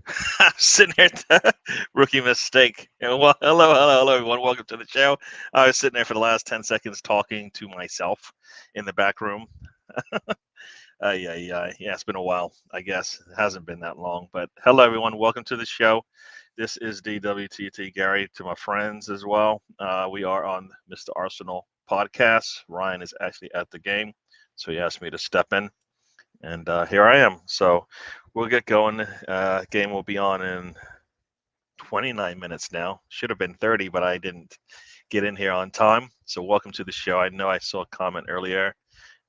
I'm sitting here, rookie mistake. Well, hello, everyone. Welcome to the show. I was sitting there for the last 10 seconds talking to myself in the back room. Yeah, it's been a while, I guess. It hasn't been that long, but hello, everyone. Welcome to the show. This is DWTT Gary to my friends as well. We are on Mr. Arsenal podcast. Ryan is actually at the game, so he asked me to step in, and here I am. So we'll get going. Game will be on in 29 minutes now. Should have been 30, but I didn't get in here on time. So welcome to the show. I know I saw a comment earlier.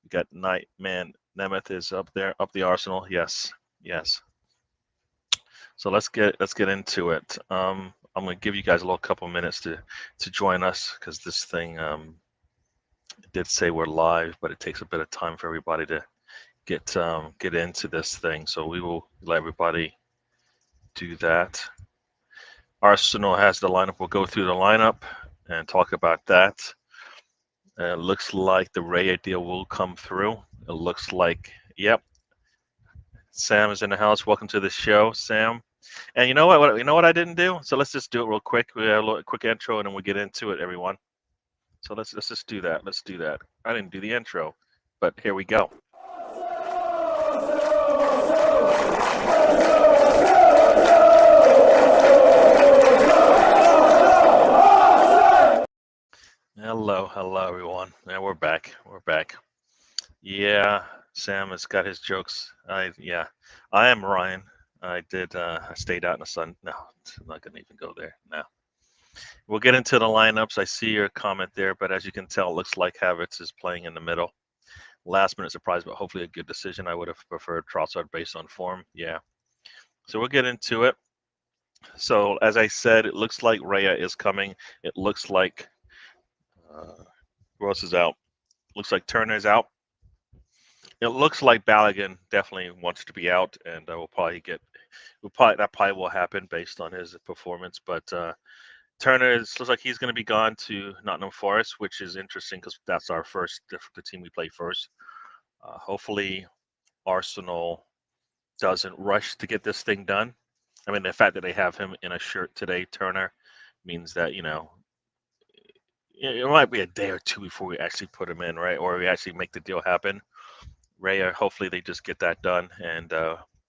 We got Nightman Nemeth is up there, up the Arsenal. Yes, yes. So let's get into it. I'm gonna give you guys a little couple minutes to join us because this thing did say we're live, but it takes a bit of time for everybody to get into this thing. So we will let everybody do that. Arsenal has the lineup. We'll go through the lineup and talk about that. It looks like the Raya deal will come through. It looks like, yep, Sam is in the house. Welcome to the show, Sam. And you know what? You know what I didn't do? So let's just do it real quick. We have a little, quick intro, and then we get into it, everyone. So let's just do that. Let's do that. I didn't do the intro, but here we go. Hello, everyone. Yeah, we're back. We're back. Yeah, Sam has got his jokes. I am Ryan. I stayed out in the sun. No, I'm not gonna even go there. No. We'll get into the lineups. I see your comment there, but as you can tell, it looks like Havertz is playing in the middle. Last minute surprise, but hopefully a good decision. I would have preferred Trossard based on form. Yeah. So we'll get into it. So as I said, it looks like Raya is coming. It looks like who else is out? Looks like Turner's out. It looks like Balogun definitely wants to be out, and that probably will happen based on his performance. But looks like he's going to be gone to Nottingham Forest, which is interesting because that's the team we play first. Hopefully, Arsenal doesn't rush to get this thing done. I mean, the fact that they have him in a shirt today, Turner, means that it might be a day or two before we actually put him in, right? Or we actually make the deal happen. Raya, hopefully they just get that done, and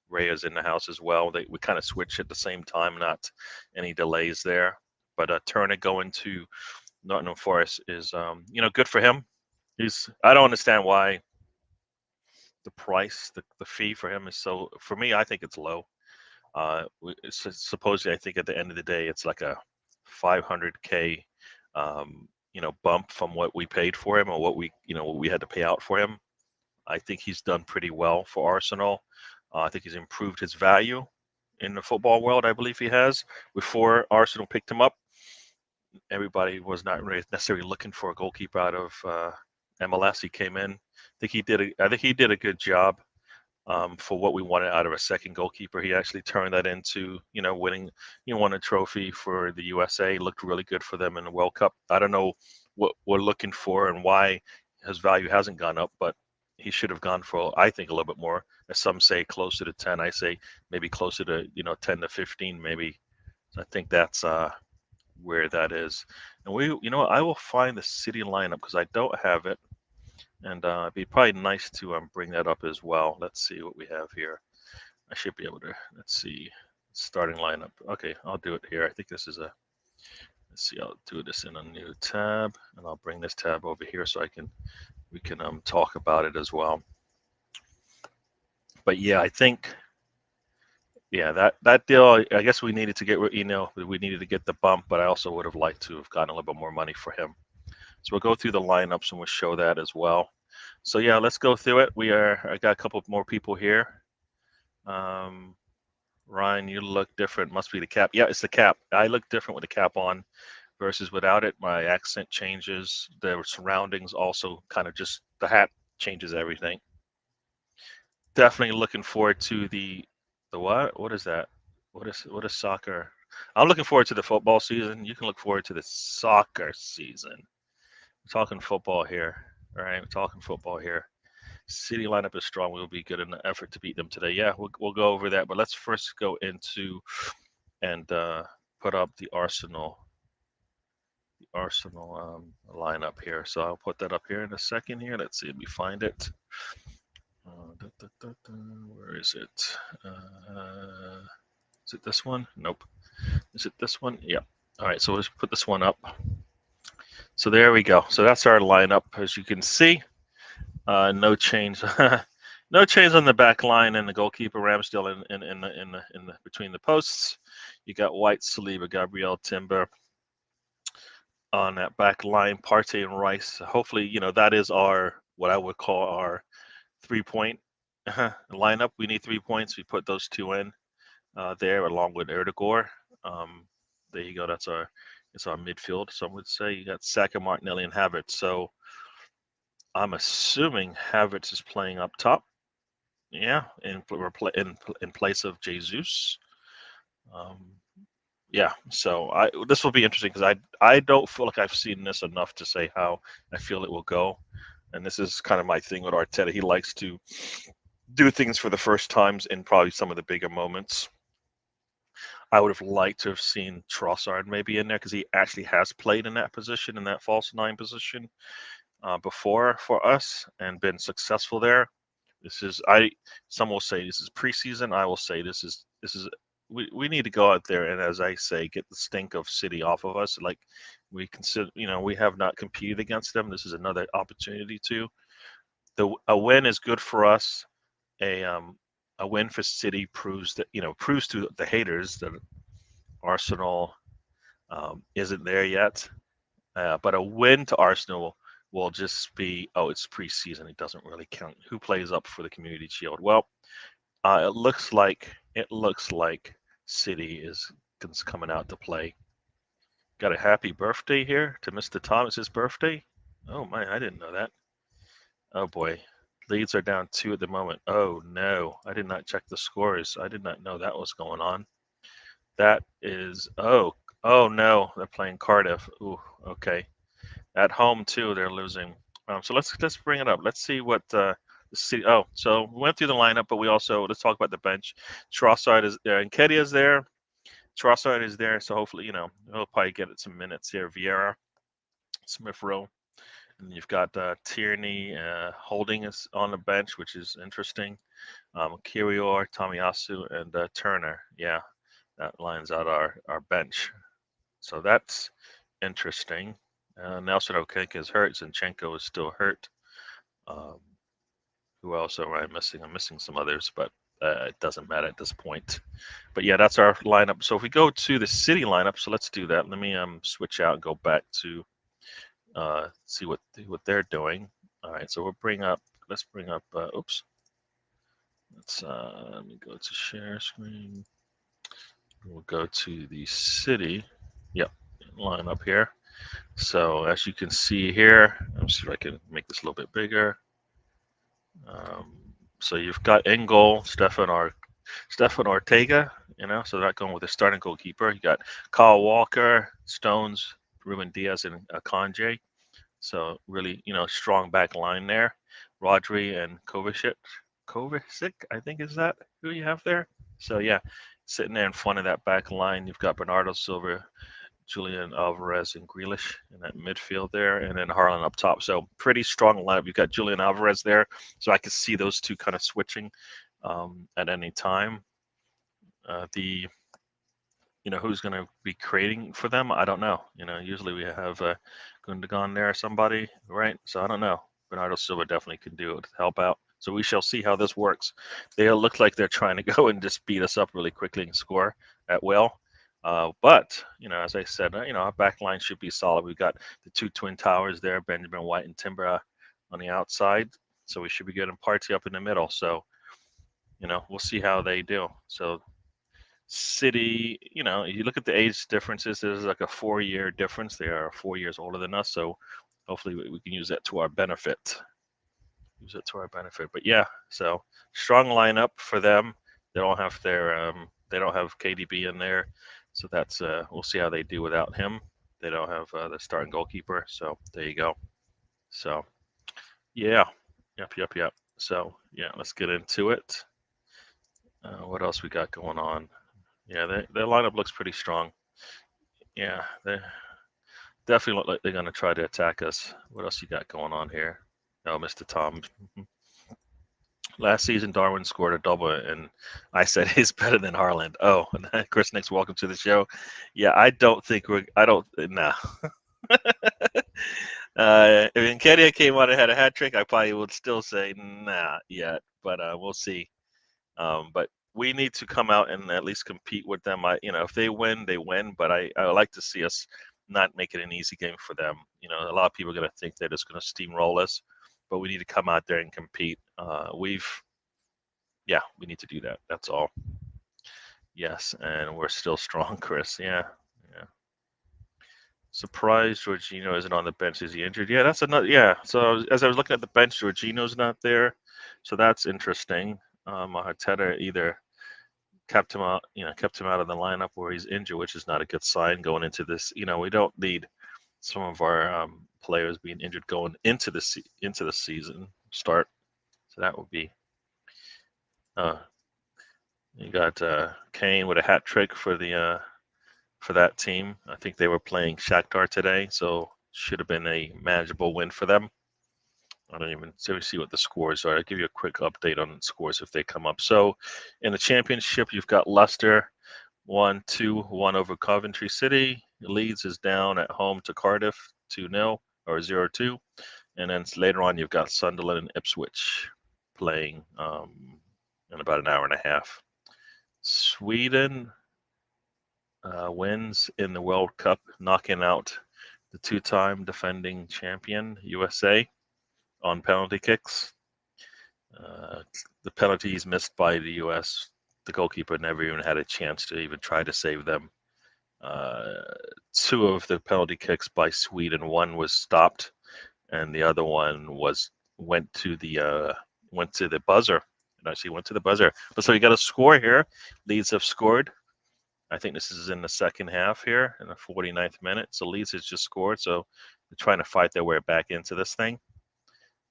Raya's in the house as well. We kind of switch at the same time, not any delays there. But Turner going to Nottingham Forest is, good for him. I don't understand why the price, the fee for him is so. For me, I think it's low. Supposedly, I think at the end of the day, it's like a 500K, bump from what we paid for him or what we had to pay out for him. I think he's done pretty well for Arsenal. I think he's improved his value in the football world. I believe he has. Before Arsenal picked him up, everybody was not really necessarily looking for a goalkeeper out of MLS. He came in. I think he did a good job for what we wanted out of a second goalkeeper. He actually turned that into winning. Won a trophy for the USA. Looked really good for them in the World Cup. I don't know what we're looking for and why his value hasn't gone up, but he should have gone for, I think, a little bit more. As some say, closer to 10. I say maybe closer to 10 to 15, maybe. So I think that's where that is. And I will find the city lineup because I don't have it, and it'd be probably nice to bring that up as well. Let's see what we have here. I should be able to. Let's see, starting lineup. Okay, I'll do it here. I think this is a. Let's see, I'll do this in a new tab, and I'll bring this tab over here so we can talk about it as well. But yeah, I think that deal. I guess we needed to get we needed to get the bump, but I also would have liked to have gotten a little bit more money for him. So we'll go through the lineups and we'll show that as well. So yeah, let's go through it. I got a couple more people here. Ryan, you look different. Must be the cap. Yeah, it's the cap. I look different with the cap on versus without it. My accent changes. The surroundings also kind of just the hat changes everything. Definitely looking forward to the what? What is that? What is soccer? I'm looking forward to the football season. You can look forward to the soccer season. We're talking football here. All right, we're talking football here. City lineup is strong. We'll be good in the effort to beat them today. Yeah, we'll go over that. But let's first go into and put up the Arsenal lineup here. So I'll put that up here in a second here. Let's see if we find it. Where is it? Is it this one? Nope. Is it this one? Yep. All right, so let's put this one up. So there we go. So that's our lineup, as you can see. No change. No change on the back line and the goalkeeper Ramsdale in the between the posts. You got White, Saliba, Gabriel, Timber on that back line. Partey and Rice. Hopefully, that is our what I would call our 3-point lineup. We need 3 points. We put those two in there along with Erdegaard. There you go. It's our midfield. Some would say you got Saka, Martinelli, and Havertz. So I'm assuming Havertz is playing up top. Yeah, in place of Jesus. Yeah, so this will be interesting because I don't feel like I've seen this enough to say how I feel it will go, and this is kind of my thing with Arteta. He likes to do things for the first times in probably some of the bigger moments. I would have liked to have seen Trossard maybe in there because he actually has played in that position, in that false nine position, before for us and been successful there. Some will say this is preseason. I will say this is we need to go out there and, as I say, get the stink of City off of us. Like we consider, we have not competed against them. This is another opportunity to. A win is good for us. A win for City proves to the haters that Arsenal isn't there yet. But a win to Arsenal will just be, it's preseason. It doesn't really count. Who plays up for the Community Shield? Well, it looks like City is coming out to play. Got a happy birthday here to Mr. Tom. It's his birthday. Oh man, I didn't know that. Oh boy, Leeds are down 2 at the moment. Oh no, I did not check the scores. I did not know that was going on. That is oh no, they're playing Cardiff. Ooh, okay. At home too, they're losing. So let's bring it up. Let's see what the City. Oh, so we went through the lineup, but let's talk about the bench. Trossard is there, and Nketiah is there. Trossard is there, so hopefully he'll probably get some minutes here. Vieira, Smith Rowe, and you've got Tierney Holding is on the bench, which is interesting. Kirior, Tomiyasu, and Turner. Yeah, that lines out our bench. So that's interesting. Nelson Okenka is hurt. Zinchenko is still hurt. Who else am I missing? I'm missing some others, but it doesn't matter at this point. But yeah, that's our lineup. So if we go to the City lineup, so let's do that. Let me switch out and go back to see what they're doing. All right, so let's bring up. Oops. Let me go to share screen. We'll go to the City. Yep, line up here. So as you can see here, let me see if I can make this a little bit bigger. So you've got in goal, Stefan Ortega, so they're going with the starting goalkeeper. You got Kyle Walker, Stones, Ruben Diaz, and Akanji. So really, strong back line there. Rodri and Kovacic, I think is that who you have there. So yeah, sitting there in front of that back line, you've got Bernardo Silva, Julian Alvarez, and Grealish in that midfield there, and then Haaland up top. So pretty strong lineup. You've got Julian Alvarez there, so I could see those two kind of switching at any time. Who's going to be creating for them? I don't know. Usually we have Gundogan there or somebody, right? So I don't know. Bernardo Silva definitely can do it to help out. So we shall see how this works. They look like they're trying to go and just beat us up really quickly and score at will. But as I said, our back line should be solid. We've got the two twin towers there, Benjamin White and Timber on the outside. So we should be getting Partey up in the middle. So, we'll see how they do. So City, you look at the age differences, there's like a 4-year difference. They are 4 years older than us. So hopefully we can use that to our benefit. But yeah, so strong lineup for them. They don't have KDB in there. So that's we'll see how they do without him. They don't have the starting goalkeeper. So there you go. So yeah, yep. So yeah, let's get into it. What else we got going on? Yeah, their lineup looks pretty strong. Yeah, they definitely look like they're gonna try to attack us. What else you got going on here? Oh, Mr. Tom. Last season, Darwin scored a double, and I said he's better than Harland. Oh, Chris Nix, welcome to the show. Yeah, I don't think we're. I don't. Nah. If Nketiah came out and had a hat trick, I probably would still say nah yet, but we'll see. But we need to come out and at least compete with them. If they win, they win. But I would like to see us not make it an easy game for them. A lot of people are going to think they're just going to steamroll us, but we need to come out there and compete. Yeah, we need to do that. That's all. Yes, and we're still strong, Chris. Yeah, yeah. Surprised Jorginho isn't on the bench. Is he injured? Yeah, that's another. Yeah. So as I was looking at the bench, Jorginho's not there, so that's interesting. Arteta either kept him out of the lineup where he's injured, which is not a good sign going into this. We don't need some of our players being injured going into the season start. So that would be. Uh, you got Kane with a hat trick for that team. I think they were playing Shakhtar today, so should have been a manageable win for them. I don't even see what the scores are. I'll give you a quick update on the scores if they come up. So, in the championship, you've got Leicester 1-2-1 over Coventry City. Leeds is down at home to Cardiff 2-0 or 0-2, and then later on you've got Sunderland and Ipswich playing in about an hour and a half. Sweden wins in the World Cup, knocking out the two-time defending champion USA on penalty kicks. The penalties missed by the US, the goalkeeper never even had a chance to even try to save them. Uh, Two of the penalty kicks by Sweden, one was stopped, and the other one went to the buzzer. It actually went to the buzzer. But so you got a score here. Leeds have scored. I think this is in the second half here, in the 49th minute. So Leeds has just scored. So they're trying to fight their way back into this thing.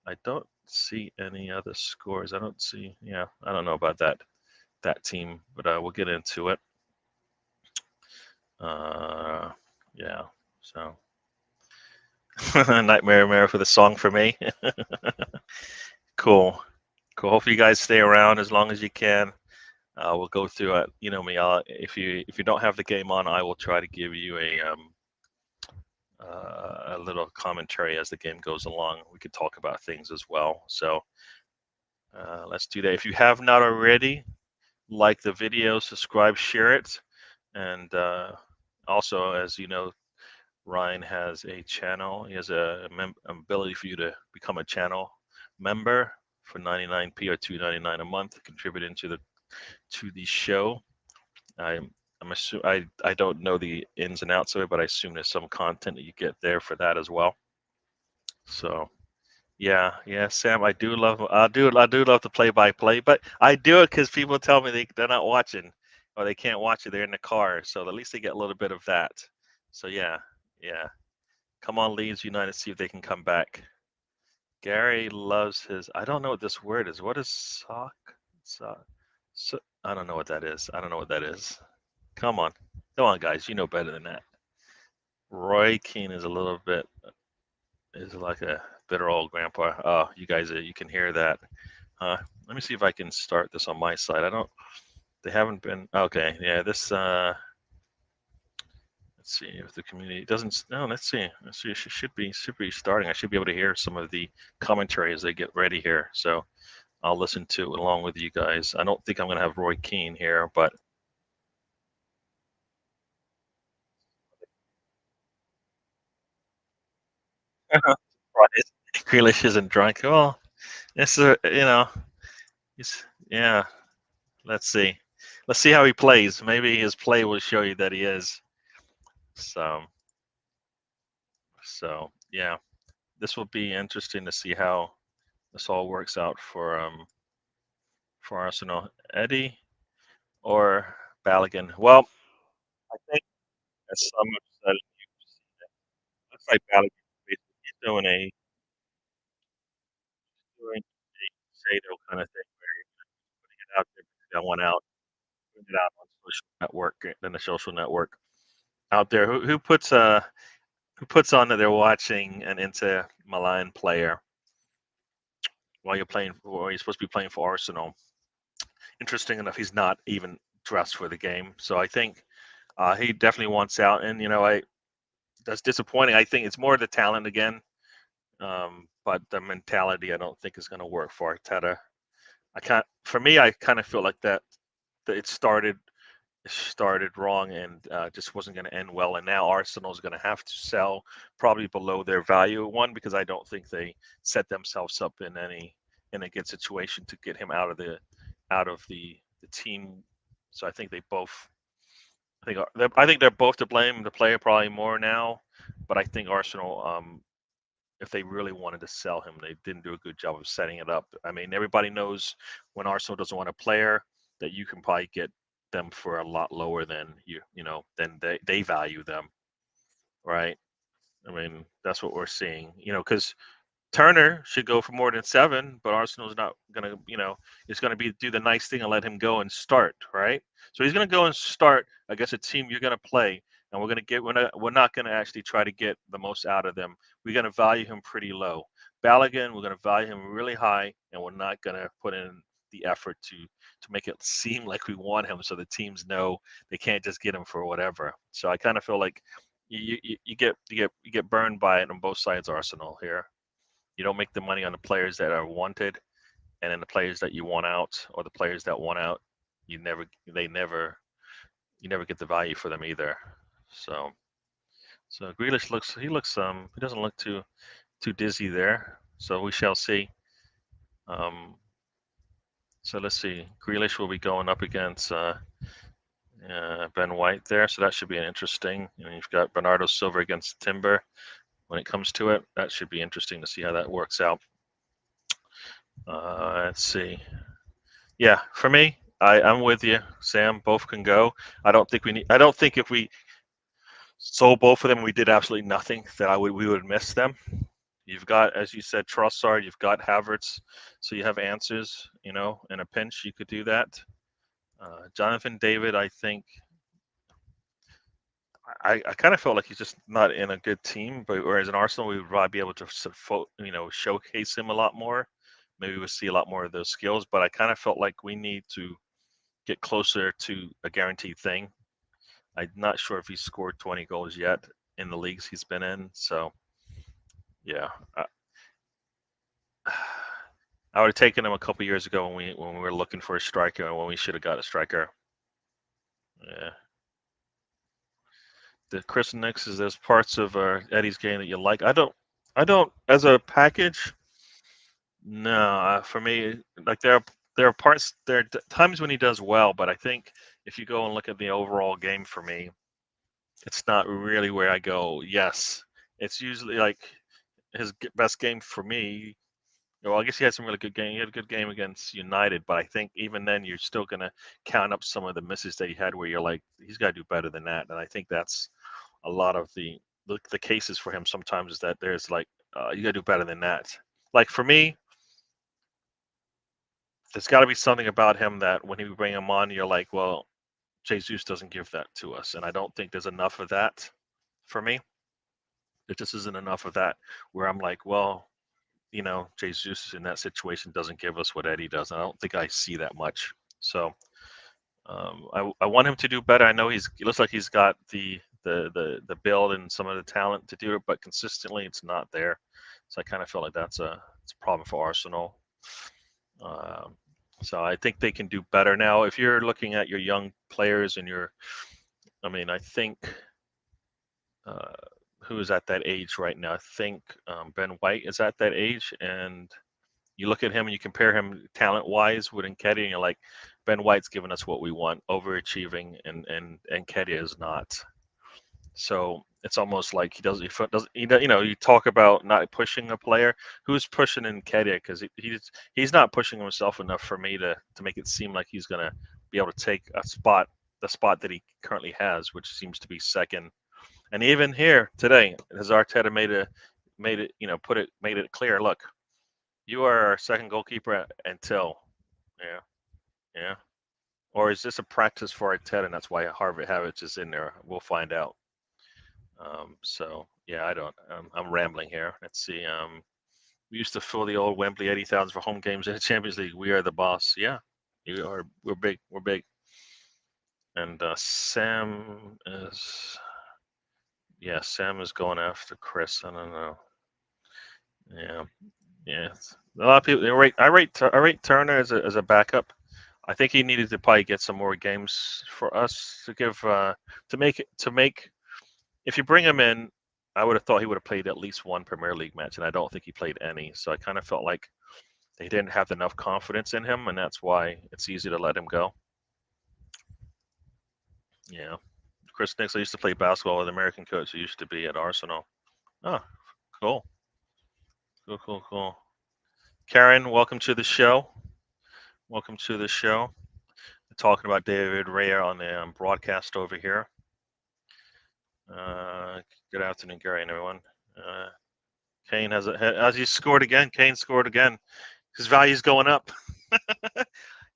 I don't see any other scores. I don't see. Yeah, I don't know about that team, but we'll get into it. Yeah. So Nightmare Mare for the song for me. Cool. Cool. Hopefully you guys stay around as long as you can. We'll go through it. You know me. If you don't have the game on, I will try to give you a little commentary as the game goes along. We could talk about things as well. So let's do that. If you have not already, like the video, subscribe, share it, and also, as you know, Ryan has a channel. He has ability for you to become a channel member for 99p or 2.99 a month, contributing to the show. I don't know the ins and outs of it, but I assume there's some content that you get there for that as well. So yeah, Sam, I do love the play by play, but I do it because people tell me they're not watching or they can't watch it. They're in the car, so at least they get a little bit of that. So yeah. Come on, Leeds United, see if they can come back. Gary loves his. I don't know what this word is. What is sock? So, I don't know what that is. I don't know what that is. Come on, guys. You know better than that. Roy Keane is a little bit is like a bitter old grandpa. Oh, you guys, you can hear that. Let me see if I can start this on my side. I don't. They haven't been. Okay, yeah. This. Let's see if the community doesn't. No, let's see. Let's see. It should be starting. I should be able to hear some of the commentary as they get ready here. So I'll listen to it along with you guys. I don't think I'm going to have Roy Keane here, but Grealish isn't drunk. Well, it's he's yeah. Let's see. Let's see how he plays. Maybe his play will show you that he is. So, yeah, this will be interesting to see how this all works out for Arsenal. Eddie or Balogun? Well, I think as some have said, looks like Balogun is doing a potato kind of thing where you're putting it out there because I want out, putting it out on social network than the social network out there. Who puts on that they're watching an Inter Milan player while you're playing or you're supposed to be playing for Arsenal? Interesting enough, he's not even dressed for the game. So I think he definitely wants out. And I that's disappointing. I think it's more the talent again, but the mentality I don't think is going to work for Arteta. For me, I kind of feel like that it started wrong and just wasn't going to end well. And now Arsenal is going to have to sell probably below their value. One, because I don't think they set themselves up in a good situation to get him out of the team. So I think they both. I think they're both to blame. The player probably more now, but I think Arsenal, if they really wanted to sell him, they didn't do a good job of setting it up. I mean, everybody knows when Arsenal doesn't want a player that you can probably get them for a lot lower than than they value them, right? I mean, that's what we're seeing, because Turner should go for more than 7, but Arsenal's not gonna, is gonna be do the nice thing and let him go and start, right? So he's gonna go and start against a team you're gonna play, and we're not gonna actually try to get the most out of them. We're gonna value him pretty low. Balogun, we're gonna value him really high, and we're not gonna put in the effort to make it seem like we want him, so the teams know they can't just get him for whatever. So I kind of feel like you get burned by it on both sides, Arsenal here. You don't make the money on the players that are wanted, and then the players that you want out, or the players that want out, you never, they never, you never get the value for them either. So, so Grealish he doesn't look too dizzy there. So we shall see. Um, so let's see. Grealish will be going up against Ben White there, so that should be an interesting. You've got Bernardo Silva against Timber. When it comes to it, that should be interesting to see how that works out. Let's see. Yeah, for me, I'm with you, Sam. Both can go. I don't think we need. I don't think if we sold both of them, we did absolutely nothing. We would miss them. You've got, as you said, Trossard. You've got Havertz, so you have answers. In a pinch, you could do that. Jonathan David, I think. I kind of felt like he's just not in a good team, but whereas in Arsenal, we would probably be able to showcase him a lot more. Maybe we'll see a lot more of those skills, but I kind of felt like we need to get closer to a guaranteed thing. I'm not sure if he's scored 20 goals yet in the leagues he's been in. So, yeah, I would have taken him a couple years ago when we were looking for a striker and when we should have got a striker. Yeah. The Chris Nix is there's parts of Eddie's game that you like. I don't as a package. No, for me, like there are times when he does well, but I think if you go and look at the overall game for me, it's not really where I go. Yes, it's usually like his best game for me. Well, I guess he had some really good game. He had a good game against United, but I think even then you're still gonna count up some of the misses that he had, where you're like, he's got to do better than that. And I think that's a lot of the cases for him. Sometimes is that there's like you got to do better than that. Like for me, there's got to be something about him that when you bring him on, you're like, well, Jesus doesn't give that to us, and I don't think there's enough of that for me. It just isn't enough of that where I'm like, well, Jesus in that situation doesn't give us what Eddie does. And I don't think I see that much. So I want him to do better. I know he looks like he's got the build and some of the talent to do it, but consistently it's not there. So I kind of feel like it's a problem for Arsenal. So I think they can do better now. If you're looking at your young players and I think who is at that age right now? I think Ben White is at that age, and you look at him and you compare him talent-wise with Nketiah, and you're like, Ben White's given us what we want, overachieving, and Nketiah is not. So it's almost like he doesn't. You talk about not pushing a player. Who's pushing Nketiah? Because he's not pushing himself enough for me to make it seem like he's gonna be able to take the spot that he currently has, which seems to be second. And even here today, has Arteta made it clear? Look, You are our second goalkeeper until. Yeah, yeah. Or is this a practice for Arteta, and that's why Harvard Habits is in there? We'll find out. So yeah, I don't. I'm rambling here. Let's see. We used to fill the old Wembley 80,000 for home games in the Champions League. We are the boss. Yeah, you are. We're big. We're big. And Sam is. Yeah, Sam is going after Chris. I don't know. Yeah, yeah. A lot of people. I rate Turner as a backup. I think he needed to probably get some more games for us to give to make. If you bring him in, I would have thought he would have played at least one Premier League match, and I don't think he played any. So I kind of felt like they didn't have enough confidence in him, and that's why it's easy to let him go. Yeah. Chris Nixon used to play basketball with an American coach who used to be at Arsenal. Oh, cool. Cool, cool, cool. Karen, welcome to the show. Welcome to the show. We're talking about David Raya on the broadcast over here. Good afternoon, Gary and everyone. Kane has he scored again? Kane scored again. His value's going up.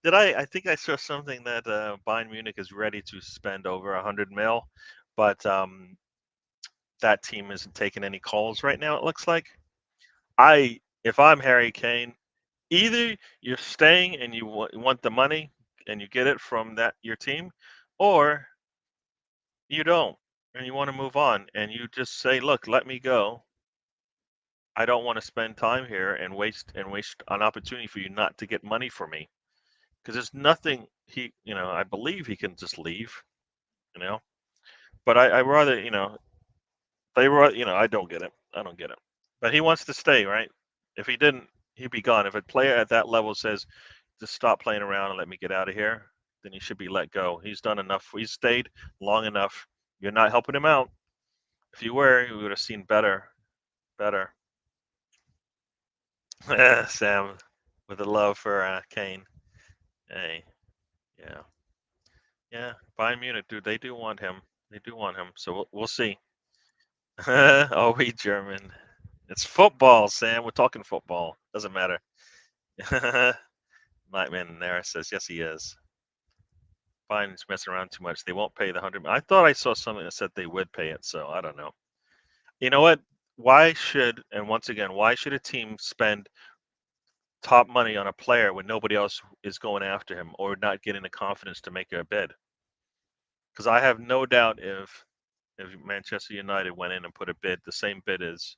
I think I saw something that Bayern Munich is ready to spend over 100 mil, but that team isn't taking any calls right now. It looks like. If I'm Harry Kane, either you're staying and you want the money and you get it from your team, or you don't and you want to move on and you just say, look, let me go. I don't want to spend time here and waste an opportunity for you not to get money for me, because there's nothing I believe he can just leave, you know. But I rather, I don't get it. I don't get it. But he wants to stay, right? If he didn't, he'd be gone. If a player at that level says, just stop playing around and let me get out of here, then he should be let go. He's done enough. He's stayed long enough. You're not helping him out. If you were, we would have seen better. Better. Sam, with the love for Kane. Hey, yeah. Yeah, Bayern Munich, dude, they do want him. They do want him. So we'll see. Oh, we German. It's football, Sam. We're talking football. Doesn't matter. Nightman there says, yes, he is. Bayern's messing around too much. They won't pay the 100. I thought I saw something that said they would pay it, so I don't know. You know what? Once again, why should a team spend top money on a player when nobody else is going after him or not getting the confidence to make a bid? Because I have no doubt if Manchester United went in and put a bid, the same bid as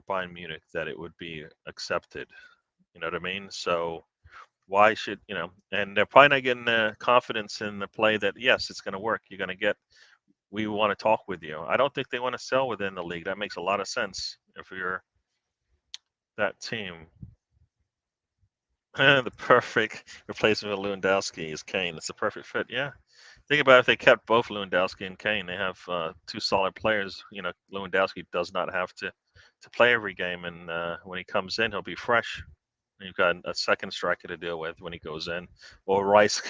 Bayern Munich, that it would be accepted. You know what I mean? So why should And they're probably not getting the confidence in the play that yes, it's going to work. You're going to get. We want to talk with you. I don't think they want to sell within the league. That makes a lot of sense if you're that team. The perfect replacement for Lewandowski is Kane. It's a perfect fit. Yeah. Think about if they kept both Lewandowski and Kane. They have two solid players. Lewandowski does not have to play every game, and when he comes in, he'll be fresh. You've got a second striker to deal with when he goes in, or Rice,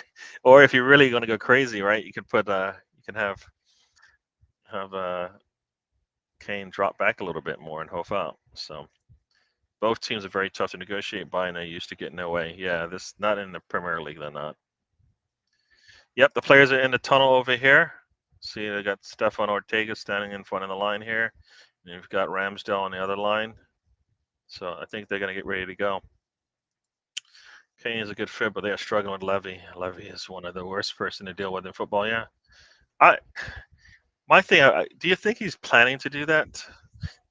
or if you're really going to go crazy, right? You could you can have Kane drop back a little bit more and Hof out. So both teams are very tough to negotiate by, and they used to get no way. Yeah, this not in the Premier League. They're not. Yep, the players are in the tunnel over here. See, they got Stefan Ortega standing in front of the line here. And you've got Ramsdale on the other line. So I think they're going to get ready to go. Kane is a good fit, but they are struggling with Levy. Levy is one of the worst person to deal with in football. Yeah, my thing. Do you think he's planning to do that?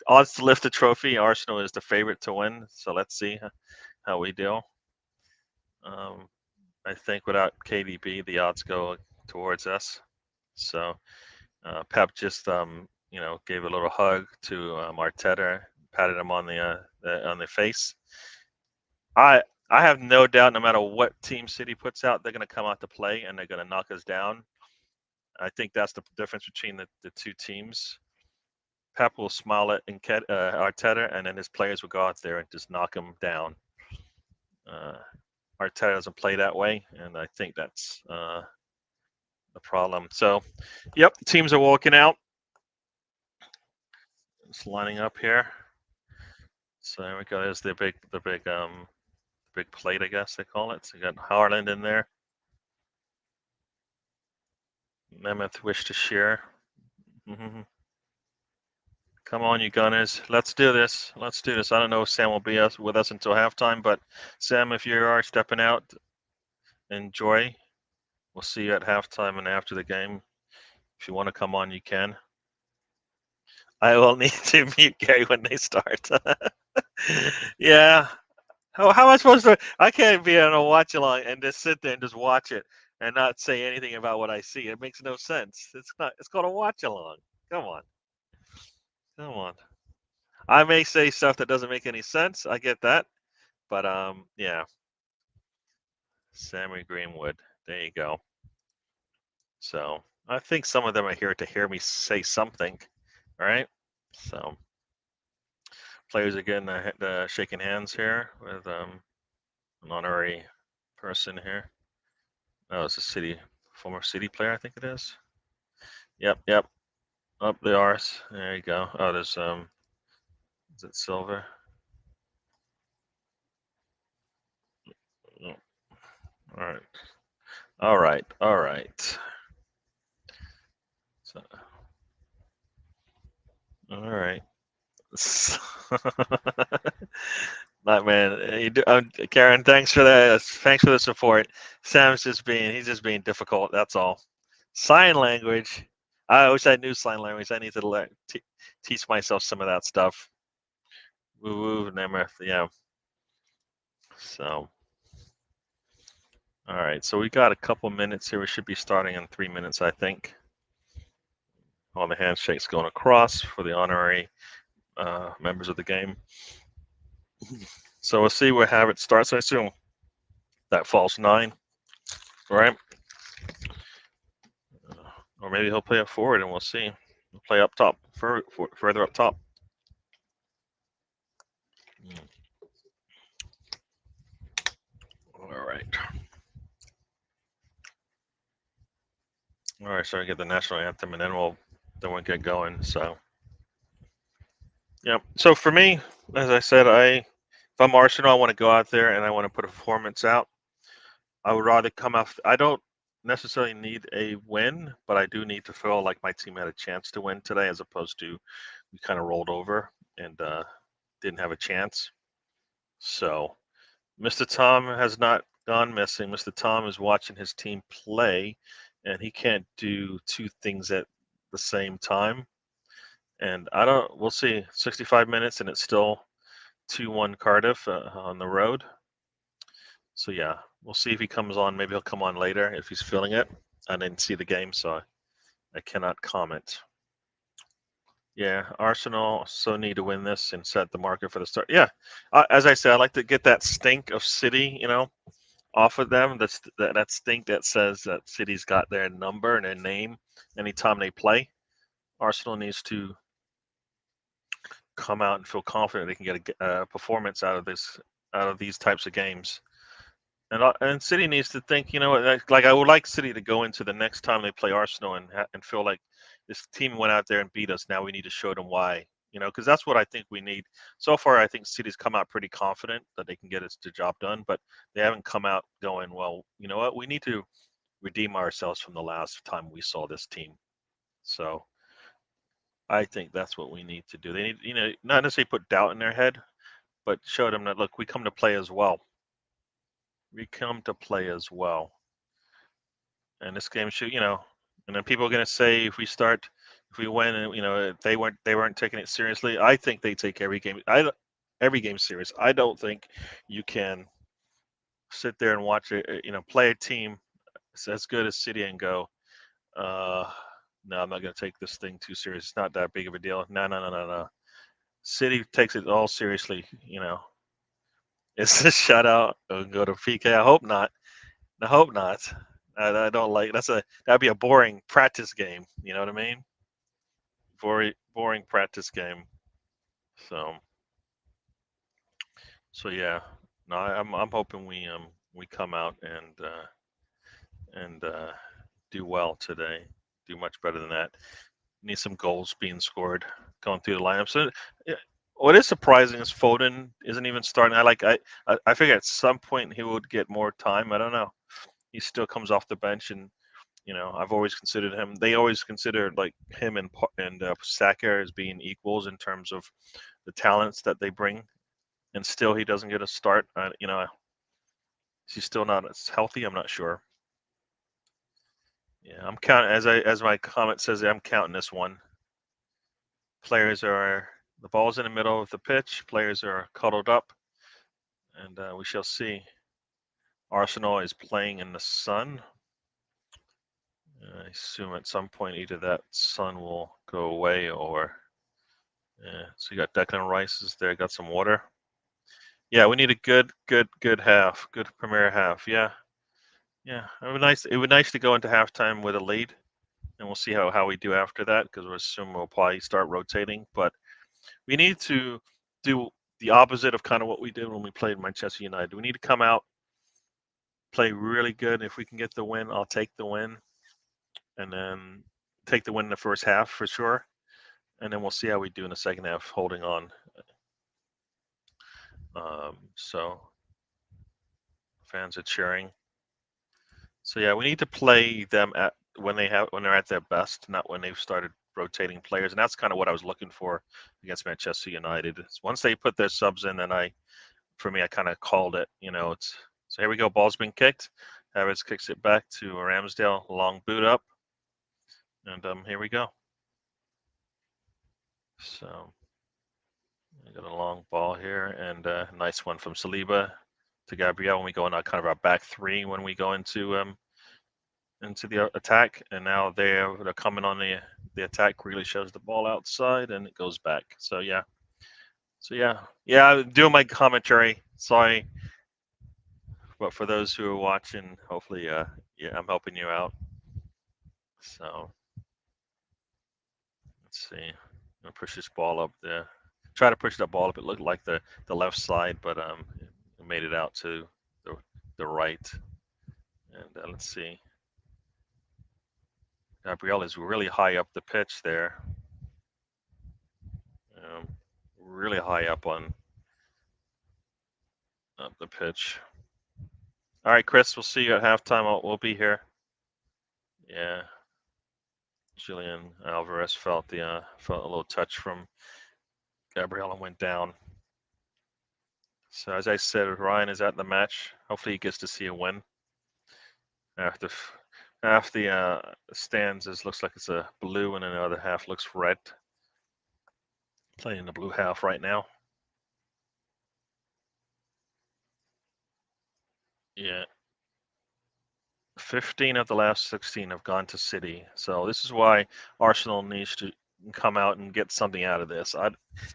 Odds to lift the trophy. Arsenal is the favorite to win. So let's see how we deal. I think without KDB, the odds go towards us. So Pep just gave a little hug to Arteta, patted him on the face. I have no doubt, no matter what Team City puts out, they're going to come out to play and they're going to knock us down. I think that's the difference between the two teams. Pep will smile at Arteta, and then his players will go out there and just knock him down. Arteta doesn't play that way, and I think that's the problem. So, yep, teams are walking out. It's lining up here. So there we go. There's the big plate, I guess they call it. So you got Harland in there. Mammoth wish to share. Hmm. Come on, you Gunners. Let's do this. Let's do this. I don't know if Sam will be with us until halftime, but Sam, if you are stepping out, enjoy. We'll see you at halftime and after the game. If you want to come on, you can. I will need to mute Gary when they start. Yeah. How am I supposed to? I can't be on a watch along and just sit there and just watch it and not say anything about what I see. It makes no sense. It's not. It's called a watch along. Come on. Come on. I may say stuff that doesn't make any sense. I get that. But yeah. Sammy Greenwood. There you go. So I think some of them are here to hear me say something. All right. So players are getting shaking hands here with an honorary person here. Oh, it's a former city player, I think it is. Yep, yep. Up the R's. There you go. Oh, there's is it Silver? Oh, all right. All right. All right. So, all right. Man, Karen, thanks for that. Thanks for the support. He's just being difficult. That's all. Sign language. I wish I knew sign language. I need to teach myself some of that stuff. Woo woo, Nemeth. Yeah. So, all right. So we got a couple minutes here. We should be starting in 3 minutes, I think. All the handshakes going across for the honorary members of the game. So we'll see where Havert starts. I assume that false 9, right? Or maybe he'll play it forward, and we'll see. He'll play up top, further up top. All right. All right, so I get the national anthem, and then we'll get going. So, yeah. So for me, as I said, if I'm Arsenal, I want to go out there and I want to put a performance out. I would rather come out. I don't necessarily need a win, but I do need to feel like my team had a chance to win today, as opposed to we kind of rolled over and didn't have a chance. So, Mr. Tom has not gone missing. Mr. Tom is watching his team play, and he can't do two things at the same time. And we'll see. 65 minutes, and it's still 2-1 Cardiff on the road. So, yeah, we'll see if he comes on. Maybe he'll come on later if he's feeling it. I didn't see the game, so I cannot comment. Yeah, Arsenal so need to win this and set the market for the start. Yeah, as I said, I like to get that stink of City, off of them. That stink that says that City's got their number and their name anytime they play. Arsenal needs to come out and feel confident they can get a performance out of these types of games. And City needs to think, like I would like City to go into the next time they play Arsenal and feel like this team went out there and beat us. Now we need to show them why, because that's what I think we need. So far, I think City's come out pretty confident that they can get the job done, but they haven't come out going, well, you know what, we need to redeem ourselves from the last time we saw this team. So I think that's what we need to do. They need, not necessarily put doubt in their head, but show them that, look, we come to play as well. We come to play as well. And this game should, and then people are going to say if we win, and they weren't taking it seriously. I think they take every game serious. I don't think you can sit there and watch it, play a team as good as City and go, no, I'm not going to take this thing too serious. It's not that big of a deal. No. City takes it all seriously. It's a shutout. Go to PK. I hope not. I hope not. I don't like that'd be a boring practice game. You know what I mean? Boring practice game. So yeah. No, I'm hoping we come out and do well today. Do much better than that. Need some goals being scored going through the lineup. So What is surprising is Foden isn't even starting. I figure at some point he would get more time. I don't know. He still comes off the bench, and I've always considered him. They always considered like him and Saka as being equals in terms of the talents that they bring, and still he doesn't get a start. Is he still not as healthy? I'm not sure. Yeah, I'm counting as my comment says. I'm counting this one. The ball's in the middle of the pitch. Players are cuddled up, and we shall see. Arsenal is playing in the sun. I assume at some point either that sun will go away or. Yeah, so you got Declan Rice is there. Got some water. Yeah, we need a good half, good premier half. Yeah, yeah. It would be nice. It would be nice to go into halftime with a lead, and we'll see how we do after that because we assume we'll probably start rotating. But we need to do the opposite of kind of what we did when we played Manchester United. We need to come out, play really good. If we can get the win, I'll take the win, and then take the win in the first half for sure. And then we'll see how we do in the second half, holding on. So fans are cheering. So yeah, we need to play them at when they're at their best, not when they've started rotating players, and that's kind of what I was looking for against Manchester United. Once they put their subs in, then for me, I kind of called it. So here we go. Ball's been kicked. Havertz kicks it back to Ramsdale. Long boot up, and here we go. So I got a long ball here, and a nice one from Saliba to Gabriel when we go in kind of our back three when we go into the attack, and now they're coming on the attack. Really shows the ball outside, and it goes back. So yeah, I'm doing my commentary. Sorry, but for those who are watching, hopefully, yeah, I'm helping you out. So let's see. I'm gonna push this ball up there. Try to push that ball up. It looked like the left side, but it made it out to the right. And let's see. Gabriel is really high up the pitch there. Really high up the pitch. All right, Chris, we'll see you at halftime. We'll be here. Yeah. Julian Alvarez felt a little touch from Gabriel and went down. So as I said, Ryan is at the match. Hopefully he gets to see a win. After the stands, it looks like it's a blue, and then the other half looks red. Playing the blue half right now. Yeah. 15 of the last 16 have gone to City. So this is why Arsenal needs to come out and get something out of this.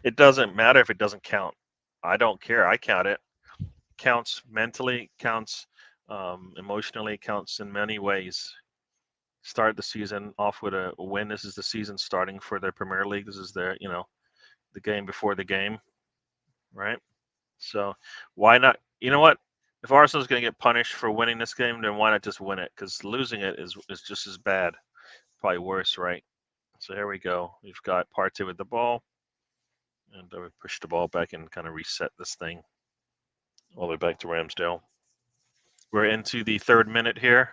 It doesn't matter if it doesn't count. I don't care. I count it. Counts mentally, counts emotionally, counts in many ways. Start the season off with a win. This is the season starting for the Premier League. This is the game before the game, right? So why not? You know what? If Arsenal's going to get punished for winning this game, then why not just win it? Because losing it is just as bad, probably worse, right? So here we go. We've got Partey with the ball, and we push the ball back and kind of reset this thing all the way back to Ramsdale. We're into the 3rd minute here.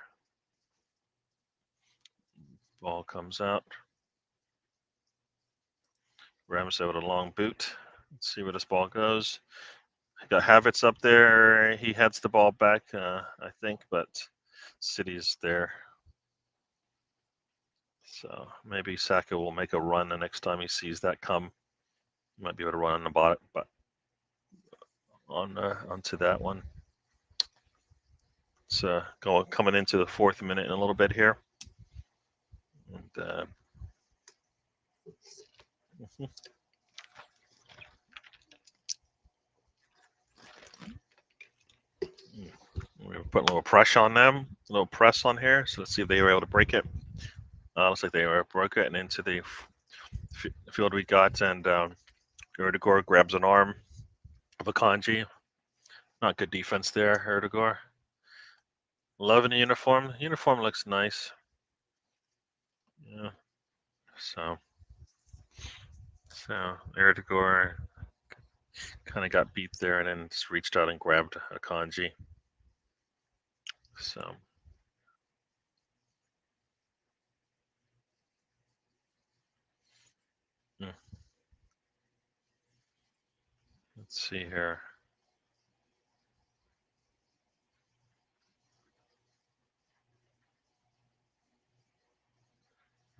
Ball comes out. Ramsdale with a long boot. Let's see where this ball goes. Got Havertz up there. He heads the ball back, I think, but City's there. So maybe Saka will make a run the next time he sees that come. He might be able to run on the bottom, but onto that one. It's coming into the 4th minute in a little bit here. And we're putting a little pressure on them, a little press on here. So let's see if they were able to break it. Looks like they were broke it, and into the field we got, and Erdegaard grabs an arm of Akanji. Not good defense there, Erdegaard. Loving the uniform. The uniform looks nice. Yeah. So Erdegaard Kind of got beat there and then just reached out and grabbed a kanji. So let's see here.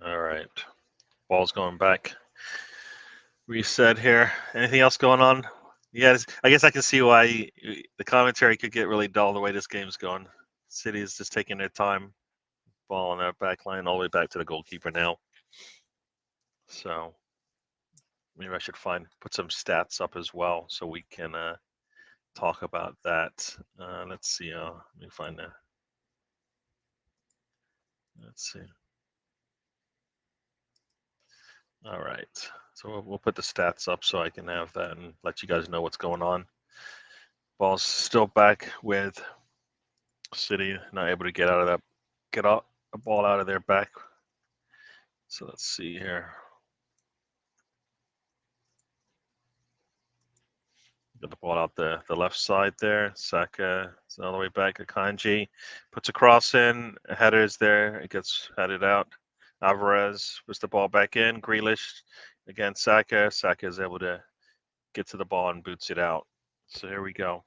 All right, ball's going back. Reset here. Anything else going on? Yeah, I guess I can see why the commentary could get really dull the way this game's going. City is just taking their time, ball on that back line all the way back to the goalkeeper now. So maybe I should put some stats up as well so we can talk about that. Let's see. Let me find that. Let's see. All right. So we'll put the stats up so I can have that and let you guys know what's going on. Ball's still back with City, not able to get the ball out of their back. So let's see here. Get the ball out the left side there. Saka is all the way back. Akanji puts a cross in. A header is there. It gets headed out. Alvarez puts the ball back in. Grealish again. Saka. Saka is able to get to the ball and boots it out. So here we go.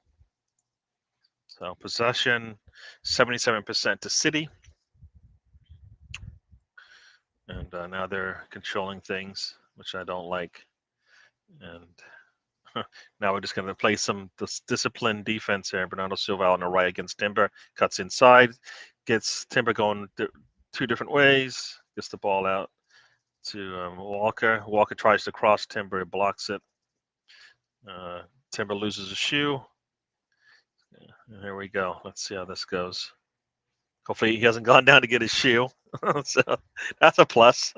So possession, 77% to City. And now they're controlling things, which I don't like. And now we're just going to play some disciplined defense here. Bernardo Silva on the right against Timber. Cuts inside. Gets Timber going two different ways. Gets the ball out to Walker. Walker tries to cross Timber. Blocks it. Timber loses a shoe. Here we go. Let's see how this goes. Hopefully he hasn't gone down to get his shoe. So that's a plus.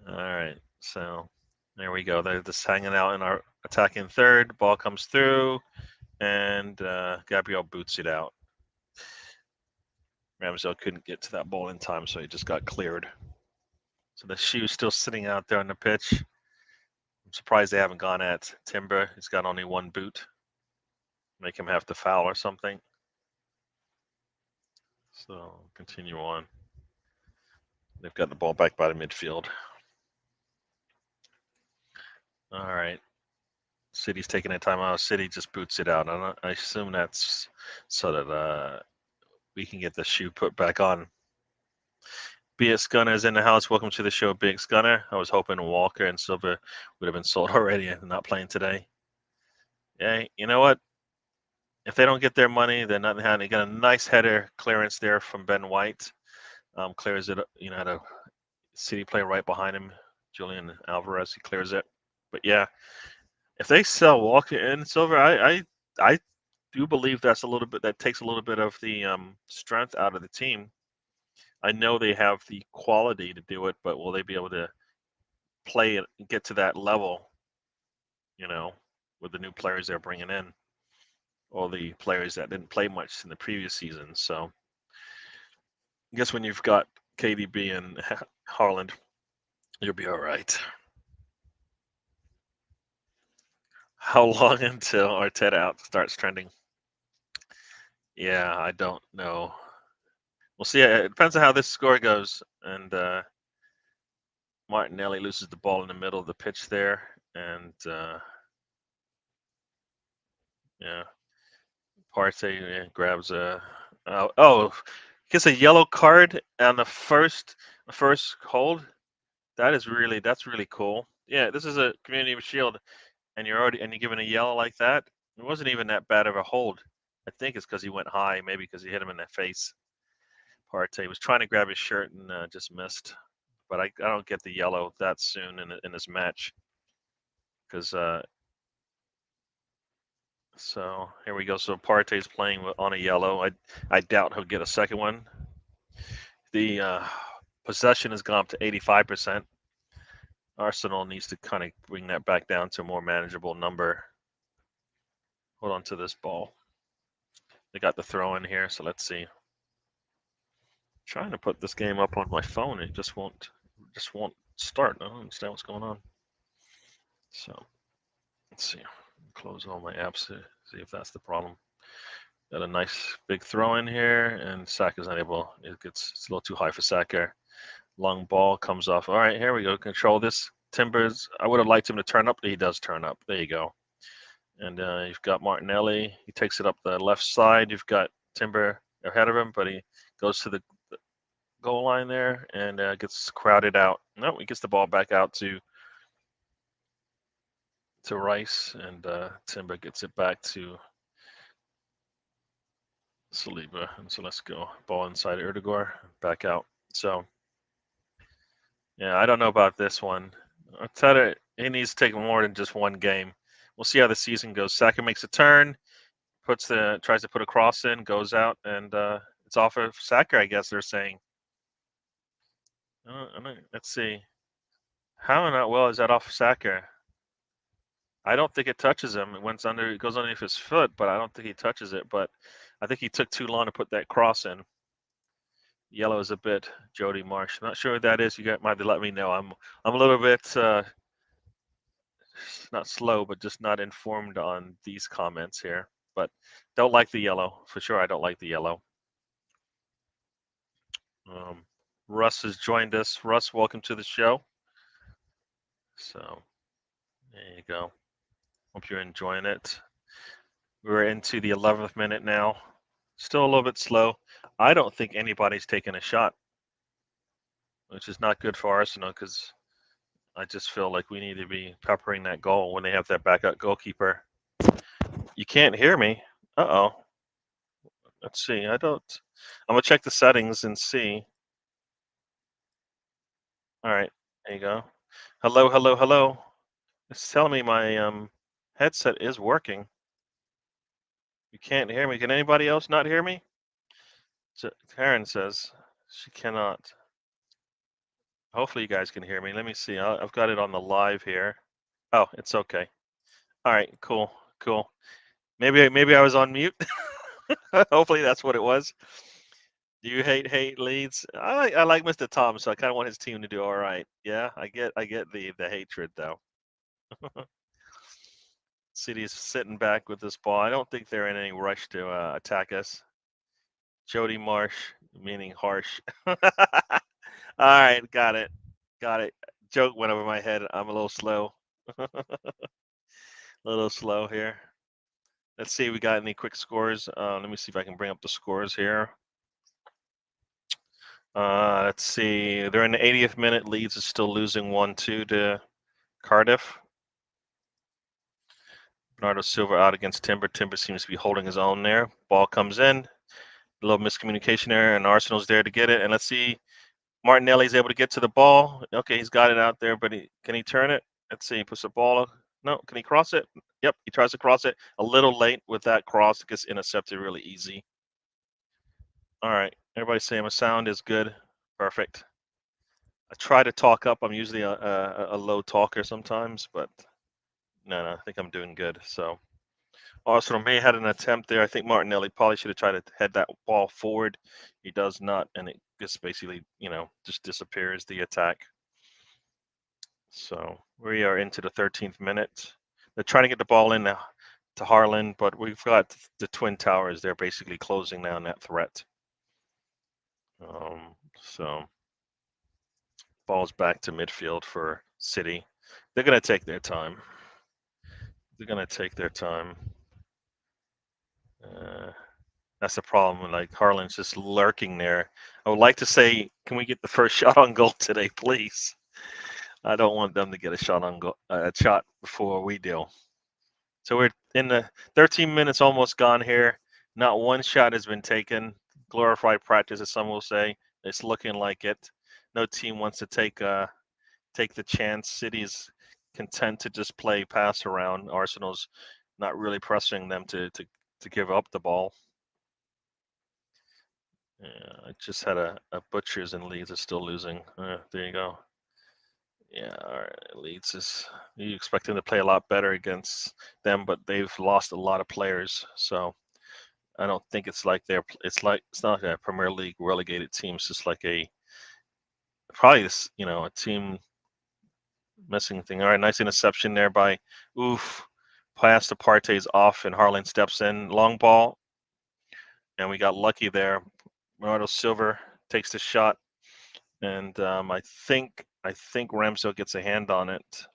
All right. So there we go. They're just hanging out in our attacking third. Ball comes through, and Gabriel boots it out. Ramsdale couldn't get to that ball in time, so he just got cleared. So the shoe's still sitting out there on the pitch. I'm surprised they haven't gone at Timber. He's got only one boot. Make him have to foul or something. So continue on. They've got the ball back by the midfield. All right. City's taking a timeout. City just boots it out. I assume that's so that we can get the shoe put back on. BX Gunner is in the house. Welcome to the show, BX Gunner. I was hoping Walker and Silva would have been sold already and not playing today. Yeah, you know what? If they don't get their money, they're not having. They got a nice header clearance there from Ben White. Clears it. Had a City player right behind him, Julian Alvarez. He clears it. But yeah, if they sell Walker and Silva, I do believe that's a little bit. That takes a little bit of the strength out of the team. I know they have the quality to do it, but will they be able to play it and get to that level, with the new players they're bringing in, or the players that didn't play much in the previous season? So I guess when you've got KDB and Haaland, you'll be all right. How long until Arteta out starts trending? Yeah, I don't know. We'll see. It depends on how this score goes. And Martinelli loses the ball in the middle of the pitch there. And yeah, Partey grabs gets a yellow card on the first hold. That's really cool. Yeah, this is a Community Shield, and you're given a yellow like that. It wasn't even that bad of a hold. I think it's because he went high, maybe because he hit him in the face. Partey was trying to grab his shirt and just missed. But I don't get the yellow that soon in this match, because so here we go. So Partey's playing on a yellow. I doubt he'll get a second one. The possession has gone up to 85%. Arsenal needs to kind of bring that back down to a more manageable number. Hold on to this ball. They got the throw in here, so let's see. Trying to put this game up on my phone, it just won't start. I don't understand what's going on. So Let's see. Close all my apps to see if that's the problem. Got a nice big throw in here, and Saka's unable. It's a little too high for Saka. Long ball comes off. All right, here we go. Control this. Timbers. I would have liked him to turn up, but he does turn up. There you go. And you've got Martinelli. He takes it up the left side. You've got Timber ahead of him, but he goes to the goal line there and gets crowded out. No, he gets the ball back out to Rice, and Timber gets it back to Saliba. And so let's go. Ball inside Erdegaard, back out. So, yeah, I don't know about this one. Arteta, he needs to take more than just one game. We'll see how the season goes. Saka makes a turn, tries to put a cross in, goes out, and it's off of Saka, I guess they're saying. Let's see. How not well is that off of Saka? I don't think it touches him. It goes underneath his foot, but I don't think he touches it. But I think he took too long to put that cross in. Yellow is a bit Jody Marsh. I'm not sure what that is. You guys might let me know. I'm a little bit not slow, but just not informed on these comments here. But don't like the yellow for sure. I don't like the yellow. Russ has joined us. Russ, welcome to the show. So there you go. Hope you're enjoying it. We're into the 11th minute now. Still a little bit slow. I don't think anybody's taken a shot, which is not good for Arsenal because I just feel like we need to be peppering that goal when they have that backup goalkeeper. You can't hear me. Uh-oh. Let's see. I'm going to check the settings and see. All right. There you go. Hello, hello, hello. It's telling me my headset is working. You can't hear me. Can anybody else not hear me? So Karen says she cannot. Hopefully you guys can hear me. Let me see. I've got it on the live here. Oh, it's okay. All right, cool. Maybe I was on mute. Hopefully that's what it was. Do you hate Leeds? I like Mr. Tom, so I kind of want his team to do all right. Yeah, I get the hatred though. City's sitting back with this ball. I don't think they're in any rush to attack us. Jody Marsh, meaning harsh. All right, got it. Joke went over my head. I'm a little slow. A little slow here. Let's see if we got any quick scores. Let me see if I can bring up the scores here. Let's see. They're in the 80th minute. Leeds is still losing 1-2 to Cardiff. Bernardo Silva out against Timber. Timber seems to be holding his own there. Ball comes in. A little miscommunication there, and Arsenal's there to get it. And let's see. Martinelli's able to get to the ball. Okay, he's got it out there, but can he turn it? Let's see. He puts the ball. No, can he cross it? Yep, he tries to cross it. A little late with that cross. It gets intercepted really easy. All right. Everybody saying my sound is good. Perfect. I try to talk up. I'm usually a low talker sometimes, but no, I think I'm doing good. So Arsenal may have had an attempt there. I think Martinelli probably should have tried to head that ball forward. He does not, and it just basically, just disappears the attack. So we are into the 13th minute. They're trying to get the ball in now to Haaland, but we've got the Twin Towers. They're basically closing down that threat. So ball's back to midfield for City. They're going to take their time. That's the problem. Like Haaland's just lurking there. I would like to say, can we get the first shot on goal today, please? I don't want them to get a shot on goal, a shot before we do. So we're in the 13 minutes, almost gone here. Not one shot has been taken. Glorified practice, as some will say. It's looking like it. No team wants to take the chance. City's content to just play pass around. Arsenal's not really pressing them to give up the ball. Yeah, I just had a Butchers, and Leeds is still losing. There you go. Yeah, all right. Leeds you expect them to play a lot better against them, but they've lost a lot of players. So I don't think it's like it's not like a Premier League relegated team. It's just like probably a team missing thing. All right, nice interception there by Oof. Pass to Partey's off, and Harlan steps in. Long ball, and we got lucky there. Bernardo Silva takes the shot, and I think Ramsdale gets a hand on it.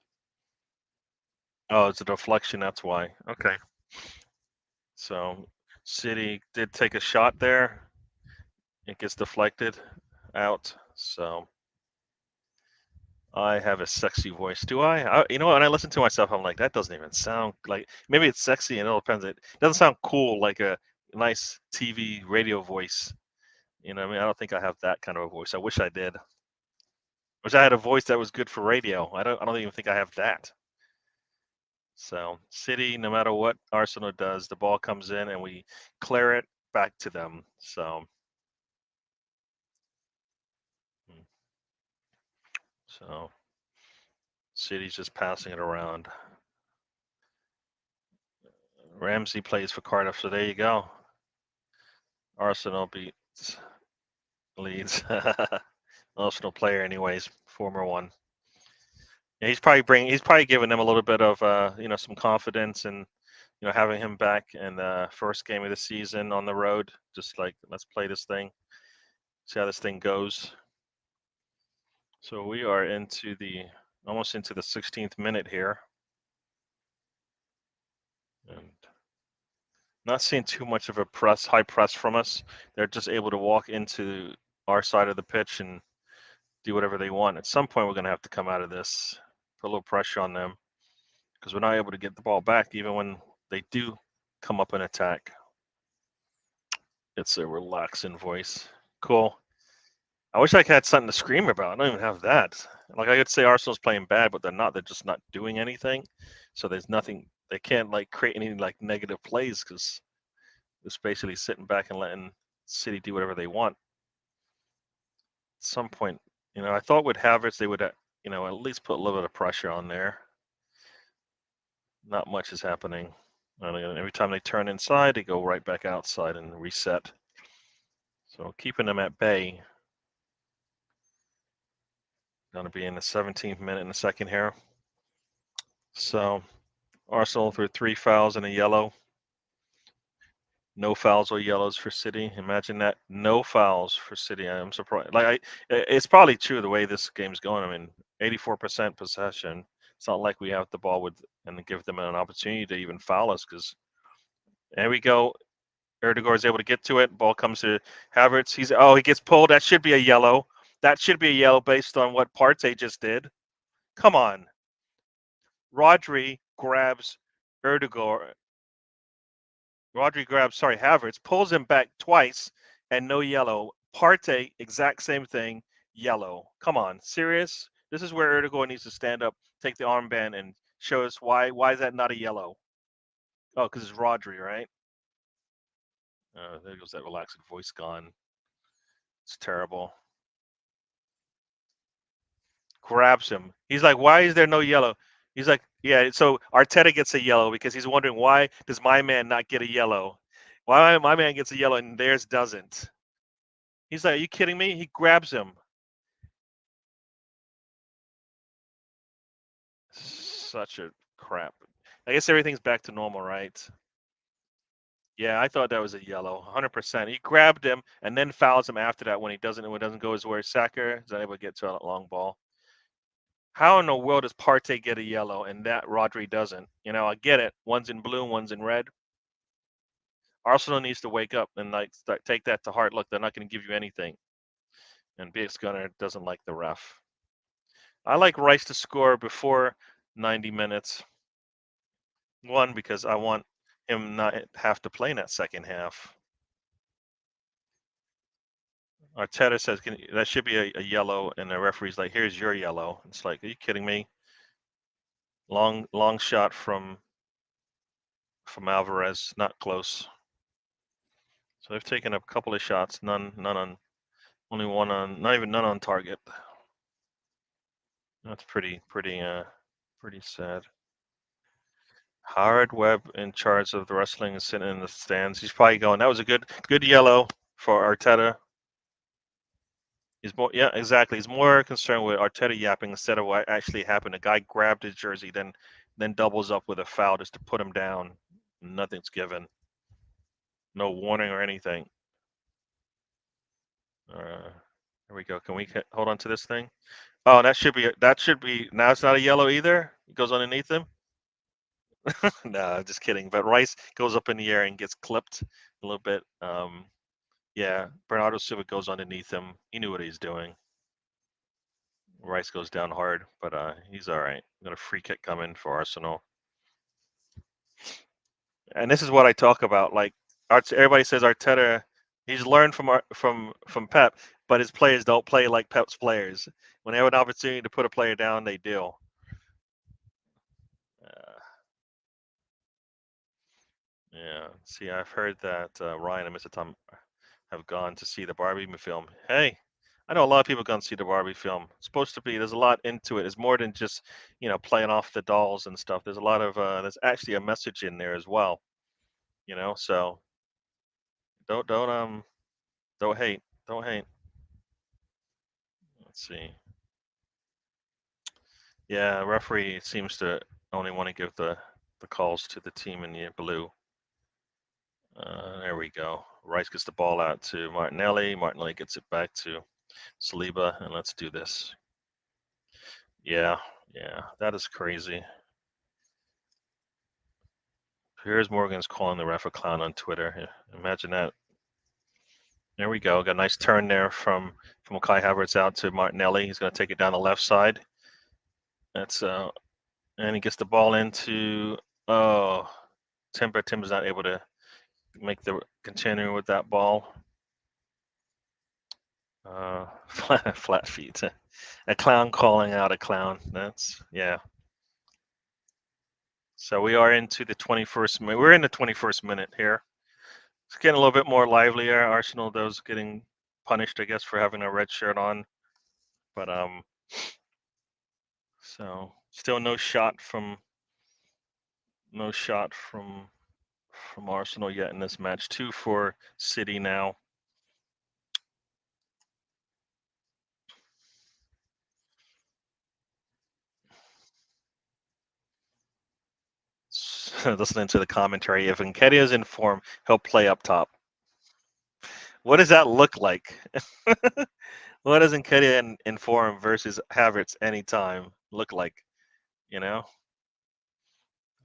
Oh, it's a deflection. That's why. Okay. So City did take a shot there. It gets deflected out. So I have a sexy voice. Do I? You know what? When I listen to myself, I'm like, that doesn't even sound like. Maybe it's sexy, and it all depends. It doesn't sound cool like a nice TV radio voice. You know what I mean? I don't think I have that kind of a voice. I wish I did. Wish I had a voice that was good for radio. I don't even think I have that. So City, no matter what Arsenal does, the ball comes in and we clear it back to them. So City's just passing it around. Ramsey plays for Cardiff, so there you go. Arsenal beats Leeds. Arsenal player, anyways, former one. Yeah, he's probably giving them a little bit of some confidence, and having him back in the first game of the season on the road, just like, let's play this thing, see how this thing goes. So we are almost into the 16th minute here, and not seeing too much of a high press from us. They're just able to walk into our side of the pitch and do whatever they want. At some point, we're going to have to come out of this, put a little pressure on them, because we're not able to get the ball back even when they do come up and attack. It's a relaxing voice. Cool. I wish I had something to scream about. I don't even have that. Like, I could say Arsenal's playing bad, but they're not. They're just not doing anything. So there's nothing. They can't create any negative plays, because it's basically sitting back and letting City do whatever they want. At some point, I thought with Havertz they would, at least put a little bit of pressure on there. Not much is happening. And every time they turn inside, they go right back outside and reset. So keeping them at bay. Going to be in the 17th minute in the second here. So Arsenal through 3 fouls and a yellow. No fouls or yellows for City. Imagine that. No fouls for City. I'm surprised. It's probably true the way this game's going. I mean, 84% possession. It's not like we have the ball and give them an opportunity to even foul us, because there we go. Erdegaard is able to get to it. Ball comes to Havertz. He gets pulled. That should be a yellow. That should be a yellow based on what Partey just did. Come on. Rodri grabs Erdegaard. Havertz, pulls him back twice, and no yellow. Partey, exact same thing, yellow. Come on, serious? This is where Erdegaard needs to stand up, take the armband, and show us why is that not a yellow? Oh, because it's Rodri, right? There goes that relaxed voice gone. It's terrible. Grabs him. He's like, why is there no yellow? He's like, yeah, so Arteta gets a yellow because he's wondering, why does my man not get a yellow? Why my man gets a yellow and theirs doesn't? He's like, are you kidding me? He grabs him. Such a crap. I guess everything's back to normal, right? Yeah, I thought that was a yellow, 100%. He grabbed him and then fouls him after that when it doesn't go his way. Saka is unable to get to a long ball. How in the world does Partey get a yellow and that Rodri doesn't? I get it. One's in blue, one's in red. Arsenal needs to wake up and take that to heart. Look, they're not going to give you anything. And BX Gunner doesn't like the ref. I like Rice to score before 90 minutes. One, because I want him not have to play in that second half. Arteta says that should be a yellow, and the referee's like, "Here's your yellow." It's like, are you kidding me? Long shot from Alvarez, not close. So they've taken a couple of shots, none on, only one on, not even none on target. That's pretty sad. Howard Webb in charge of the wrestling is sitting in the stands. He's probably going, that was a good yellow for Arteta. He's more, yeah, exactly. He's more concerned with Arteta yapping instead of what actually happened. The guy grabbed his jersey, then then doubles up with a foul just to put him down. Nothing's given. No warning or anything. Here we go. Can we hold on to this thing? Oh, that should be. Now it's not a yellow either. It goes underneath him. No, just kidding. But Rice goes up in the air and gets clipped a little bit. Yeah, Bernardo Silva goes underneath him. He knew what he's doing. Rice goes down hard, but he's all right. Got a free kick coming for Arsenal. And this is what I talk about. Like, everybody says Arteta, he's learned from Pep, but his players don't play like Pep's players. When they have an opportunity to put a player down, they do. Yeah. See, I've heard that Ryan and Mr. Tom have gone to see the Barbie film. Hey, I know a lot of people gone to see the Barbie film. It's supposed to be. There's a lot into it. It's more than just playing off the dolls and stuff. There's a lot of there's actually a message in there as well. So don't hate. Don't hate. Let's see. Yeah, referee seems to only want to give the calls to the team in the blue. There we go. Rice gets the ball out to Martinelli. Martinelli gets it back to Saliba, and let's do this. Yeah, that is crazy. Piers Morgan's calling the ref a clown on Twitter. Imagine that. There we go. Got a nice turn there from Kai Havertz out to Martinelli. He's going to take it down the left side. That's and he gets the ball into Timber's not able to make the continue with that ball. Flat feet. A clown calling out a clown. Yeah. So we are into the 21st minute. We're in the 21st minute here. It's getting a little bit more livelier. Arsenal, those getting punished, I guess, for having a red shirt on. But so still no shot from Arsenal yet in this match. 2 for City now. Listening to the commentary, if Nketiah is in form, he'll play up top. What does that look like? What does Nketiah in form versus Havertz anytime look like?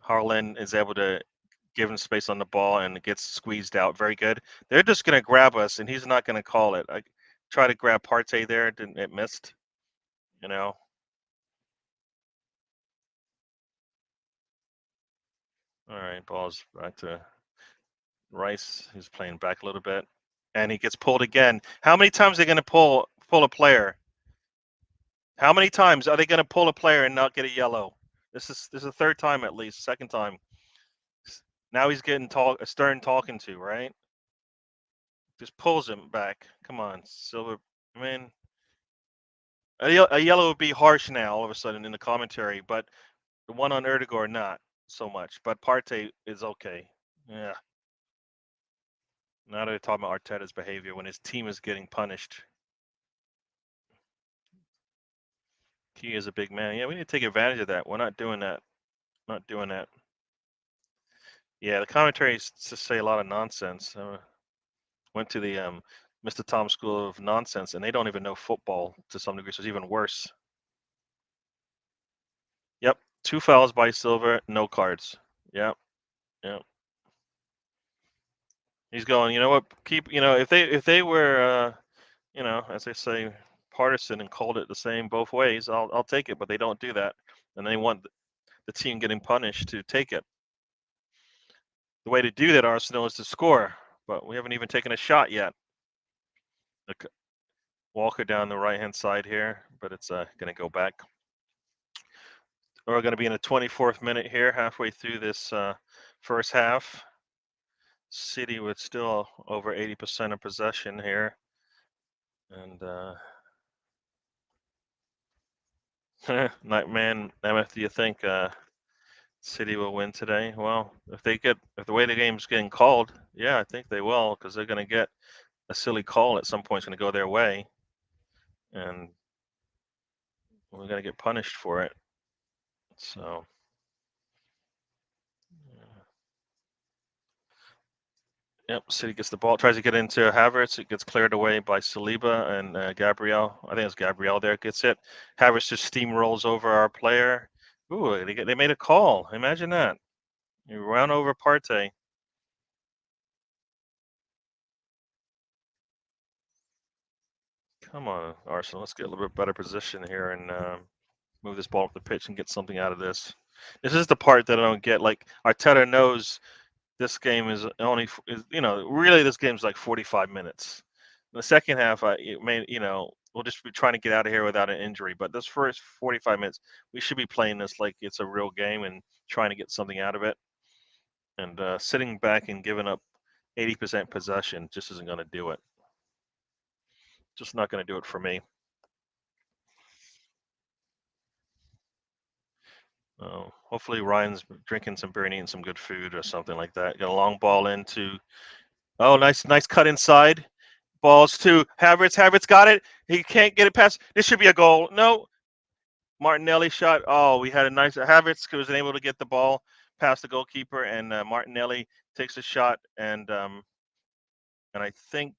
Harlan is able to give him space on the ball and it gets squeezed out. Very good. They're just going to grab us, and he's not going to call it. I tried to grab Partey there, it missed. All right, ball's back to Rice. He's playing back a little bit, and he gets pulled again. How many times are they going to pull a player? How many times are they going to pull a player and not get a yellow? This is the third time at least, second time. Now he's getting a stern talking to, right? Just pulls him back. Come on, Silver. I mean, a yellow would be harsh now all of a sudden in the commentary, but the one on Erdegaard not so much. But Partey is okay. Yeah. Now they're talking about Arteta's behavior when his team is getting punished. He is a big man. Yeah, we need to take advantage of that. We're not doing that. Not doing that. Yeah, the commentaries just say a lot of nonsense. Went to the Mr. Tom School of Nonsense, and they don't even know football to some degree, so it's even worse. Yep, 2 fouls by Silver, no cards. Yep. He's going, you know what? If they were, as they say, partisan and called it the same both ways, I'll take it. But they don't do that, and they want the team getting punished to take it. The way to do that, Arsenal, is to score, but we haven't even taken a shot yet. Walker down the right-hand side here, but it's going to go back. We're going to be in the 24th minute here, halfway through this first half. City with still over 80% of possession here. And Nightman, MF, do you think City will win today? Well, if the way the game's getting called, yeah, I think they will, because they're going to get a silly call at some point. It's going to go their way, and we're going to get punished for it. So Yep, City gets the ball, tries to get into Havertz. It gets cleared away by Saliba and Gabriel. I think it's Gabriel there gets it. Havertz just steamrolls over our player. Ooh, they made a call. Imagine that. You run over Partey. Come on, Arsenal. Let's get a little bit better position here and move this ball up the pitch and get something out of this. This is the part that I don't get. Like Arteta knows this game is only really this game's like 45 minutes. In the second half, we'll just be trying to get out of here without an injury. But this first 45 minutes, we should be playing this like it's a real game and trying to get something out of it. And sitting back and giving up 80% possession just isn't going to do it. Just not going to do it for me. Hopefully Ryan's drinking some beer and eating some good food or something like that. Got a long ball into. Oh, nice cut inside. Balls to Havertz. Havertz got it. He can't get it past. This should be a goal. No. Martinelli shot. Oh, we had a nice. Havertz was able to get the ball past the goalkeeper, and Martinelli takes a shot, and I think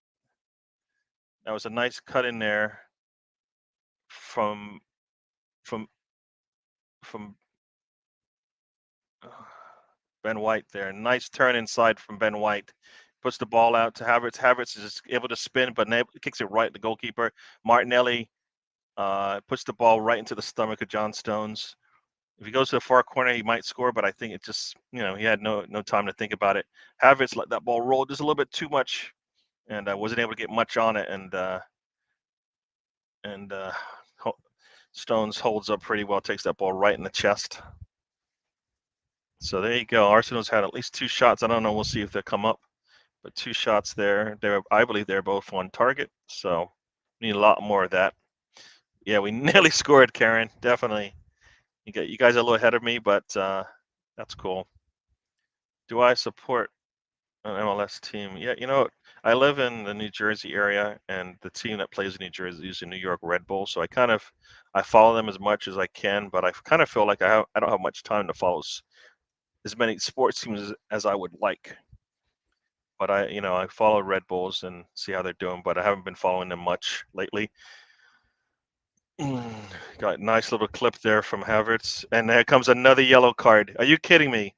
that was a nice cut in there from Ben White there. Nice turn inside from Ben White. Puts the ball out to Havertz. Havertz is able to spin, but kicks it right at the goalkeeper. Martinelli puts the ball right into the stomach of John Stones. If he goes to the far corner, he might score, but I think it just, he had no time to think about it. Havertz let that ball roll just a little bit too much, and wasn't able to get much on it. And Stones holds up pretty well, takes that ball right in the chest. So there you go. Arsenal's had at least 2 shots. I don't know. We'll see if they come up, but 2 shots there. I believe they're both on target. So we need a lot more of that. Yeah, we nearly scored, Karen. Definitely. You guys are a little ahead of me, but that's cool. Do I support an MLS team? Yeah, I live in the New Jersey area, and the team that plays in New Jersey is the New York Red Bull. So I follow them as much as I can, but I kind of feel like I don't have much time to follow as many sports teams as I would like. But I follow Red Bulls and see how they're doing, but I haven't been following them much lately. Got a nice little clip there from Havertz, and there comes another yellow card. Are you kidding me?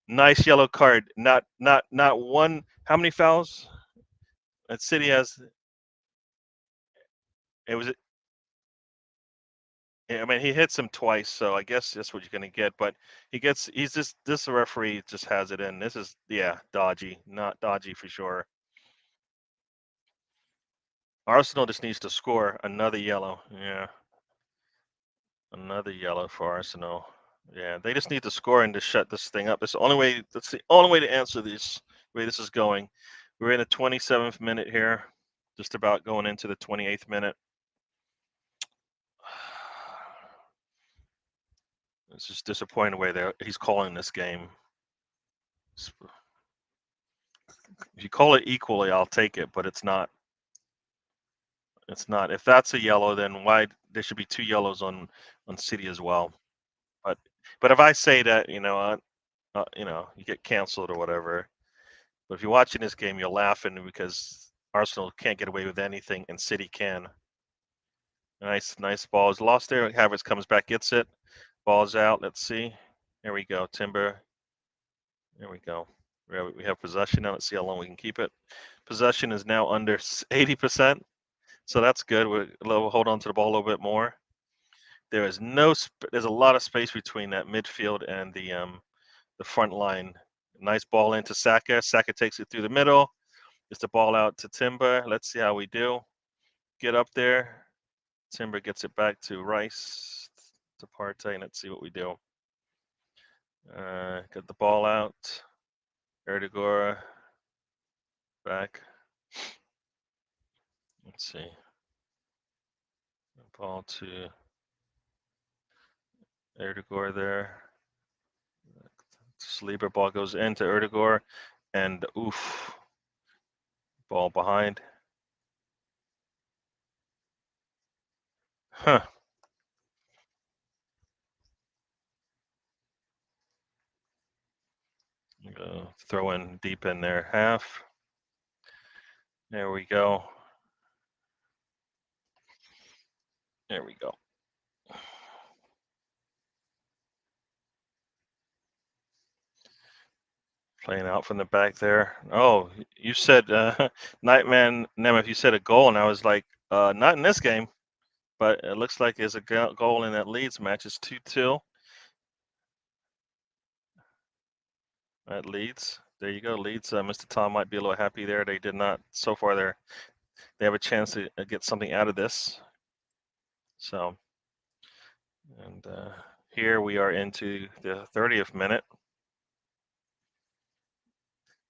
Nice yellow card. Not one. How many fouls? That City has. It was. I mean, he hits him twice, so I guess that's what you're gonna get. But he's just this referee just has it in. This is dodgy, not dodgy for sure. Arsenal just needs to score another yellow. Yeah, another yellow for Arsenal. Yeah, they just need to score and to shut this thing up. It's the only way. That's the only way to answer this way this is going. We're in the 27th minute here, just about going into the 28th minute. It's just disappointing the way he's calling this game. If you call it equally, I'll take it, but it's not. It's not. If that's a yellow, then why there should be 2 yellows on City as well. But if I say that, you get canceled or whatever. But if you're watching this game, you're laughing because Arsenal can't get away with anything and City can. Nice balls lost there. Havertz comes back, gets it. Ball's out. Let's see. There we go. Timber. There we go. We have possession now. Let's see how long we can keep it. Possession is now under 80%, so that's good. We'll hold on to the ball a little bit more. There's a lot of space between that midfield and the front line. Nice ball into Saka. Saka takes it through the middle. It's the ball out to Timber. Let's see how we do. Get up there. Timber gets it back to Rice, to Partey, and let's see what we do. Get the ball out. Erdegaard back. Let's see. Ball to Erdegaard there. Sleeper ball goes into Erdegaard, and oof, ball behind. Huh. Throw in deep in there, half. There we go. There we go. Playing out from the back there. Oh, you said Nightman Nemeth, you said a goal, and I was like, not in this game, but it looks like there's a goal in that Leeds match. It's 2-2 at Leeds. There you go, Leeds. Mr. Tom might be a little happy there. They did not so far. They have a chance to get something out of this. So, and here we are into the 30th minute.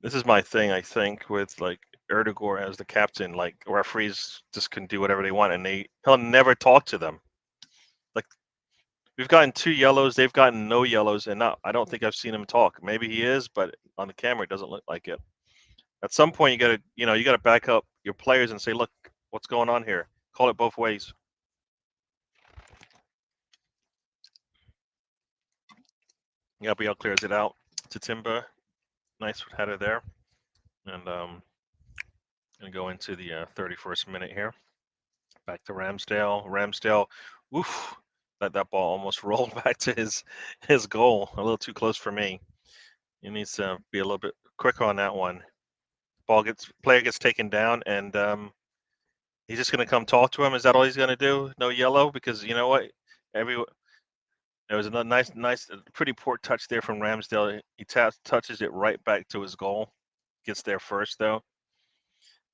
This is my thing, I think, with like Erdogan as the captain. Like referees just can do whatever they want, and he'll never talk to them. Like we've gotten 2 yellows, they've gotten no yellows, and I don't think I've seen him talk. Maybe he is, but on the camera it doesn't look like it. At some point, you gotta back up your players and say, look, what's going on here? Call it both ways. Gabriel clears it out to Timber. Nice header there. And gonna go into the 31st minute here. Back to Ramsdale. Ramsdale, oof, let that ball almost roll back to his goal. A little too close for me. He needs to be a little bit quicker on that one. Player gets taken down, and he's just gonna come talk to him. Is that all he's gonna do? No yellow, because you know what? There was a nice, pretty poor touch there from Ramsdale. He touches it right back to his goal. Gets there first though,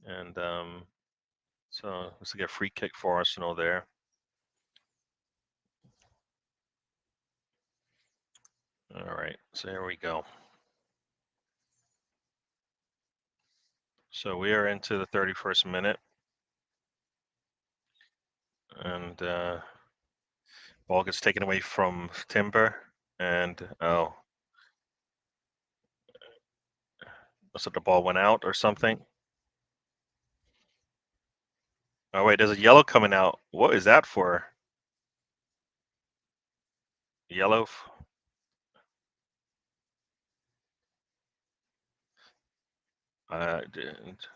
and so let's get a free kick for Arsenal there. All right, so here we go. So we are into the 31st minute, and ball gets taken away from Timber, and oh, looks like the ball went out or something. Oh wait, there's a yellow coming out. What is that for? Yellow?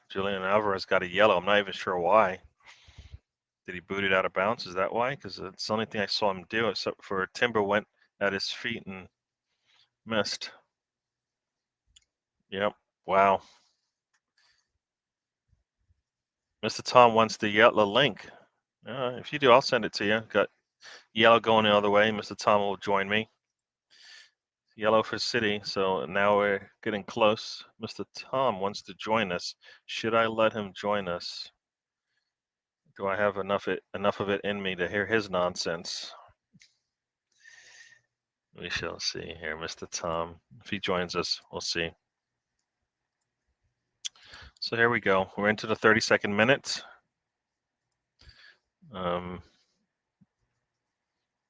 Julian Alvarez got a yellow. I'm not even sure why. Did he boot it out of bounds? Is that why? Because it's the only thing I saw him do, except for Timber went at his feet and missed. Yep. Wow. Mr. Tom wants the yellow link. If you do, I'll send it to you. Got yellow going the other way. Mr. Tom will join me. Yellow for City. So now we're getting close. Mr. Tom wants to join us. Should I let him join us? Do I have enough of it in me to hear his nonsense? We shall see here, Mr. Tom. If he joins us, we'll see. So here we go. We're into the 32nd minute.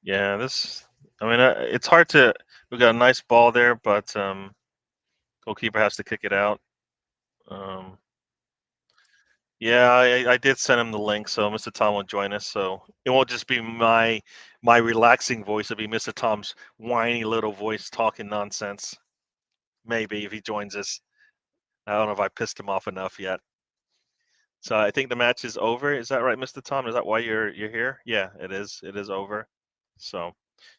Yeah, it's hard to. We got a nice ball there, but goalkeeper has to kick it out. Yeah, I did send him the link, so Mr. Tom will join us. So it won't just be my relaxing voice; it'll be Mr. Tom's whiny little voice talking nonsense. Maybe if he joins us. I don't know if I pissed him off enough yet. So I think the match is over. Is that right, Mr. Tom? Is that why you're here? Yeah, it is. It is over. So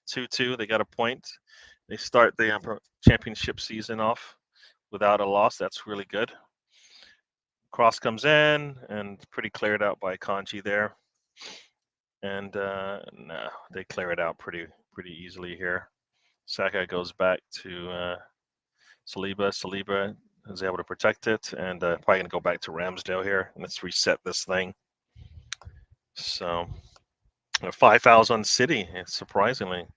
2-2. They got a point. They start the championship season off without a loss. That's really good. Cross comes in and pretty cleared out by Kanji there. And no, they clear it out pretty easily here. Saka goes back to Saliba. Saliba is able to protect it, and probably going to go back to Ramsdale here. Let's reset this thing. So 5 fouls on City, surprisingly.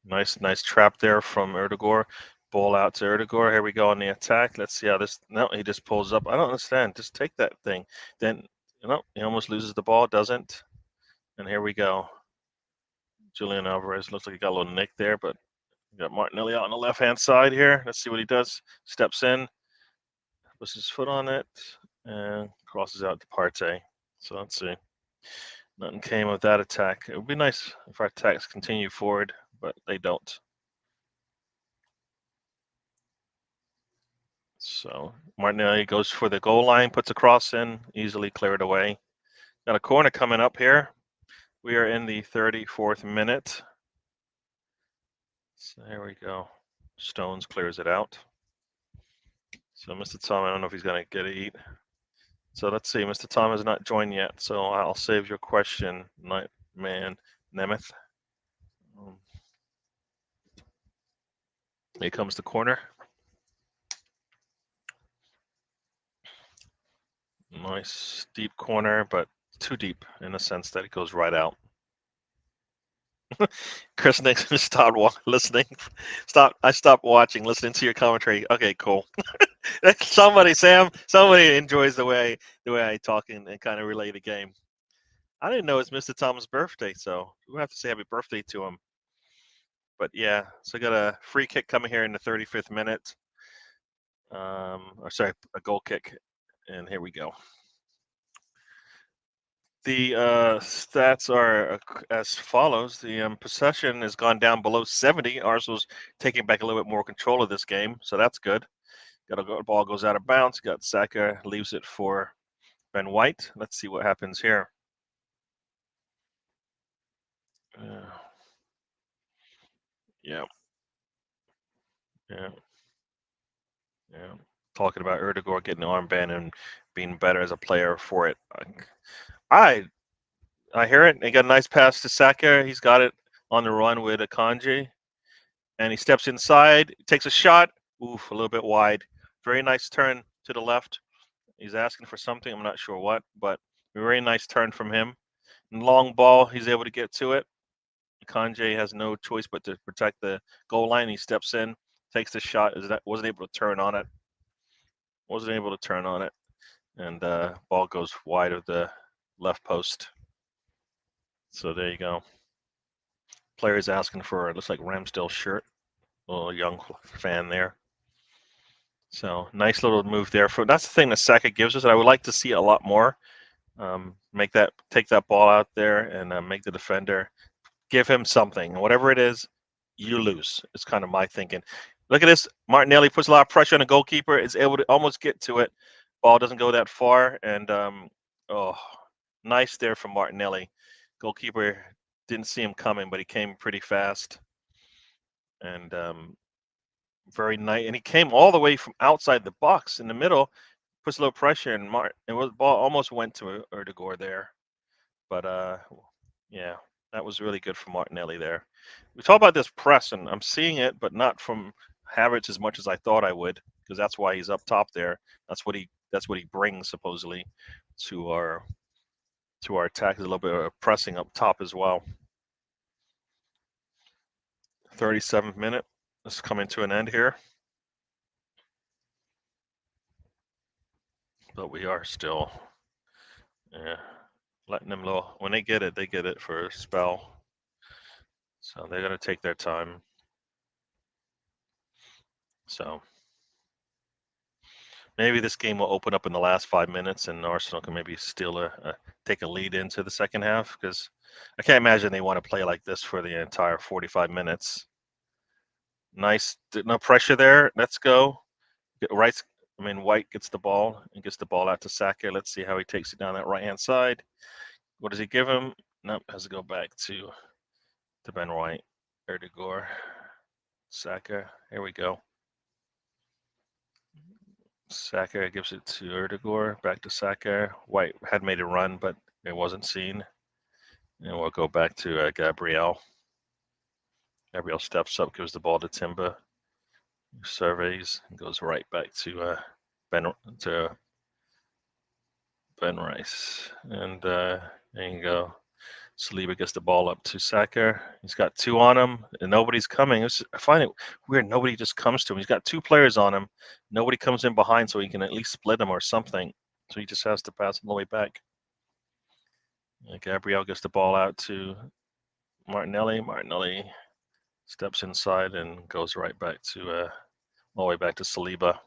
Nice trap there from Erdogan. Ball out to Erdogan. Here we go on the attack. Let's see how this. No, he just pulls up. I don't understand. Just take that thing. Then, he almost loses the ball. Doesn't. And here we go. Julian Alvarez looks like he got a little nick there, but we got Martinelli out on the left-hand side here. Let's see what he does. Steps in, puts his foot on it, and crosses out to Partey. So let's see. Nothing came of that attack. It would be nice if our attacks continue forward, but they don't. So Martinelli goes for the goal line, puts a cross in, easily cleared away. Got a corner coming up here. We are in the 34th minute. So there we go. Stones clears it out. So Mr. Tom, I don't know if he's going to get to eat. So let's see. Mr. Tom has not joined yet. So I'll save your question, Nightman Nemeth. Here comes the corner. Nice deep corner, but too deep in the sense that it goes right out. Chris Nixon stopped listening. I stopped watching, listening to your commentary. Okay, cool. Somebody enjoys the way I talk and kind of relay the game. I didn't know it's Mr. Tom's birthday, so we'll have to say happy birthday to him. But yeah, so I got a free kick coming here in the 35th minute. A goal kick, and here we go. The stats are as follows. The possession has gone down below 70. Arsenal's taking back a little bit more control of this game, so that's good. Ball goes out of bounds. Got Saka, leaves it for Ben White. Let's see what happens here. Yeah. Talking about Erdegaard getting the armband and being better as a player for it. I hear it. They got a nice pass to Saka. He's got it on the run with Akanji. And he steps inside, takes a shot. Oof, a little bit wide. Very nice turn to the left. He's asking for something. I'm not sure what, but a very nice turn from him. And long ball, he's able to get to it. Akanji has no choice but to protect the goal line. He steps in, takes the shot. Wasn't able to turn on it. And ball goes wide of the left post. So there you go. Players asking for, it looks like Ramsdale shirt. A little young fan there. So nice little move there. That's the thing that Saka gives us, and I would like to see a lot more. Take that ball out there and make the defender give him something. Whatever it is, you lose. It's kind of my thinking. Look at this. Martinelli puts a lot of pressure on the goalkeeper. Is able to almost get to it. Ball doesn't go that far, and nice there from Martinelli. Goalkeeper didn't see him coming, but he came pretty fast. And very nice. And he came all the way from outside the box in the middle, puts a little pressure, and the ball almost went to Erdegaard there. But yeah, that was really good for Martinelli there. We talk about this press, and I'm seeing it, but not from Havertz as much as I thought I would, because that's why he's up top there. That's what he brings supposedly to our attack. Is a little bit of pressing up top as well. 37th minute. This is coming to an end here. But we are still letting them know when they get it for a spell. So they're going to take their time. So maybe this game will open up in the last 5 minutes and Arsenal can maybe still take a lead into the second half, because I can't imagine they want to play like this for the entire 45 minutes. Nice, no pressure there. Let's go. White gets the ball and gets the ball out to Saka. Let's see how he takes it down that right-hand side. What does he give him? Nope, has to go back to Ben White. Erdegaard. Saka. Here we go. Saka gives it to Erdegaard. Back to Saka. White had made a run, but it wasn't seen. And we'll go back to Gabriel. Gabriel steps up, gives the ball to Timber. Surveys and goes right back to Ben Rice. And there you go. Saliba gets the ball up to Saka. He's got two on him, and nobody's coming. I find it weird. Nobody just comes to him. He's got two players on him. Nobody comes in behind so he can at least split him or something. So he just has to pass him all the way back. And Gabriel gets the ball out to Martinelli. Martinelli steps inside and goes right back to all the way back to Saliba.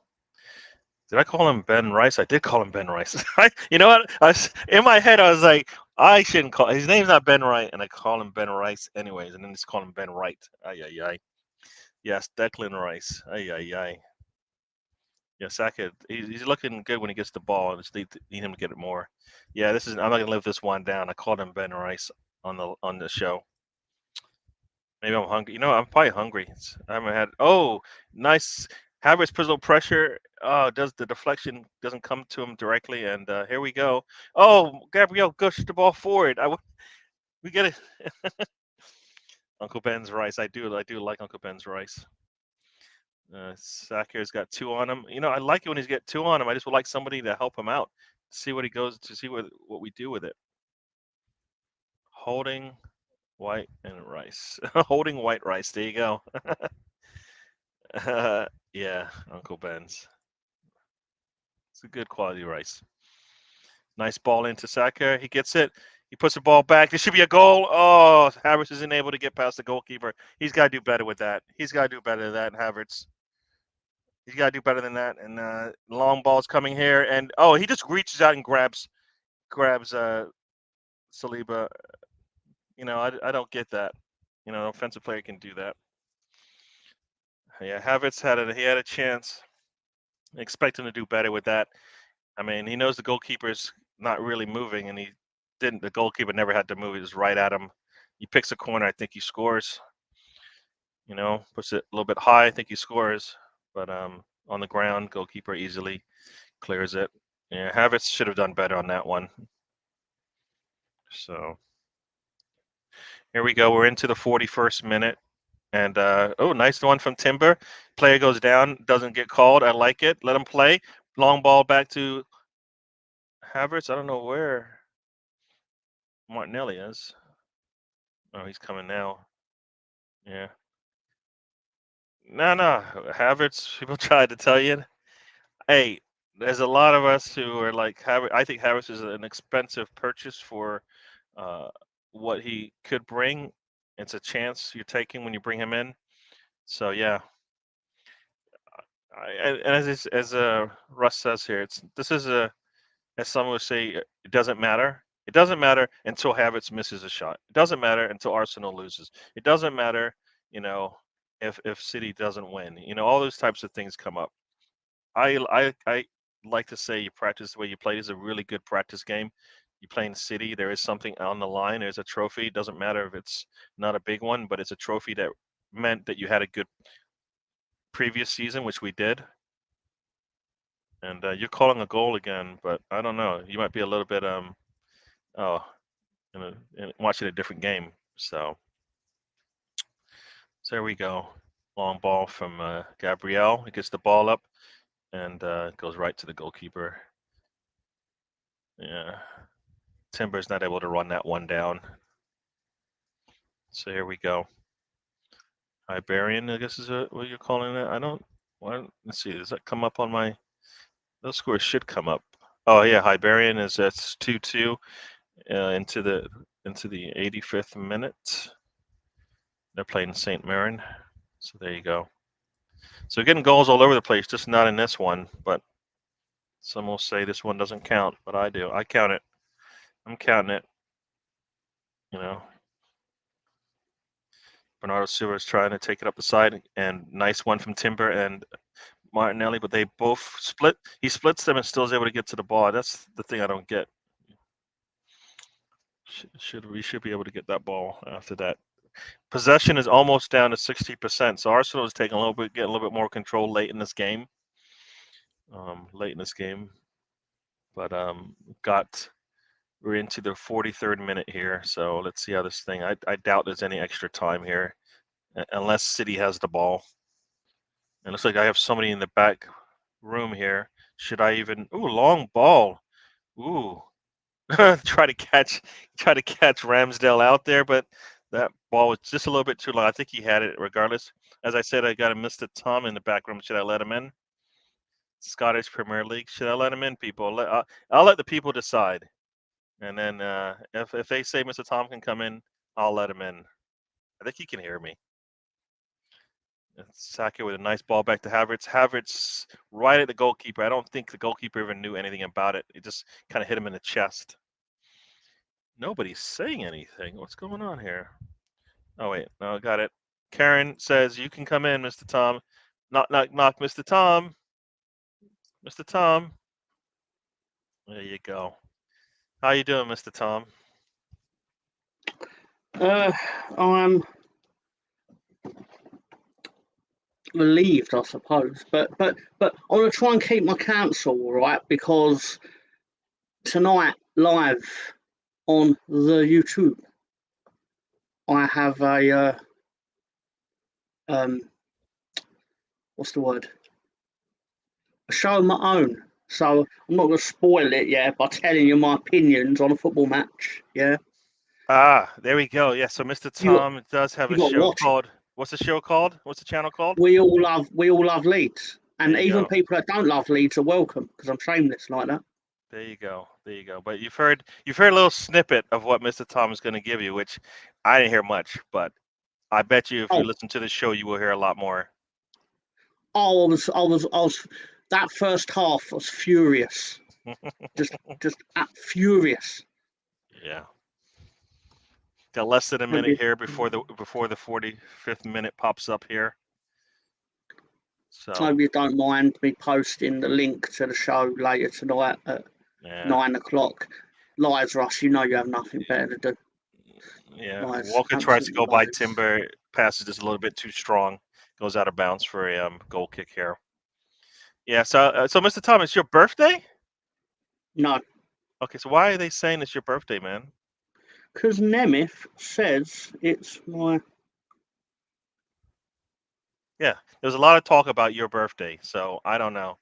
Did I call him Ben Rice? I did call him Ben Rice. You know what? In my head, I was like, I shouldn't call his name's not Ben Wright, and I call him Ben Rice anyways, and then just call him Ben Wright. Ay ay ay. Yes, Declan Rice. Ay ay ay. Yeah, Saka, he's looking good when he gets the ball. I just need him to get it more. Yeah, this is. I'm not gonna live this one down. I called him Ben Rice on the show. Maybe I'm hungry. I'm probably hungry. I haven't had. Oh, nice. Havertz puts a little pressure. Does the deflection doesn't come to him directly, and here we go. Oh, Gabriel pushed the ball forward. We get it. Uncle Ben's rice. I do like Uncle Ben's rice. Saka's got two on him. I like it when he's got two on him. I just would like somebody to help him out, see what he goes to see what we do with it. Holding white and rice. Holding white rice. There you go. Yeah, Uncle Ben's. It's a good quality rice. Nice ball into Saka. He gets it. He puts the ball back. There should be a goal. Oh, Havertz isn't able to get past the goalkeeper. He's got to do better with that. He's got to do better than that, Havertz. He's got to do better than that. And long ball's coming here. And he just reaches out and grabs Saliba. I don't get that. An offensive player can do that. Yeah, Havertz had a chance. I expect him to do better with that. I mean, he knows the goalkeeper's not really moving, and he didn't. The goalkeeper never had to move. He was right at him. He picks a corner. I think he scores. Puts it a little bit high. I think he scores. But on the ground, goalkeeper easily clears it. Yeah, Havertz should have done better on that one. So here we go. We're into the 41st minute. And nice one from Timber. Player goes down, doesn't get called. I like it. Let him play. Long ball back to Havertz. I don't know where Martinelli is. Oh, he's coming now. Yeah. No. Havertz, people tried to tell you. Hey, there's a lot of us who are like Havertz. I think Havertz is an expensive purchase for uh, what he could bring. It's a chance you're taking when you bring him in. So yeah, and as Russ says here, as someone would say, it doesn't matter. It doesn't matter until Havertz misses a shot. It doesn't matter until Arsenal loses. It doesn't matter, you know, if City doesn't win. All those types of things come up. I like to say you practice the way you play. This is a really good practice game. You play in City. There is something on the line. There's a trophy. It doesn't matter if it's not a big one, but it's a trophy that meant that you had a good previous season, which we did. And you're calling a goal again, but I don't know. You might be a little bit watching a different game. So there we go. Long ball from Gabriel. He gets the ball up and goes right to the goalkeeper. Yeah. Timber's not able to run that one down. So here we go. Iberian, I guess is what you're calling it. I don't. Let's see. Does that come up on my? Those scores should come up. Oh yeah, Iberian is that's 2-2 into the 85th minute. They're playing St. Mirren. So there you go. So getting goals all over the place, just not in this one. But some will say this one doesn't count, but I do. I count it. I'm counting it. Bernardo Silva is trying to take it up the side, and nice one from Timber and Martinelli, but they both split. He splits them and still is able to get to the ball. That's the thing I don't get. We should be able to get that ball after that. Possession is almost down to 60%. So Arsenal is getting a little bit more control late in this game. But we're into the 43rd minute here. So let's see how this thing. I doubt there's any extra time here, unless City has the ball. It looks like I have somebody in the back room here. Should I even? Ooh, long ball. Ooh, try to catch Ramsdale out there, but that ball was just a little bit too long. I think he had it regardless. As I said, I got a Mr. Tom in the back room. Should I let him in? Scottish Premier League. Should I let him in, people? I'll let the people decide. And then if they say Mr. Tom can come in, I'll let him in. I think he can hear me. Saka with a nice ball back to Havertz. Havertz right at the goalkeeper. I don't think the goalkeeper even knew anything about it. It just kind of hit him in the chest. Nobody's saying anything. What's going on here? Oh, wait. No, I got it. Karen says, you can come in, Mr. Tom. Knock, knock, knock, Mr. Tom. Mr. Tom. There you go. How you doing, Mr. Tom? I'm relieved, I suppose, but I'm gonna try and keep my counsel, all right? Because tonight, live on the YouTube, I have a um, what's the word? A show of my own. So I'm not gonna spoil it, yeah, by telling you my opinions on a football match. Yeah, Ah, there we go. Yeah, so Mr. you got Tom does have you a got to show watch it. called. What's the show called? What's the channel called? We all love Leeds, There and you even go. people that don't love Leeds are welcome because I'm shameless like that. There you go. There you go. But you've heard a little snippet of what Mr. Tom is going to give you, which I didn't hear much, but I bet you if you Oh, listen to the show, you will hear a lot more. I was. That first half was furious, just furious. Yeah. Got less than a minute Maybe, here before the 45th minute pops up here. So hope you don't mind me posting the link to the show later tonight at yeah, 9 o'clock. Lies, Russ. You know you have nothing better to do. yeah. Lies, Walker tries to absolutely go by lies. Timber, passes just a little bit too strong, goes out of bounds for a goal kick here. Yeah. So Mr. Tom, it's your birthday. No, Okay. So why are they saying it's your birthday, man? because Nemeth says it's my. Yeah. There's a lot of talk about your birthday, so I don't know.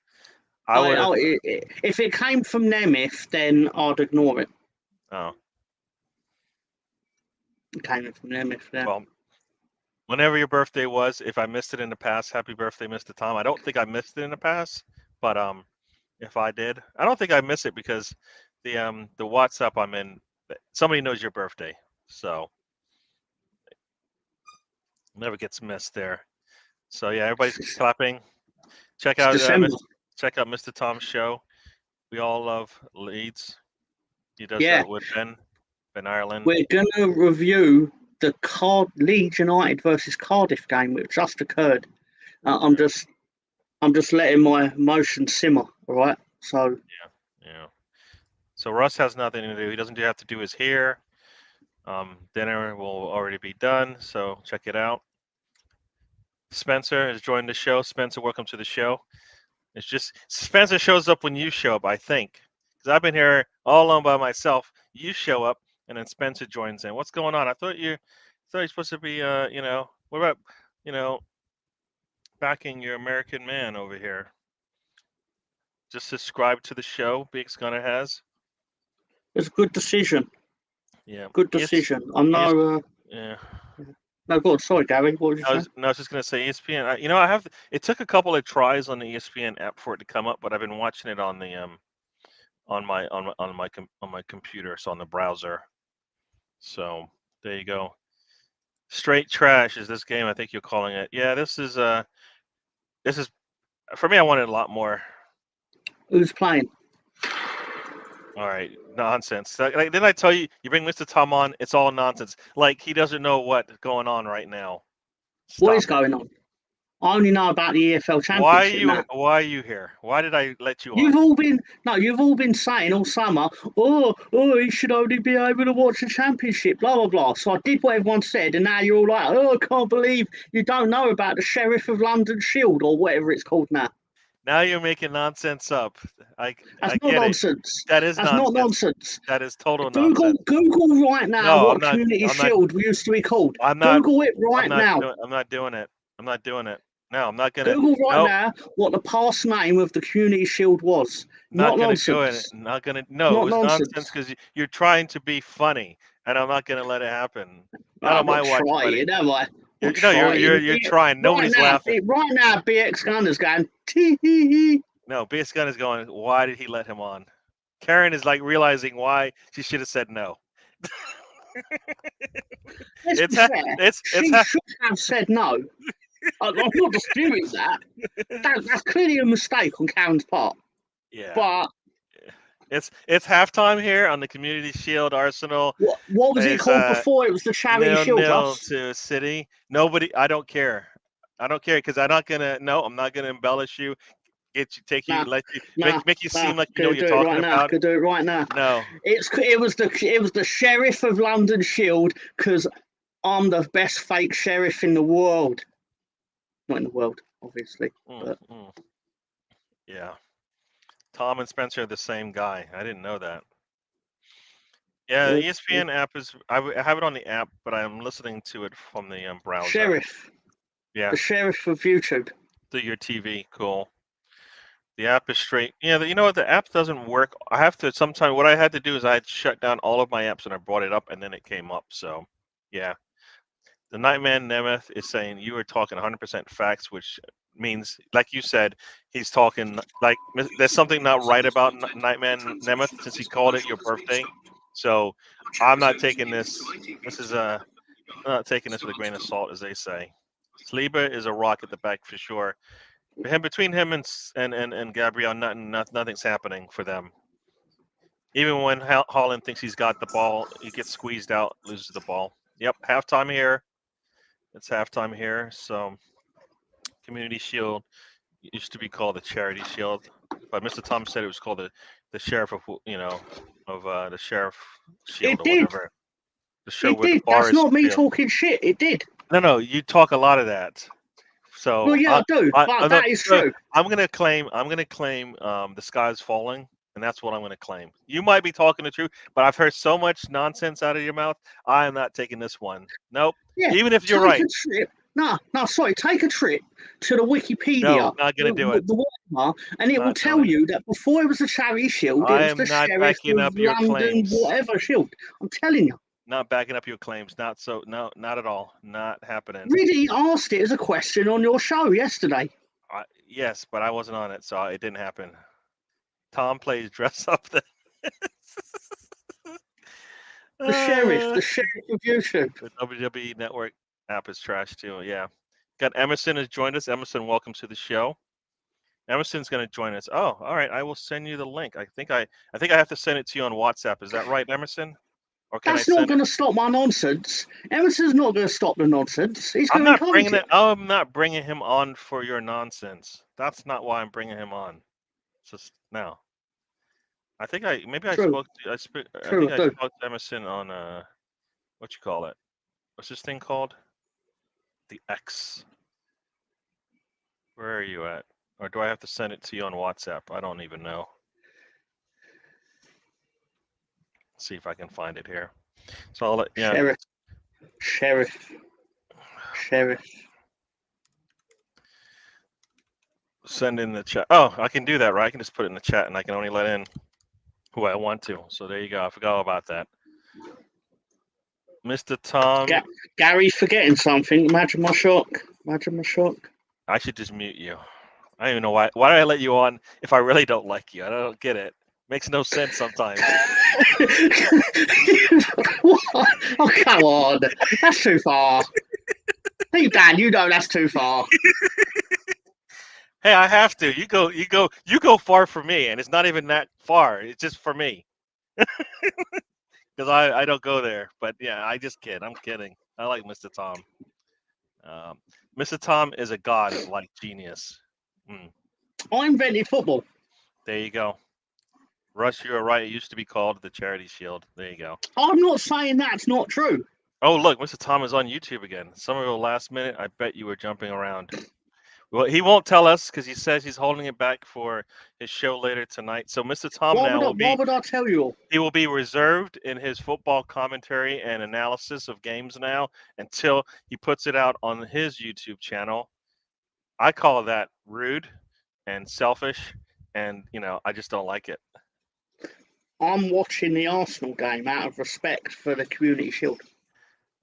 I I, would have. I, if it came from Nemeth, then I'd ignore it. Oh It came from Nemeth, yeah. well. Whenever your birthday was, if I missed it in the past, happy birthday, Mr. Tom. I don't think I missed it in the past, but if I did, I don't think I miss it because the WhatsApp I'm in, somebody knows your birthday, so never gets missed there. So yeah, everybody's clapping. Check It's out December. check out Mr. Tom's show. We all love Leeds. He does Yeah, that with Ben Ireland. we're going to review the Leeds United versus Cardiff game, which just occurred. I'm just letting my emotions simmer. All right. So Yeah. So Russ has nothing to do. He doesn't have to do his hair. Dinner will already be done, so check it out. Spencer has joined the show. Spencer, welcome to the show. It's just Spencer shows up when you show up, I think, because I've been here all alone by myself. You show up, and then Spencer joins in. What's going on? I thought you're supposed to be, what about, you know, backing your American man over here? Just subscribe to the show. Big's gonna has. it's a good decision. Yeah, Good it's decision. I'm ES, no. yeah. No, God, sorry, Gary. What did you say? I was just gonna say ESPN. I have. It took a couple of tries on the ESPN app for it to come up, but I've been watching it on the on my computer, so on the browser. So there you go. Straight trash is this game. I think you're calling it. Yeah, this is for me. I wanted a lot more. Who's playing? All right, nonsense. Like, didn't I tell you? You bring Mr. Tom on, it's all nonsense. Like he doesn't know what's going on right now. What is Stop it. going on? I only know about the EFL Why are Championship you now. Why are you here? Why did I let you You've on? all been no, you've all been saying all summer, oh, you should only be able to watch the championship, blah blah blah. So I did what everyone said, and now you're all like, oh, I can't believe you don't know about the Sheriff of London Shield or whatever it's called now. Now you're making nonsense up. I That's I not get it. nonsense. That is That's not nonsense. nonsense. That is total Google nonsense. Google right now No, I'm what not. Community I'm not. Shield used to be called. I'm not. Google it I'm right not now. doing. I'm not doing it. I'm not doing it. No, I'm not gonna. Google right No, now what the past name of the Community Shield was. not Not gonna do it. nonsense. Not gonna. No, it Not was nonsense nonsense. because you're trying to be funny, and I'm not gonna let it happen. Not on I'm my not watch, buddy. trying, am I? You're, Not no, you're trying. you're you're trying. Right Nobody's now, laughing. right now, BX Gunner's going tee hee hee. No, BS Gun is going. Why did he let him on? Karen is like realizing why she should have said no. Let's be It's ha- fair. it's She ha- should have said no. I'm not disputing that. That's clearly a mistake on Karen's part. yeah. But It's halftime here on the Community Shield. Arsenal what was it is called before? It was the Charity Shield, 0-0 Russ. to City. Nobody. I don't care. I don't care because I'm not gonna. No, I'm not gonna embellish you. Get you, take you, Nah, let you nah, make you nah. seem like you know Gonna what you're do it talking right now. about. Gonna do it right now. No, It was the sheriff of London Shield because I'm the best fake sheriff in the world. Not in the world, obviously, mm, but mm, yeah. Tom and Spencer are the same guy. I didn't know that. Yeah, the good, good. ESPN app is. I have it on the app, but I'm listening to it from the browser. Sheriff, Yeah, the sheriff of YouTube. through your TV. Cool. The app is straight. Yeah, you know what? The app doesn't work. I have to sometime. What I had to do is I had shut down all of my apps and I brought it up and then it came up. So, yeah. The Nightman Nemeth is saying you are talking 100% facts, which means, like you said, he's talking like there's something not right about Nightman Nemeth since he called it your birthday. So, I'm not taking this. This is I'm not taking this with a grain of salt, as they say. Saliba is a rock at the back for sure. Between him and Gabriel, nothing's happening for them. Even when Holland thinks he's got the ball, he gets squeezed out, loses the ball. Yep, halftime here. It's halftime here. So, Community Shield used to be called the Charity Shield, but Mr. Tom said it was called the Sheriff of the Sheriff Shield It or did. whatever. The show It where the did. bar That's is not me filled. talking shit. It did. No, you talk a lot of that. Well, So yeah, I do. I But no, that is no, true. I'm gonna claim the sky's falling, and that's what I'm gonna claim. You might be talking the truth, but I've heard so much nonsense out of your mouth. I am not taking this one. Nope. Yeah. Even if you're Take right. a trip. No, no, sorry. Take a trip to the No, Wikipedia, not gonna do it. the whatever, and it will Not tell doing it. you that before it was the Charity Shield, it I was the am not Sheriff backing of up your London, claims. whatever Shield. I'm telling you. Not backing up your claims. Not so. No, not at all. Not happening. Really asked it as a question on your show yesterday. Yes, but I wasn't on it, so it didn't happen. Tom plays dress up. Uh, The Sheriff of YouTube. the WWE Network app is trash too. Yeah. Got Emerson has joined us. Emerson, welcome to the show. Emerson's going to join us. Oh, all right. I will send you the link. I think I have to send it to you on WhatsApp. Is that right, Emerson? Or can I That's not send it? going to stop my nonsense. Emerson's not going to stop the nonsense. He's I'm going to not encourage bringing it. it. I'm not bringing him on for your nonsense. That's not why I'm bringing him on. Just now. I think I True, spoke to I true, think I I do. spoke to Emerson on what you call it? What's this thing called? The X. Where are you at? Or do I have to send it to you on WhatsApp? I don't even know. See if I can find it here. So I'll let Sheriff, sheriff, sheriff. send in the chat. Oh, I can do that, right? I can just put it in the chat and I can only let in who I want to. So there you go. I forgot all about that. Mr. Tom, Gary's forgetting something. Imagine my shock. Imagine my shock. I should just mute you. I don't even know why. Why did I let you on if I really don't like you? I don't get it. Makes no sense sometimes. What? Oh, come on. That's too far. Deep down, you know that's too far. Hey, I have to. You go far for me, and it's not even that far. It's just for me because I don't go there. But yeah, I just kid. I'm kidding. I like Mr. Tom. Um, Mr. Tom is a god-like genius. Mm, I invented football. there you go. Russ, you're right. It used to be called the Charity Shield. There you go. I'm not saying that's not true. Oh, look, Mr. Tom is on YouTube again. Some of the last minute, I bet you were jumping around. Well, he won't tell us because he says he's holding it back for his show later tonight. So Mr. Tom now Why would I tell you all? he will be reserved in his football commentary and analysis of games now until he puts it out on his YouTube channel. I call that rude and selfish, and I just don't like it. I'm watching the Arsenal game out of respect for the Community Shield.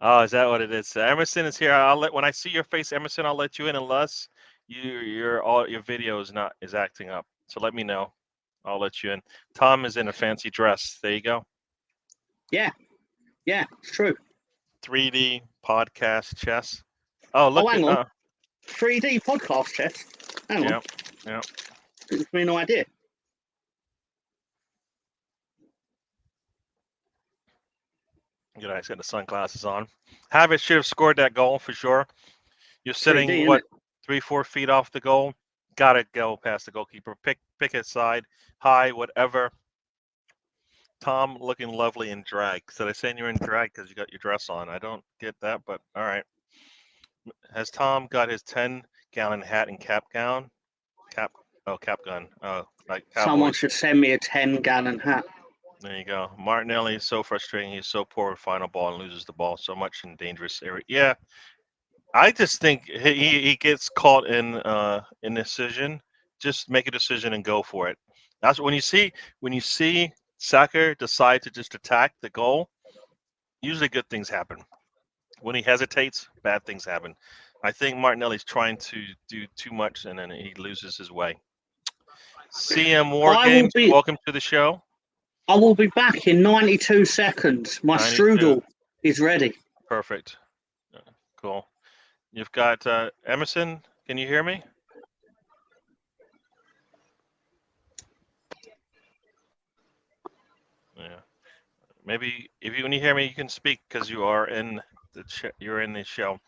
Oh, is that what it is? Emerson is here. When I see your face, Emerson, I'll let you in unless your video is acting up. So let me know. I'll let you in. Tom is in a fancy dress. There you go. Yeah, it's true. 3D podcast chess. Oh, look Oh, hang at on. 3D podcast chess. Hang on. Yeah. Gives me no idea. Good. He's got the sunglasses on. Havertz should have scored that goal for sure. You're 3D, sitting isn't what it? 3-4 feet off the goal. Gotta go past the goalkeeper. Pick his side, high, whatever. Tom looking lovely in drag. Did I say you're in drag because you got your dress on? I don't get that, but all right. Has Tom got his 10-gallon hat and cap gown? Cap gun. Oh, like Someone Cowboys. should send me a 10-gallon hat. There you go. Martinelli is so frustrating. He's so poor with final ball and loses the ball so much in dangerous area. Yeah, I just think he gets caught in indecision. Just make a decision and go for it. That's when you see Saka decide to just attack the goal. Usually good things happen. When he hesitates, bad things happen. I think Martinelli's trying to do too much and then he loses his way. CM War Games, welcome to the show. I will be back in 92 seconds. My 92. strudel is ready. Perfect. Cool. You've got Emerson. Can you hear me? Yeah. Maybe when you hear me, you can speak because you are in you're in the show.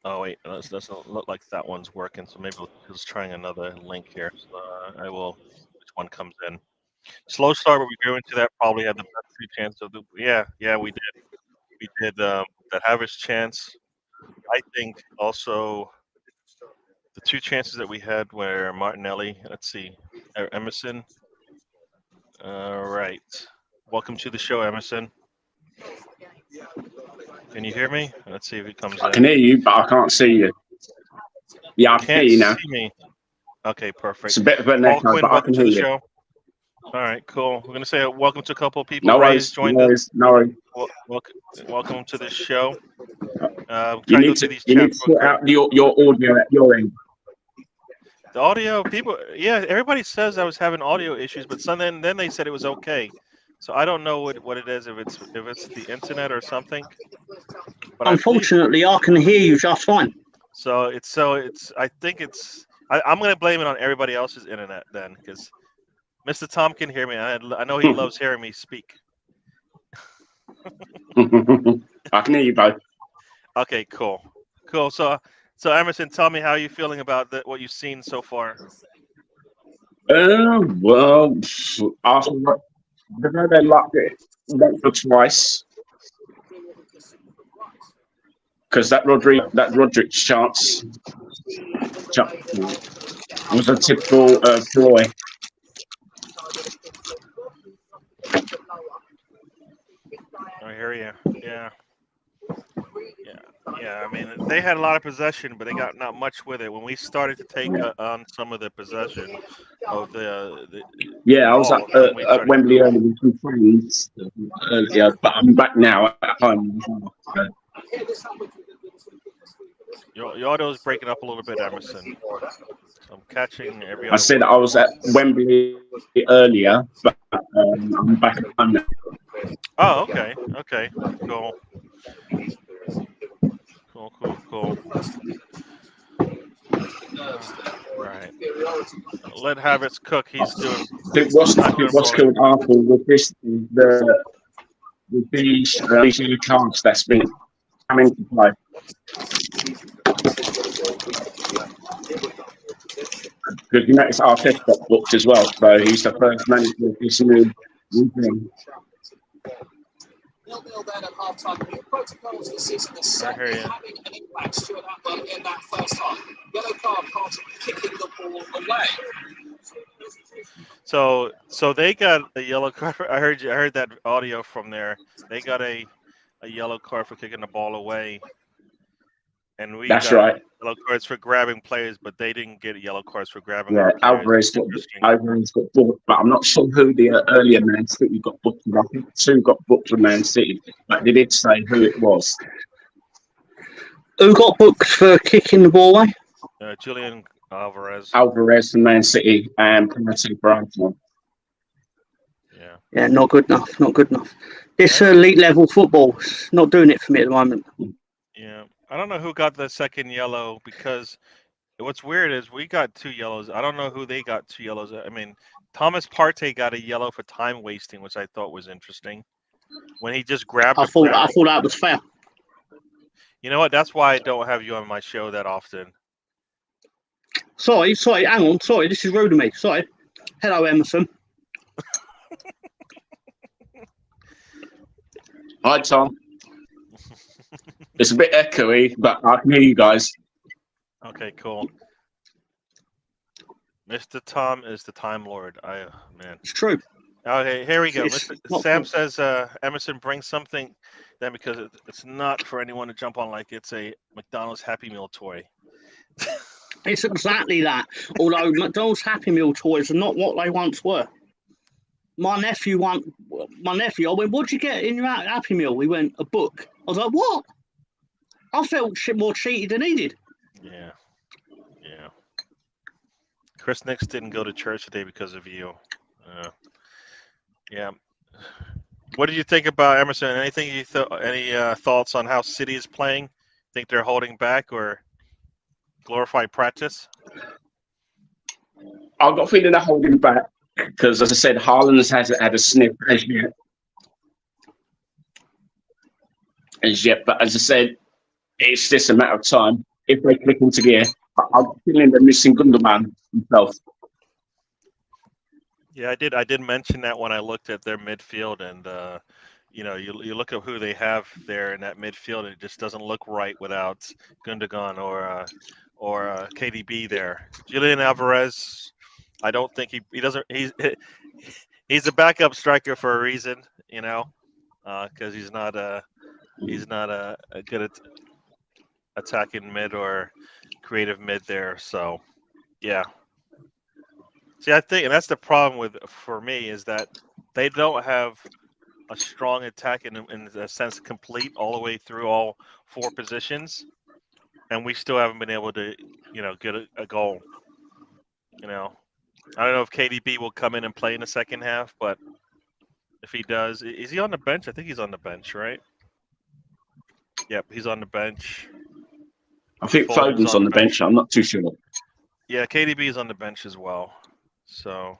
Oh wait, it doesn't look like that one's working. So maybe let's trying another link here. So, I will. Which one comes in? Slow start, but we go into that. Probably had the best 2 chances of the. Yeah, we did that Havertz chance. I think also the 2 chances that we had were Martinelli. Let's see, Emerson. All right. Welcome to the show, Emerson. Can you hear me? Let's see if he comes in. I can hear you, but I can't see you. Yeah, I can hear you now. See me. Okay, perfect. It's a bit of an echo, Quinn, but I can hear you. Show. All right, cool. We're gonna say welcome to a couple of people. No worries. Joined us. No worries. Welcome to the show. You need to sort out your audio at your end. The audio, people, yeah, everybody says I was having audio issues, but then they said it was okay. So I don't know what it is, if it's the internet or something. But unfortunately, I can hear you just fine. So I think I'm gonna blame it on everybody else's internet then, because Mr. Tom can hear me. I know he loves hearing me speak. I can hear you both. Okay, cool. So Emerson, tell me how you're feeling about what you've seen so far. Well, Arsenal, they locked it once or twice. Because that Roderick chance was a typical ploy. I hear you. Yeah. I mean, they had a lot of possession, but they got not much with it. When we started to take on some of the possession of the I was at Wembley earlier with some friends earlier, but I'm back now at home. Your audio is breaking up a little bit, Emerson. So I'm catching every other I said I was at Wembley earlier, but I'm back at home now. Oh, okay. Cool. Right. Let Havertz cook. He's doing. What's killed Arsenal with the chance that's been coming to play. Because you notice Arteta got booked as well, so he's the first manager of this new regime. 0-0 then at half-time. New protocols this season are certainly having an impact, Stuart Atwell, in that first half. Yellow card party kicking the ball away. So they got a yellow card. I heard that audio from there. They got a yellow card for kicking the ball away. And we got yellow cards for grabbing players, but they didn't get yellow cards for grabbing players. Alvarez got booked, but I'm not sure who the earlier Man City got booked. I think 2 got booked for Man City, but they did say who it was. Who got booked for kicking the ball away? Julian Alvarez. Alvarez from Man City and penalty for Arsenal. Yeah, not good enough. This elite level football is not doing it for me at the moment. Yeah. I don't know who got the second yellow, because what's weird is we got 2 yellows. I don't know who they got 2 yellows. I mean, Thomas Partey got a yellow for time wasting, which I thought was interesting. When he just grabbed I thought that was fair. You know what? That's why I don't have you on my show that often. Sorry, hang on. Sorry, this is rude of me. Sorry. Hello, Emerson. Hi, Tom. It's a bit echoey, but I can hear you guys. Okay, cool. Mr. Tom is the Time Lord. Man. It's true. Okay, here we go. It's not Sam true. says Emerson brings something then because it's not for anyone to jump on like it's a McDonald's Happy Meal toy. It's exactly that. Although McDonald's Happy Meal toys are not what they once were. My nephew, I went, what'd you get in your Happy Meal? He went, a book. I was like, what? I felt more cheated than he did. Yeah. Chris Nix didn't go to church today because of you. Yeah. What did you think about Emerson? Anything any thoughts on how City is playing? Think they're holding back or glorified practice? I've got a feeling they're holding back because, as I said, Haaland hasn't had a sniff as yet. But as I said, it's just a matter of time. If they click into gear, I'm feeling they're missing Gundogan himself. Yeah, I did mention that when I looked at their midfield, and you look at who they have there in that midfield, and it just doesn't look right without Gundogan or KDB there. Julian Alvarez, I don't think he doesn't. He's a backup striker for a reason, because he's not a good at attacking mid or creative mid there. So, yeah. See, I think, and that's the problem for me is that they don't have a strong attack in a sense complete all the way through all four positions, and we still haven't been able to, get a goal. I don't know if KDB will come in and play in the second half, but if he does, is he on the bench? I think he's on the bench, right? Yep, he's on the bench. I think Foden's on the bench. I'm not too sure. Yeah, KDB is on the bench as well. So,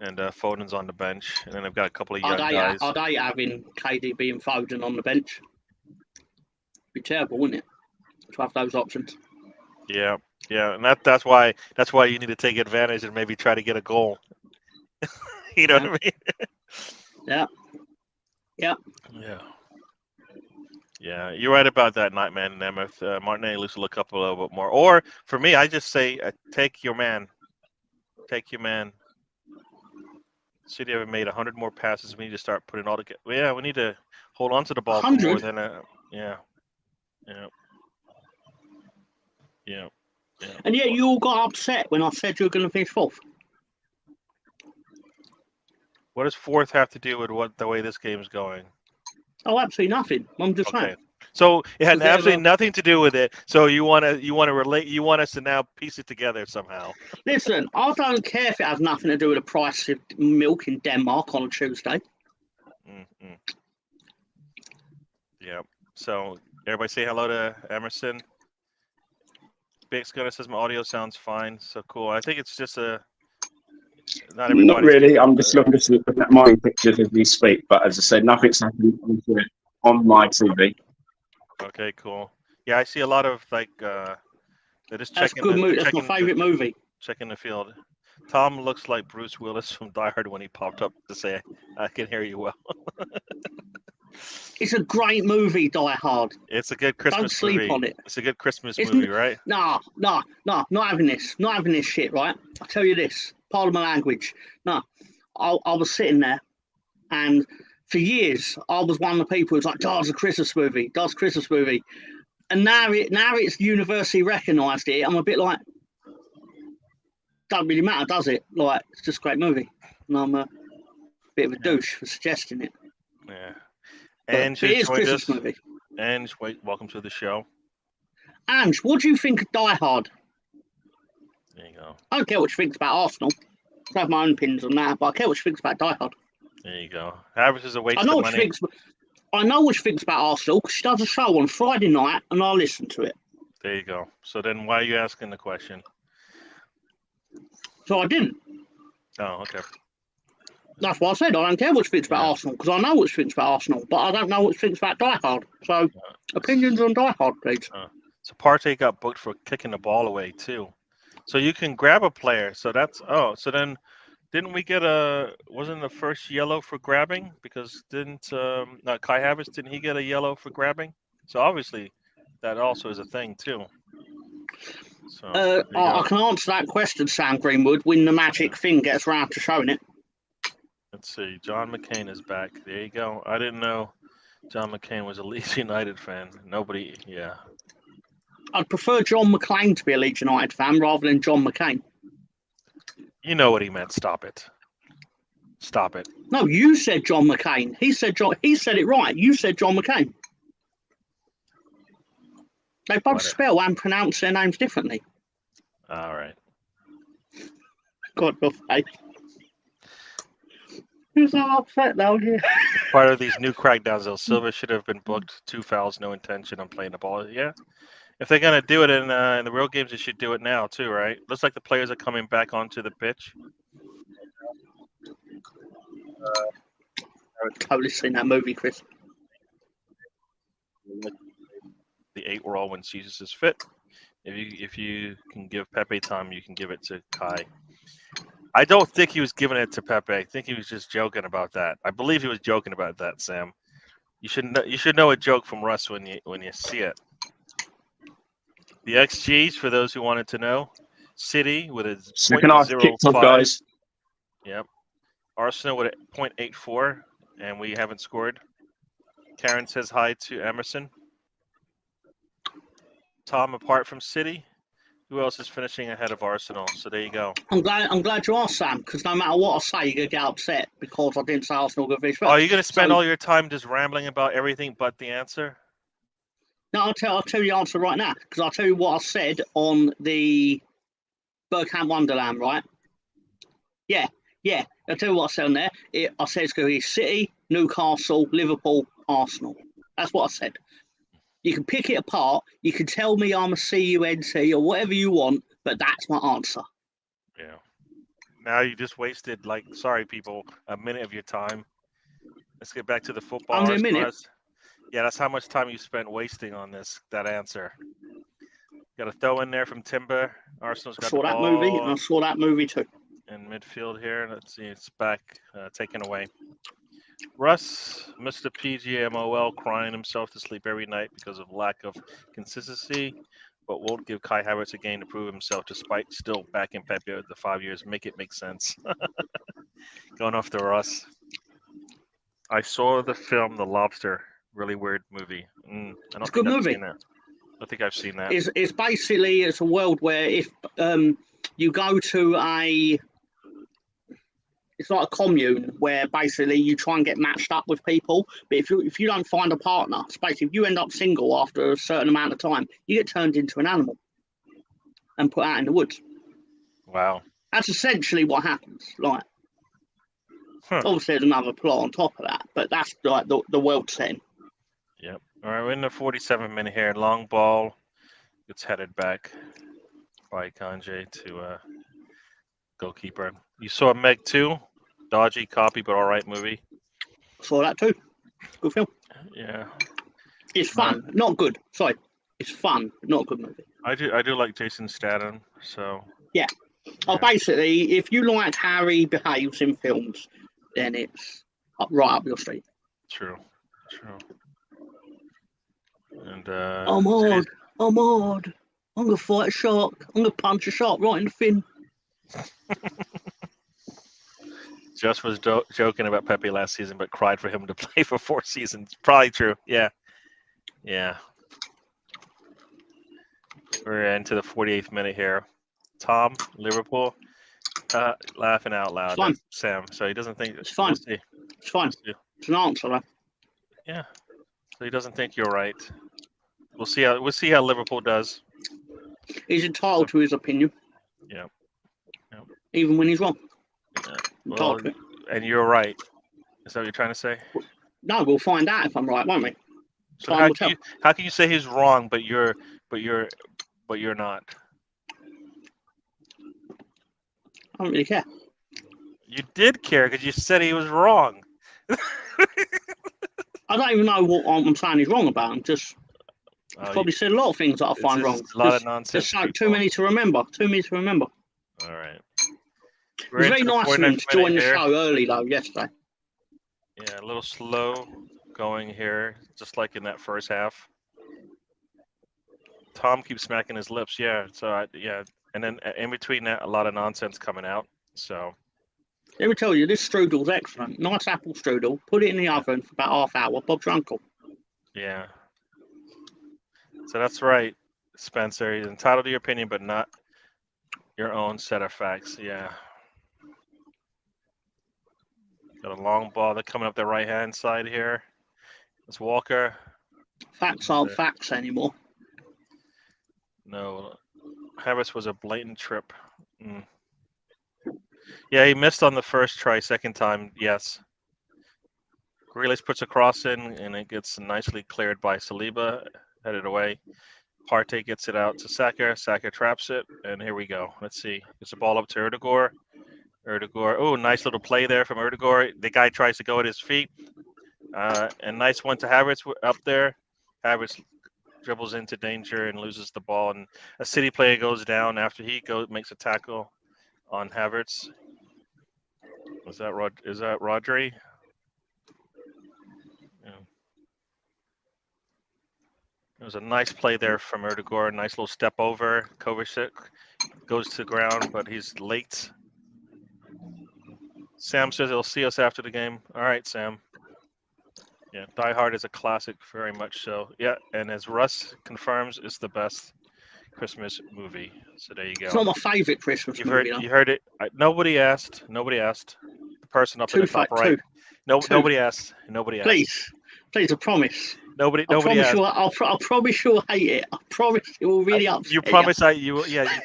and Foden's on the bench, and then I've got a couple of young guys. Are they having KDB and Foden on the bench? Be terrible, wouldn't it, to have those options? Yeah, and that's why you need to take advantage and maybe try to get a goal. You know what I mean? Yeah. Yeah, you're right about that, Nightman and Nemeth. Martinelli needs to look up a little bit more. Or for me, I just say take your man. Take your man. City haven't made 100 more passes. We need to start putting all together. Yeah, we need to hold on to the ball for more than yeah. And yet you all got upset when I said you were going to finish fourth. What does fourth have to do with the way this game's going? Oh, absolutely nothing. I'm just saying. So it had absolutely nothing to do with it. So you want to relate? You want us to now piece it together somehow? Listen, I don't care if it has nothing to do with the price of milk in Denmark on a Tuesday. Mm-hmm. Yeah. So everybody say hello to Emerson. Big Gunner says my audio sounds fine. So cool. I think it's just not really. I'm just looking at my pictures as we speak. But as I said, nothing's happening on my TV. Okay, cool. Yeah, I see a lot of they're just checking. That's my favorite movie. Checking the field. Tom looks like Bruce Willis from Die Hard when he popped up to say, "I can hear you well." It's a great movie, Die Hard. It's a good Christmas movie. Don't sleep on it. It's a good Christmas movie, right? No, not having this. Not having this shit, right? I'll tell you this. Pardon my language. No, I was sitting there, and for years I was one of the people who's like, "Does a Christmas movie? Does Christmas movie?" And now it's universally recognised it. I'm a bit like, don't really matter, does it? Like, it's just a great movie, and I'm a bit of a douche for suggesting it. Yeah. And it is Christmas movie. Ange, welcome to the show. Ange, what do you think of Die Hard? There you go. I don't care what she thinks about Arsenal. I have my own opinions on that, but I care what she thinks about Die Hard. There you go. Average is a waste of money. I know what she thinks about Arsenal because she does a show on Friday night, and I listen to it. There you go. So then why are you asking the question? So I didn't. Oh, okay. That's why I said I don't care what she thinks about Arsenal, because I know what she thinks about Arsenal, but I don't know what she thinks about Die Hard. So, opinions on Die Hard, please. So Partey got booked for kicking the ball away, too. So you can grab a player. So that's So then, didn't we get Wasn't the first yellow for grabbing? Because didn't Kai Havertz, didn't he get a yellow for grabbing? So obviously, that also is a thing too. So I can answer that question, Sam Greenwood, when the magic thing gets round to showing it. Let's see. John McCain is back. There you go. I didn't know John McCain was a Leeds United fan. Nobody. Yeah. I'd prefer John McClane to be a Leeds United fan rather than John McCain. You know what he meant. Stop it. Stop it. No, you said John McCain. He said it right. You said John McCain. They both spell and pronounce their names differently. All right. God, your face. You're so upset now here. Part of these new crackdowns, though, Silva should have been booked. 2 fouls, no intention on playing the ball. Yeah. If they're gonna do it in the real games, they should do it now too, right? Looks like the players are coming back onto the pitch. I've totally seen that movie, Chris. The 8 were all when Jesus is fit. If you can give Pepe time, you can give it to Kai. I don't think he was giving it to Pepe. I think he was just joking about that. I believe he was joking about that, Sam. You should know a joke from Russ when you see it. The XGs, for those who wanted to know, City with a Second half kicked off, guys. Yep. Arsenal with a 0.84, and we haven't scored. Karen says hi to Emerson. Tom, apart from City, who else is finishing ahead of Arsenal? So there you go. I'm glad you asked, Sam, because no matter what I say, you're going to get upset because I didn't say Arsenal going to finish first. Oh, are you going to spend all your time just rambling about everything but the answer? No, I'll tell you the answer right now, because I'll tell you what I said on the Bergkamp Wonderland, right? Yeah. I'll tell you what I said on there. I said it's going to be City, Newcastle, Liverpool, Arsenal. That's what I said. You can pick it apart. You can tell me I'm a CUNT or whatever you want, but that's my answer. Yeah. Now you just wasted, sorry, people, a minute of your time. Let's get back to the football. Only a minute? Yeah, that's how much time you spent wasting on that answer. Got a throw in there from Timber. Arsenal's got the ball. I saw that movie, and I saw that movie too. In midfield here. Let's see, it's back, taken away. Russ, Mr. PGMOL, crying himself to sleep every night because of lack of consistency, but won't give Kai Havertz a game to prove himself despite still backing Pepe the 5 years. Make it make sense. Going off to Russ. I saw the film The Lobster. Really weird movie. It's a good movie. I don't think I've seen that. It's basically a world where if you go to it's like a commune where basically you try and get matched up with people, but if you don't find a partner, basically if you end up single after a certain amount of time, you get turned into an animal and put out in the woods. Wow. That's essentially what happens. Obviously there's another plot on top of that, but that's like the world setting. Yep. All right, we're in the 47th minute here. Long ball gets headed back by Kanje to goalkeeper. You saw Meg 2? Dodgy copy, but all right movie. Saw that too. Good film. Yeah. It's fun. Not good. Sorry. It's fun, but not a good movie. I do like Jason Statham, so. Yeah. Basically, if you like how he behaves in films, then it's right up your street. True. And I'm hard. I'm gonna fight a shark. I'm gonna punch a shark right in the fin. Just was joking about Pepe last season, but cried for him to play for 4 seasons. Probably true. Yeah. We're into the 48th minute here. Tom, Liverpool, laughing out loud. It's fine. Sam. So he doesn't think it's fine. We'll it's fine. It's an answer, though. Yeah. So he doesn't think you're right. We'll see how Liverpool does. He's entitled to his opinion. Yeah. Even when he's wrong. Yeah. Well, and you're right. Is that what you're trying to say? No, we'll find out if I'm right, won't we? So how can you say he's wrong, but you're not? I don't really care. You did care because you said he was wrong. I don't even know what I'm saying he's wrong about. I've probably said a lot of things that I find wrong. A lot of nonsense. There's too many to remember. Too many to remember. All right. It was very nice of him to join the show early, though, yesterday. Yeah, a little slow going here, just like in that first half. Tom keeps smacking his lips. Yeah, so yeah, and then in between that, a lot of nonsense coming out. So let me tell you, this strudel's excellent. Nice apple strudel. Put it in the oven for about half hour. Bob's your uncle. Yeah. So that's right, Spencer. You're entitled to your opinion, but not your own set of facts. Yeah. Got a long ball that's coming up the right-hand side here. It's Walker. Facts aren't facts anymore. No. Harris was a blatant trip. Yeah, he missed on the first try. Second time, yes. Grealish puts a cross in, and it gets nicely cleared by Saliba. Headed away. Partey gets it out to Saka. Saka traps it, and here we go. Let's see. Gets the ball up to Erdegaard. Oh, nice little play there from Erdegaard. The guy tries to go at his feet. And nice one to Havertz up there. Havertz dribbles into danger and loses the ball, and a City player goes down after he makes a tackle on Havertz. Is that Rodri? Yeah. It was a nice play there from Erdegaard. Nice little step over. Kovacic goes to the ground, but he's late. Sam says he'll see us after the game. All right, Sam. Yeah, Die Hard is a classic, very much so. Yeah, and as Russ confirms, it's the best Christmas movie. So there you go. It's not my favourite Christmas movie. You heard it. Nobody asked. The person up in the top right. Nobody asked. Nobody asked. Please, I promise. Nobody asked. I promise you'll hate it. I promise it will really upset you. You promise you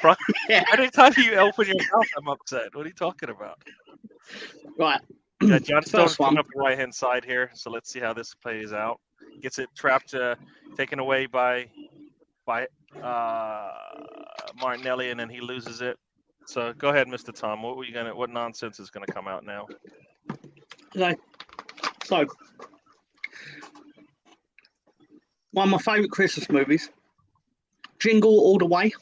promise. Yeah. Anytime you open your mouth, I'm upset. What are you talking about? Right. Yeah, John Stone's coming up the right-hand side here, so let's see how this plays out. Gets it trapped, taken away by Martinelli, and then he loses it. So go ahead, Mr. Tom. What nonsense is gonna come out now? Okay. So, one of my favourite Christmas movies, Jingle All the Way.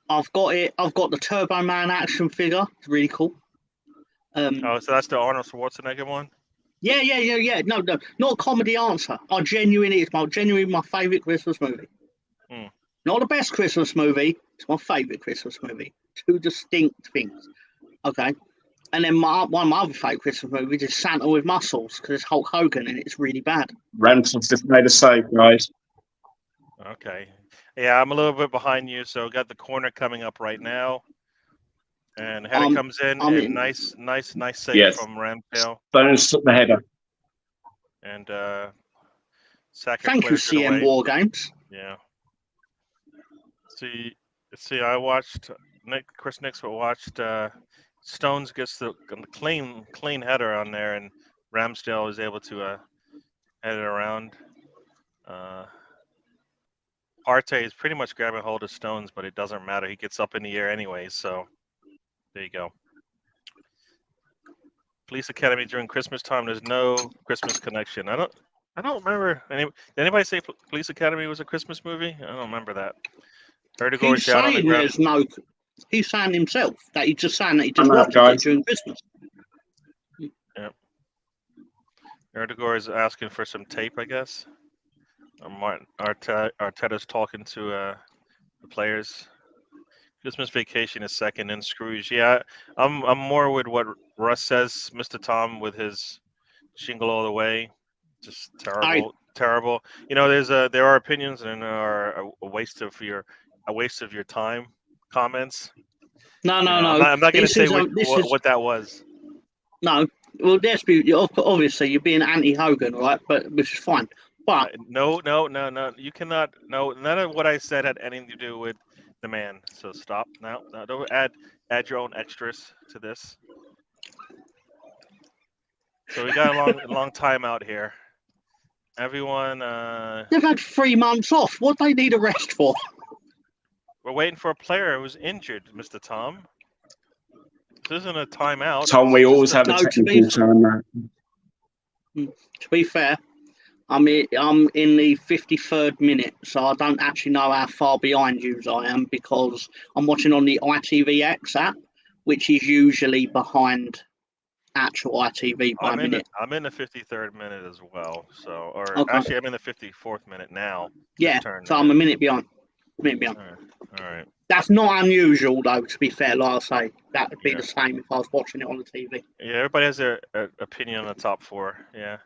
I've got it. I've got the Turbo Man action figure. It's really cool. So that's the Arnold Schwarzenegger one? Yeah. No, not a comedy answer. It's genuinely my favourite Christmas movie. Not the best Christmas movie. It's my favourite Christmas movie. Two distinct things. Okay. And then one of my other favourite Christmas movies is Santa with Muscles, because it's Hulk Hogan and it's really bad. Ransom's just made a save, guys. Okay. Yeah, I'm a little bit behind you, so got the corner coming up right now. And header comes in, and nice save from Ramsdale. Stones took the header. And Saka Thank you, CM War Games. Yeah. See, I watched Chris Nixon watched Stones gets the clean header on there, and Ramsdale is able to head it around. Partey is pretty much grabbing hold of Stones, but it doesn't matter. He gets up in the air anyway, so there you go. Police Academy during Christmas time. There's no Christmas connection. I don't remember. Did anybody say Police Academy was a Christmas movie? I don't remember that. He's saying there's no. He's saying himself that he's just saying that he just watched it during Christmas. Yeah. Erdegaard is asking for some tape, I guess. Arteta's talking to the players. Christmas Vacation is second, and Scrooge. Yeah, I'm more with what Russ says, Mr. Tom, with his Jingle All the Way. Just terrible. You know, there are opinions, and there are a waste of your time comments. No. I'm not going to say what that was. No, well, obviously you're being anti-Hogan, right? But which is fine. But no. You cannot. No, none of what I said had anything to do with the man. So stop now. Don't add your own extras to this. So we got a long time out here. Everyone. They've had 3 months off. What do they need a rest for? We're waiting for a player who's injured, Mr. Tom. This isn't a timeout. Tom, we always have a technical time. To be fair, I'm in the 53rd minute, so I don't actually know how far behind you I am because I'm watching on the ITVX app, which is usually behind actual ITV by a minute. I'm in the 53rd minute as well. So, or Okay. actually, I'm in the 54th minute now. Yeah, Just turned so the I'm a minute. minute behind. All right. That's not unusual, though, to be fair. Like I say, that would be Yeah. the same if I was watching it on the TV. Yeah, everybody has their opinion on the top four. Yeah.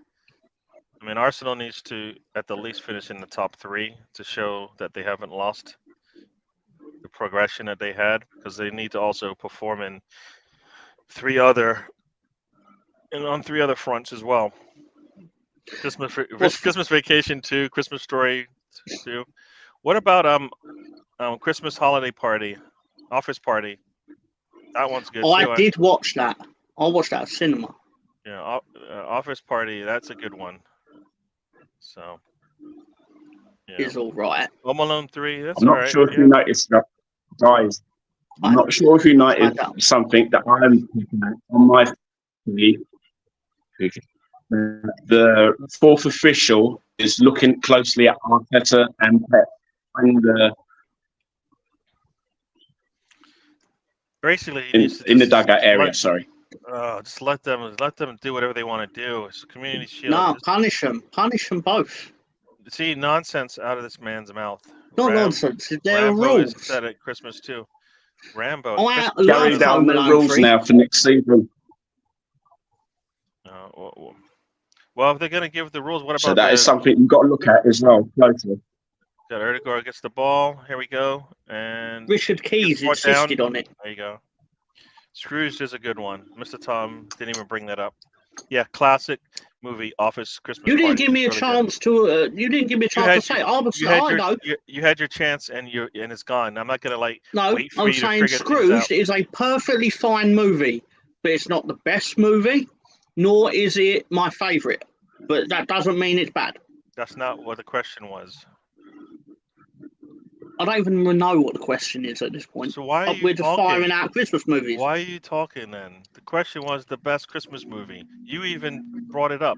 I mean, Arsenal needs to at the least finish in the top three to show that they haven't lost the progression that they had, because they need to also perform in on three other fronts as well. Christmas Vacation 2, Christmas Story 2. What about Christmas Holiday Party, Office Party? That one's good I too. did watch that. I watched that at cinema. Yeah, Office Party. That's a good one. So, yeah. It's all right. Home Alone 3. That's I'm all not right. sure if Yeah. you noticed that, guys. I'm not sure if you noticed I don't. something that I'm looking at on my TV. The fourth official is looking closely at Arteta and Pep, and Basically, he needs to in the just dugout area. let, Sorry. just let them do whatever they want to do. It's a community shield. No, punish them both. See, nonsense out of this man's mouth. Not nonsense. There are Rambo is rules. set at Christmas too. Rambo. I Christmas love Going down Home the Alone rules 3. now for next season. Well, if they're going to give the rules, what So about that is something you've got to look at as well closely. Got Erdegaard gets the ball. Here we go. And Richard Keys brought insisted down. on it. There you go. Scrooge is a good one. Mr. Tom didn't even bring that up. Yeah, classic movie, Office Christmas You didn't Party. give me a Really chance to. You didn't give me a chance to say. You had your chance, and it's gone. I'm not gonna No, wait for I'm you to saying figure things out. Scrooge is a perfectly fine movie, but it's not the best movie, nor is it my favourite. But that doesn't mean it's bad. That's not what the question was. I don't even know what the question is at this point. So why are you We're just talking? firing out Christmas movies. Why are you talking then? The question was the best Christmas movie. You even brought it up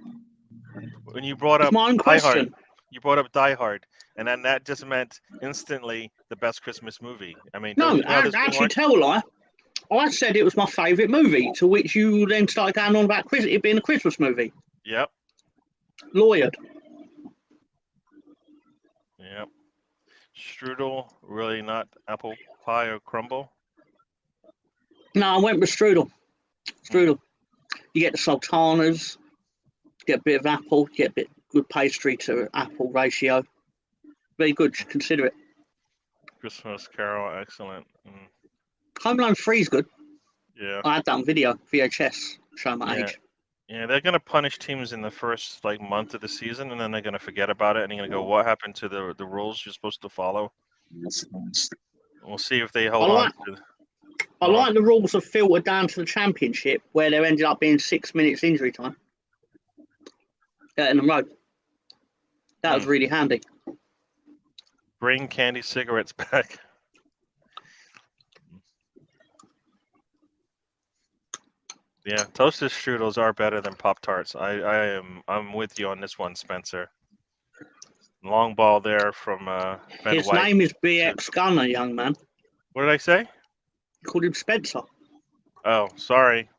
when you brought It's up my own Die question. Hard. You brought up Die Hard, and then that just meant instantly the best Christmas movie. I mean, No, don't you know how this actually, works? tell a lie. I said it was my favourite movie, to which you then started going on about it being a Christmas movie. Yep. Lawyered. Yep. Strudel, really not apple pie or crumble? No, I went with strudel. Strudel. You get the sultanas, get a bit of apple, get a bit good pastry to apple ratio. Very good. Consider it. Christmas Carol, excellent. Home Alone 3 is good. Yeah. I had that on VHS, showing my age. Yeah, they're gonna punish teams in the first month of the season, and then they're gonna forget about it, and you're gonna go, "What happened to the rules you're supposed to follow?" We'll see if they hold on to. I like the rules have filtered down to the championship, where there ended up being 6 minutes injury time. In the road. That was really handy. Bring candy cigarettes back. Yeah, toasted strudels are better than Pop-Tarts. I'm with you on this one, Spencer. Long ball there from Ben His White. name is BX Gunner, young man. What did I say? Called him Spencer. Oh, sorry.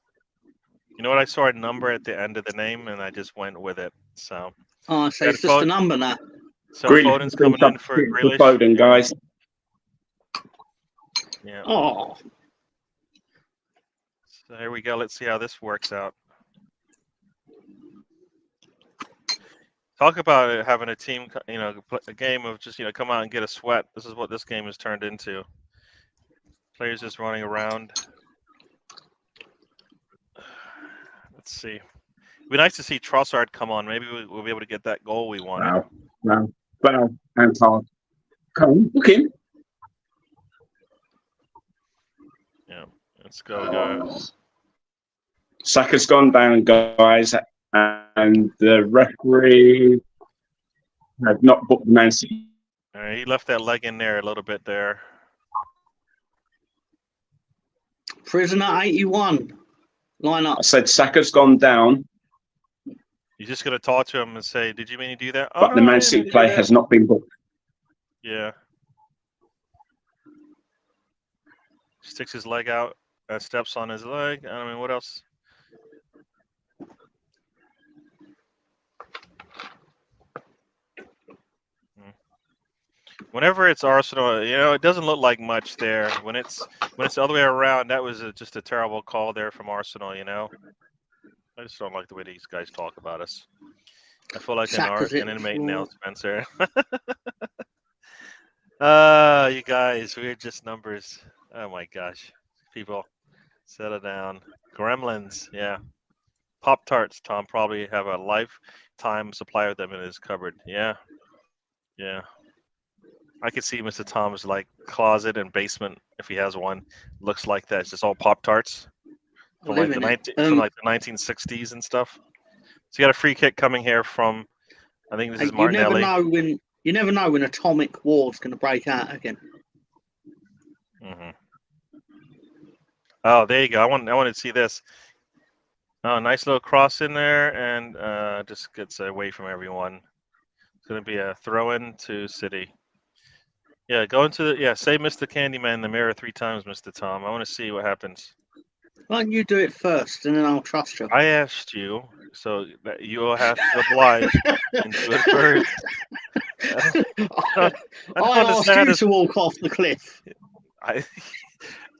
You know what? I saw a number at the end of the name, and I just went with it. So. Oh, so it's just a number now. So Foden's coming in for Grealish. Foden, guys. Yeah. Oh. So here we go. Let's see how this works out. Talk about it, having a team, a game of just, come out and get a sweat. This is what this game has turned into. Players just running around. Let's see. It'd be nice to see Trossard come on. Maybe we'll be able to get that goal we wanted. Wow. Hands hard. Come on, look in. Yeah, let's go, guys. Saka's gone down, guys, and the referee had not booked the Man City. He left that leg in there a little bit there. Prisoner 81. Line up. I said Saka's gone down. You're just gonna talk to him and say, "Did you mean to do that?" Oh But the no, I Man didn't mean City to do player that. has not been booked. Yeah. Sticks his leg out, steps on his leg. I mean, what else? Whenever it's Arsenal, it doesn't look like much there. When it's the other way around, that was just a terrible call there from Arsenal. I just don't like the way these guys talk about us. I feel like Saka's an hit the inmate floor. now, Spencer. You guys, we're just numbers. Oh my gosh, people, settle down. Gremlins, yeah. Pop Tarts, Tom probably have a lifetime supply of them in his cupboard. Yeah, yeah. I could see Mr. Tom's like closet and basement if he has one. Looks like that. It's just all Pop Tarts from like Live the in it. 1960s and stuff. So you got a free kick coming here from, I think this is You never Martinelli. know when atomic war's going to break out again. Hmm. Oh, there you go. I wanted to see this. Oh, nice little cross in there, and just gets away from everyone. It's going to be a throw-in to City. Yeah, go into say Mr. Candyman in the mirror 3 times, Mr. Tom. I want to see what happens. Why don't you do it first, and then I'll trust you? I asked you, so that you will have to oblige and do it first. I don't I asked understand you this. to walk off the cliff.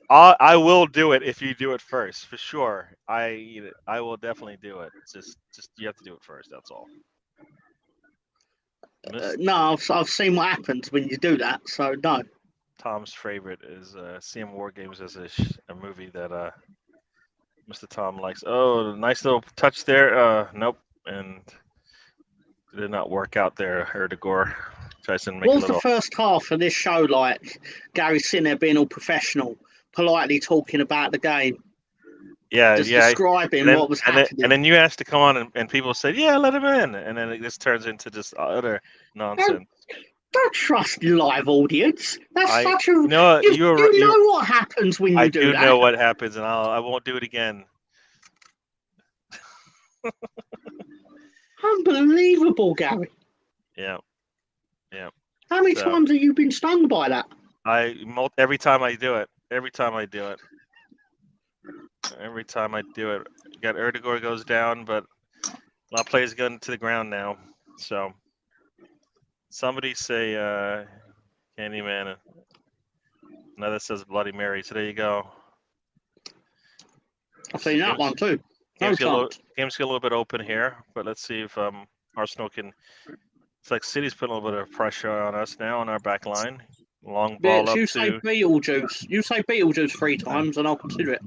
I will do it if you do it first, for sure. I will definitely do it. Just you have to do it first. That's all. No, I've seen what happens when you do that, so no. Tom's favorite is CM War Games as a movie that Mr. Tom likes. Oh, nice little touch there. Nope, and it did not work out there. Erdegor tries to make What a was the little. first half of this show like? Gary sitting there being all professional, politely talking about the game, Yeah, just yeah. describing what was happening. And then you asked to come on, and people said, "Yeah, let him in," and then it just turns into just utter nonsense. Don't trust the live audience. That's such a you know you you know what happens when I you do do that. know what happens, and I won't do it again. Unbelievable, Gary. Yeah, yeah. How many So times have you been stung by that? every time I do it. Every time I do it. Every time I do it. Got Erdegor goes down, but a lot of players going to the ground now. So somebody say Candyman. Another says Bloody Mary. So there you go. I've seen that one too. No Game's get chance. a little bit open here, but let's see if Arsenal can. It's like City's putting a little bit of pressure on us now on our back line. Long ball Bitch, up you say to. Beetlejuice. You say Beetlejuice 3 times, and I'll consider it.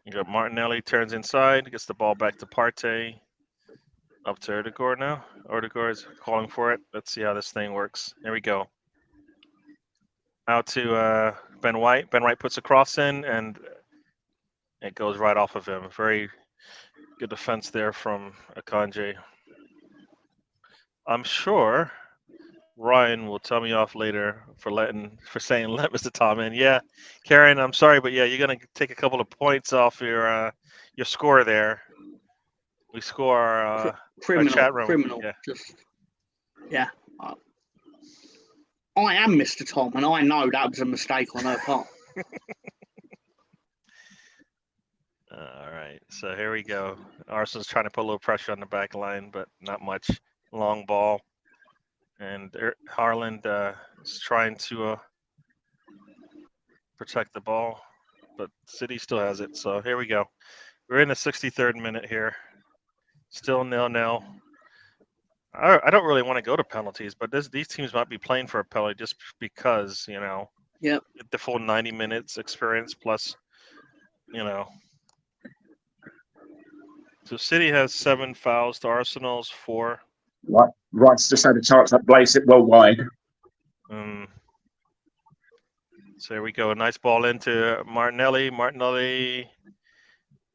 You got Martinelli turns inside, gets the ball back to Partey. Up to Erdegor now. Erdegor is calling for it. Let's see how this thing works. There we go. Out to Ben White. Ben White puts a cross in, and it goes right off of him. Very good defense there from Akanji. I'm sure Ryan will tell me off later for saying let Mr. Tom in. Yeah, Karen, I'm sorry, but yeah, you're gonna take a couple of points off your score there. We score our chat room. Criminal. Yeah. Yeah. I am Mr. Tom, and I know that was a mistake on her part. All right, so here we go. Arsenal's trying to put a little pressure on the back line, but not much. Long ball, and Haaland is trying to protect the ball, but City still has it. So here we go. We're in the 63rd minute here. Still 0-0. I don't really want to go to penalties, but these teams might be playing for a penalty just because, Yep. the full 90 minutes experience plus, So City has 7 fouls to Arsenal's 4. Rice just had a chance to place it well wide. So here we go. A nice ball into Martinelli. Martinelli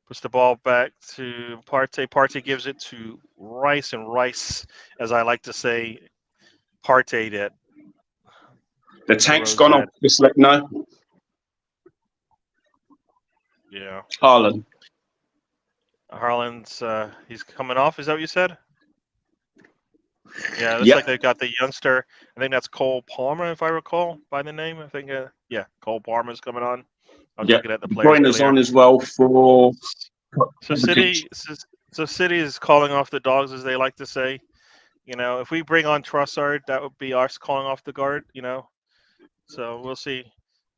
puts the ball back to Partey. Partey gives it to Rice, and Rice, as I like to say, Partey'd it. The tank's gone off. Just let know. Yeah. Haaland's he's coming off. Is that what you said? Yeah, it looks like they've got the youngster. I think that's Cole Palmer, if I recall by the name. I think, Cole Palmer's coming on. I was looking at the De players Bruyne's earlier. on as well for So City is calling off the dogs, as they like to say. If we bring on Trossard, that would be us calling off the guard. So we'll see.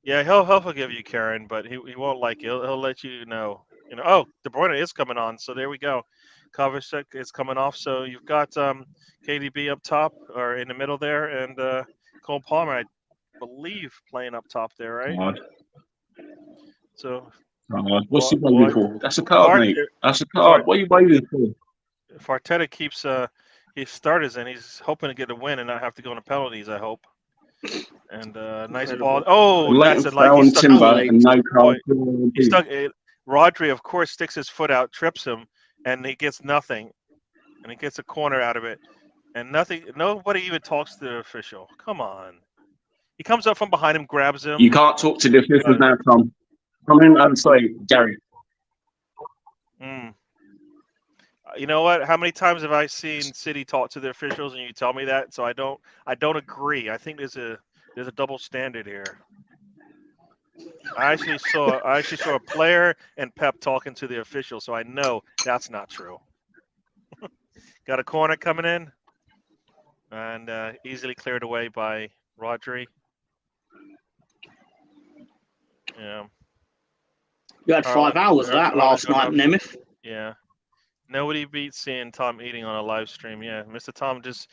Yeah, he'll forgive you, Karen, but he won't like you. He'll let you know. Oh, De Bruyne is coming on, so there we go. Kovacic is coming off, so you've got KDB up top or in the middle there, and Cole Palmer, I believe, playing up top there, right? God. So What's he waiting for? That's a card, mate. That's a card. What are you waiting for? Arteta keeps his starters, and he's hoping to get a win and not have to go into penalties, I hope. And nice ball. Oh, that's it. Like he's stuck. Timber and no card. He's stuck. Rodri, of course, sticks his foot out, trips him, and he gets nothing. And he gets a corner out of it. And nothing. Nobody even talks to the official. Come on. He comes up from behind him, grabs him. You can't talk to the officials now, Tom. Come in. I'm sorry, Gary. You know what? How many times have I seen City talk to the officials, and you tell me that? So I don't agree. I think there's a double standard here. I actually saw a player and Pep talking to the official, so I know that's not true. Got a corner coming in, and easily cleared away by Rodri. Yeah. You had 5 hours of that last night, Nemeth. Yeah. Nobody beats seeing Tom eating on a live stream. Yeah, Mr. Tom just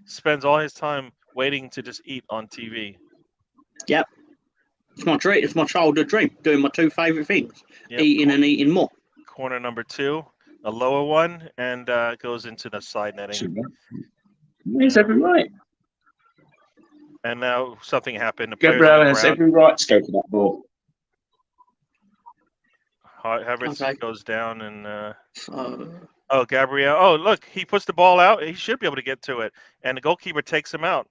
spends all his time waiting to just eat on TV. Yep. It's my dream. It's my childhood dream. Doing my 2 favourite things. Yep. Eating and eating more. Corner number 2, a lower one, and goes into the side netting. He's every right. And now something happened. Gabriel has every right to go for that ball. Havertz goes down and Gabriel. Oh, look, he puts the ball out. He should be able to get to it, and the goalkeeper takes him out,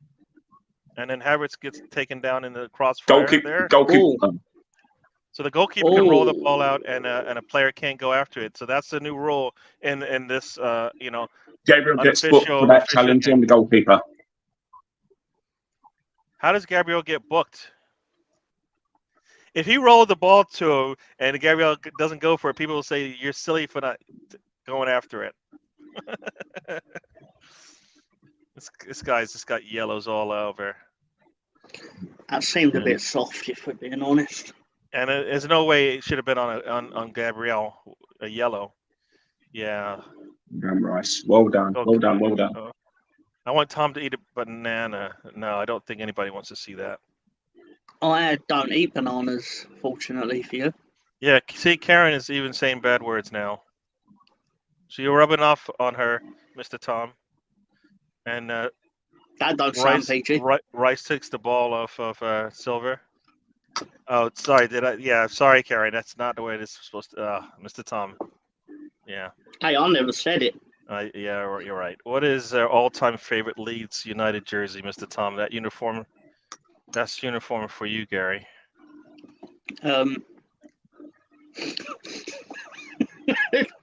and then Havertz gets taken down in the crossfire there. Goalkeeper. So the goalkeeper can roll the ball out, and a player can't go after it. So that's the new rule in this. Gabriel gets booked for that challenge on the goalkeeper. How does Gabriel get booked? If he rolled the ball to him and Gabriel doesn't go for it, people will say you're silly for not going after it. This guy's just got yellows all over. That seemed a bit soft, if we're being honest. And there's no way it should have been on Gabriel a yellow. Yeah. Damn Rice. Well done. Okay. Well done. I want Tom to eat a banana. No, I don't think anybody wants to see that. I don't eat bananas, fortunately for you. Yeah, see, Karen is even saying bad words now. So you're rubbing off on her, Mr. Tom. And that don't sound peachy. Rice takes the ball off of Silver. Oh, sorry. Sorry, Karen. That's not the way this is supposed to. Mr. Tom. Yeah. Hey, I never said it. Yeah, you're right. What is their all-time favorite Leeds United jersey, Mr. Tom? That uniform. That's uniform for you, Gary.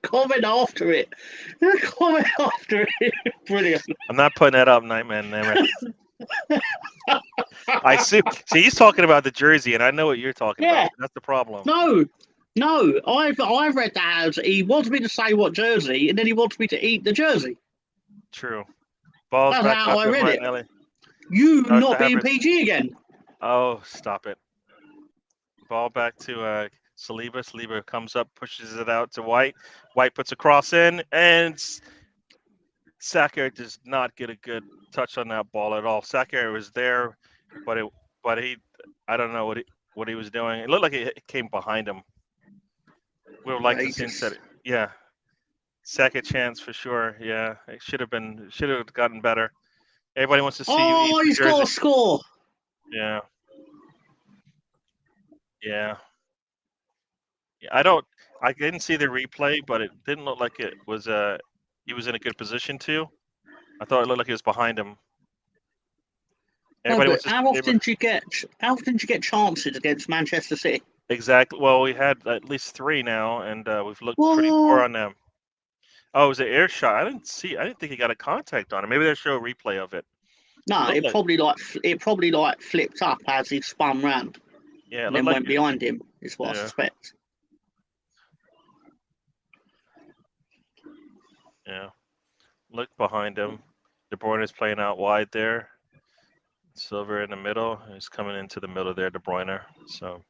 Comment after it. Comment after it. Brilliant. I'm not putting that up, Nightman. I see. See, he's talking about the jersey, and I know what you're talking about. That's the problem. No. I've read that as he wants me to say what jersey, and then he wants me to eat the jersey. True. Balls That's back how I read it. Nelly. You not being PG again. Oh, stop it. Ball back to Saliba. Saliba comes up, pushes it out to White. White puts a cross in, and Saka does not get a good touch on that ball at all. Saka was there, but he I don't know what he was doing. It looked like it came behind him. We would like to see instead. Yeah. Second chance for sure. Yeah. It should have gotten better. Everybody wants to see you. Oh, he's got a score. Yeah. Yeah. I didn't see the replay, but it didn't look like it was he was in a good position to. I thought it looked like he was behind him. How often do you get chances against Manchester City? Exactly. Well, we had at least 3 now, and we've looked pretty poor on them. Oh, it was an air shot. I didn't think he got a contact on it. Maybe they'll show a replay of it. No, Looked it probably flipped up as he spun round Yeah, it and looked then like went behind him. Is what I Yeah. suspect. Yeah. Look behind him. De Bruyne is playing out wide there. Silver in the middle. He's coming into the middle there, De Bruyne. So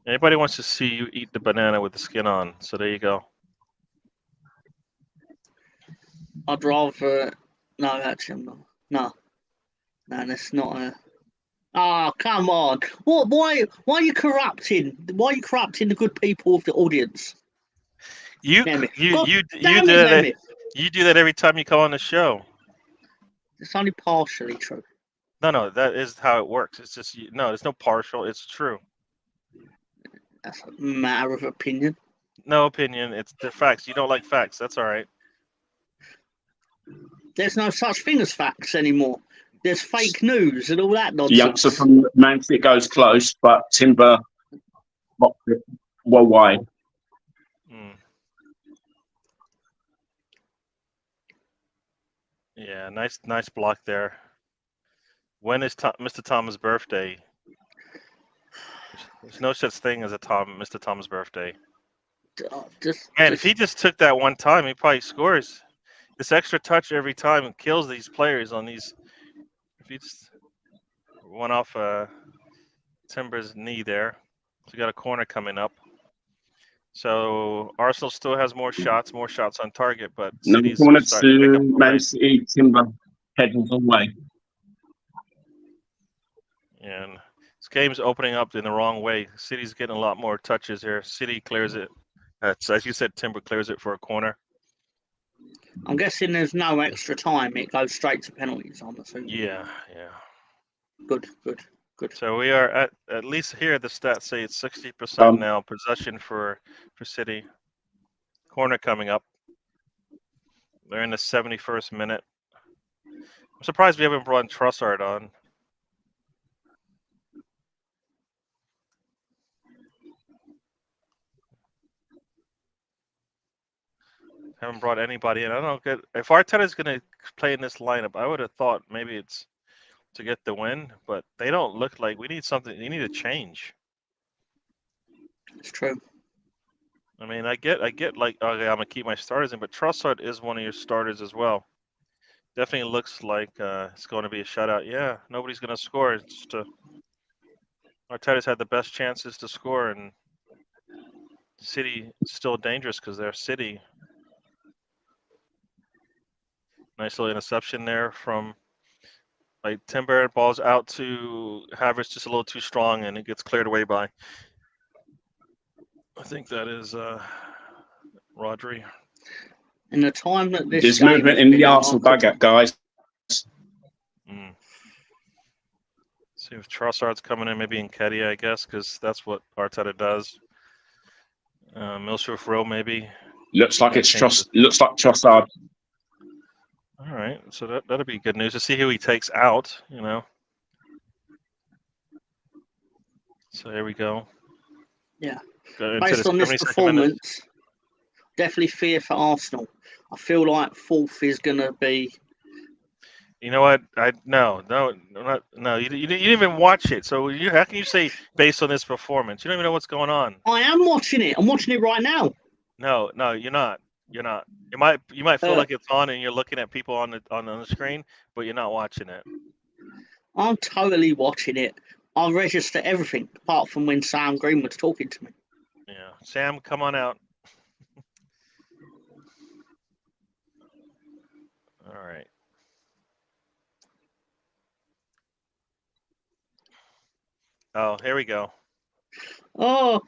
anybody wants to see you eat the banana with the skin on. So there you go. I'd rather no, actually, I'm not. No, that's not a. Ah, come on! What? Why are you corrupting? Why are you corrupting the good people of the audience? You Damn it! you God you damn do it, that. Lemmy. You do that every time you come on the show. It's only partially true. No, that is how it works. It's just no, there's no partial. It's true. That's a matter of opinion. No opinion. It's the facts. You don't like facts. That's all right. There's no such thing as facts anymore. There's fake news and all that The youngster nonsense. from Man City goes close, but Timber blocked it well wide. Mm. Yeah, nice block there. When is Mr. Thomas' birthday? There's no such thing as a Mr. Thomas' birthday. Man, if he just took that one time, he probably scores. This extra touch every time and kills these players on these. If he just went off Timber's knee there, so we got a corner coming up. So Arsenal still has more shots on target, but Number City's corner starting to pick up to the Man pace. City, Timber heading away. And this game's opening up in the wrong way. City's getting a lot more touches here. City clears it. As you said, Timber clears it for a corner. I'm guessing there's no extra time. It goes straight to penalties, I'm assuming. Yeah. Good. So we are at least here. The stats say it's 60% now possession for City. Corner coming up. They're in the 71st minute. I'm surprised we haven't brought Trossard on. Haven't brought anybody in. I don't get if Arteta's going to play in this lineup. I would have thought maybe it's to get the win, but they don't look like we need something. You need a change. It's true. I mean, I get like okay, I'm gonna keep my starters in, but Trossard is one of your starters as well. Definitely looks like it's going to be a shutout. Yeah, nobody's going to score. It's just Arteta's had the best chances to score, and City still dangerous because they're City. Nice little interception there from like Timber. Ball's out to Havertz, just a little too strong, and it gets cleared away by. I think that is Rodri. In the time that this There's game movement has in been the on, Arsenal back, guys. See if Trossard's coming in, maybe Nketiah, I guess, because that's what Arteta does. Milsroof Rowe, maybe. Looks like Trossard. All right, so that'll be good news to see who he takes out. So here we go. Yeah. Into Based the on this 72nd minute. performance, definitely fear for Arsenal. I feel like fourth is going to be. You know what? No. You didn't even watch it. So how can you say based on this performance? You don't even know what's going on. I am watching it. I'm watching it right now. No, you're not. You're not. You might feel like it's on and you're looking at people on the screen, but you're not watching it. I'm totally watching it. I'll register everything apart from when Sam Greenwood's talking to me. Yeah, Sam, come on out. All right. Oh, here we go. Oh.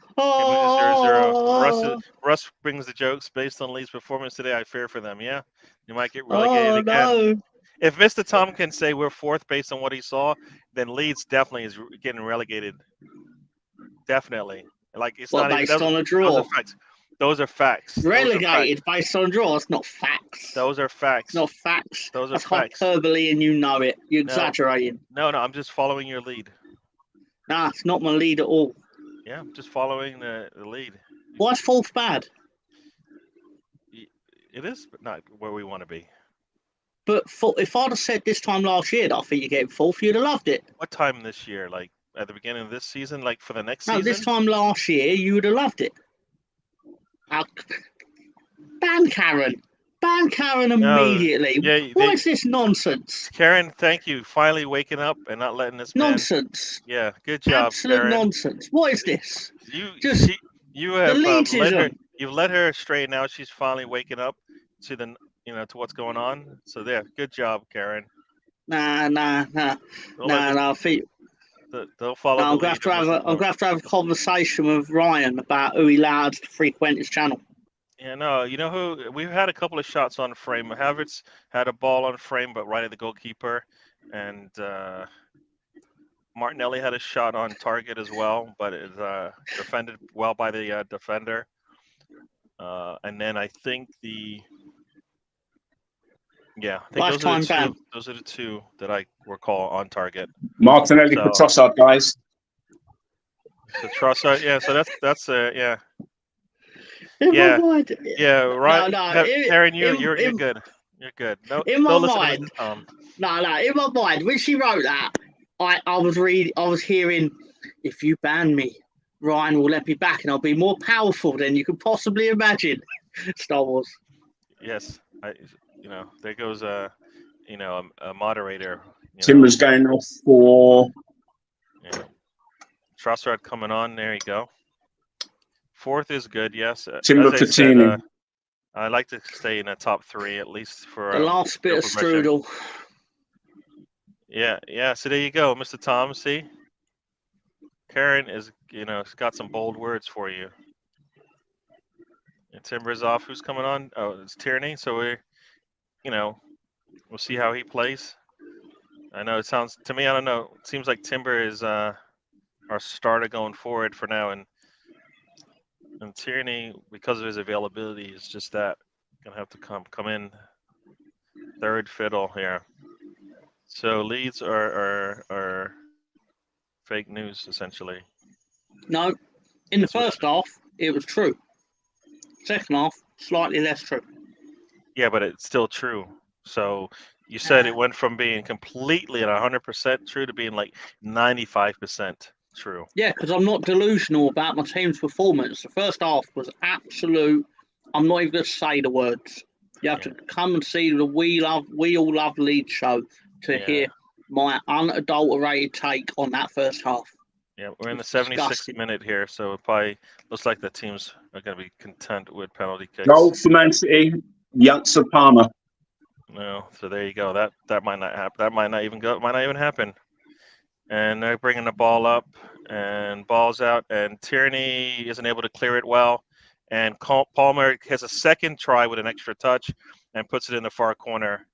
Russ brings the jokes based on Leeds' performance today. I fear for them. Yeah, you might get relegated again. No. If Mr. Tom can say we're fourth based on what he saw, then Leeds definitely is getting relegated. Definitely. Like it's not based even, on a draw. Those are facts. Relegated based on a draw. It's not facts. Those are facts. It's not facts. That's hyperbole, and you know it. You're exaggerating. No. I'm just following your lead. Nah, it's not my lead at all. Yeah, I'm just following the lead. Why is fourth bad? it is not where we want to be. But if I'd have said this time last year that I think you're getting fourth, you'd have loved it. What time this year? Like at the beginning of this season? Like for the next No, season? this time last year, you would have loved it. Ban Karen. Ban Karen immediately. What is this nonsense? Karen, thank you. Finally waking up and not letting this man. Nonsense. Yeah, good job, Absolute Karen. nonsense. What is this? You have elitism. You've let her straighten out. She's finally waking up to the to what's going on. So there, good job, Karen. Nah. I think they'll follow. I'm going to have to have a conversation with Ryan about who he allowed to frequent his channel. Yeah, no, you know who? We've had a couple of shots on frame. Havertz had a ball on frame, but right at the goalkeeper, and Martinelli had a shot on target as well, but it defended well by the defender. And then I think those are the two that I recall on target. Martinelli for Trossard, guys. So Trossard, yeah. So that's yeah. Yeah, right. No, Karen, you're good. You're good. No, in my listen mind, to Tom. No. In my mind, when she wrote that, I was hearing, if you ban me, Ryan will let me back, and I'll be more powerful than you could possibly imagine. Star Wars. Yes, there goes a moderator. Timber's going off for. Yeah. Trossard coming on. There you go. Fourth is good, yes. Timber Patini. I like to stay in the top three at least for the last bit of strudel. Yeah. So there you go, Mr. Tom. See, Karen is, got some bold words for you. And Timber's off. Who's coming on? Oh, it's Tierney. So we'll see how he plays. I know it sounds to me. I don't know. It seems like Timber is our starter going forward for now, and Tierney, because of his availability, is just that gonna have to come in third fiddle here. So leads are fake news essentially. No, in the first half it was true. Second half, slightly less true. Yeah, but it's still true. So you said it went from being completely at 100% true to being like 95% true. Yeah, because I'm not delusional about my team's performance. The first half was absolute. I'm not even going to say the words. You have to come and see the We All Love Leeds show to hear my unadulterated take on that first half. Yeah, we're in the 76th minute here, so it probably looks like the teams are going to be content with penalty kicks. Goal for Man City, Youngster Palmer. No, so there you go. That might not happen. That might not even happen. And they're bringing the ball up, and ball's out, and Tierney isn't able to clear it well. And Palmer has a second try with an extra touch and puts it in the far corner.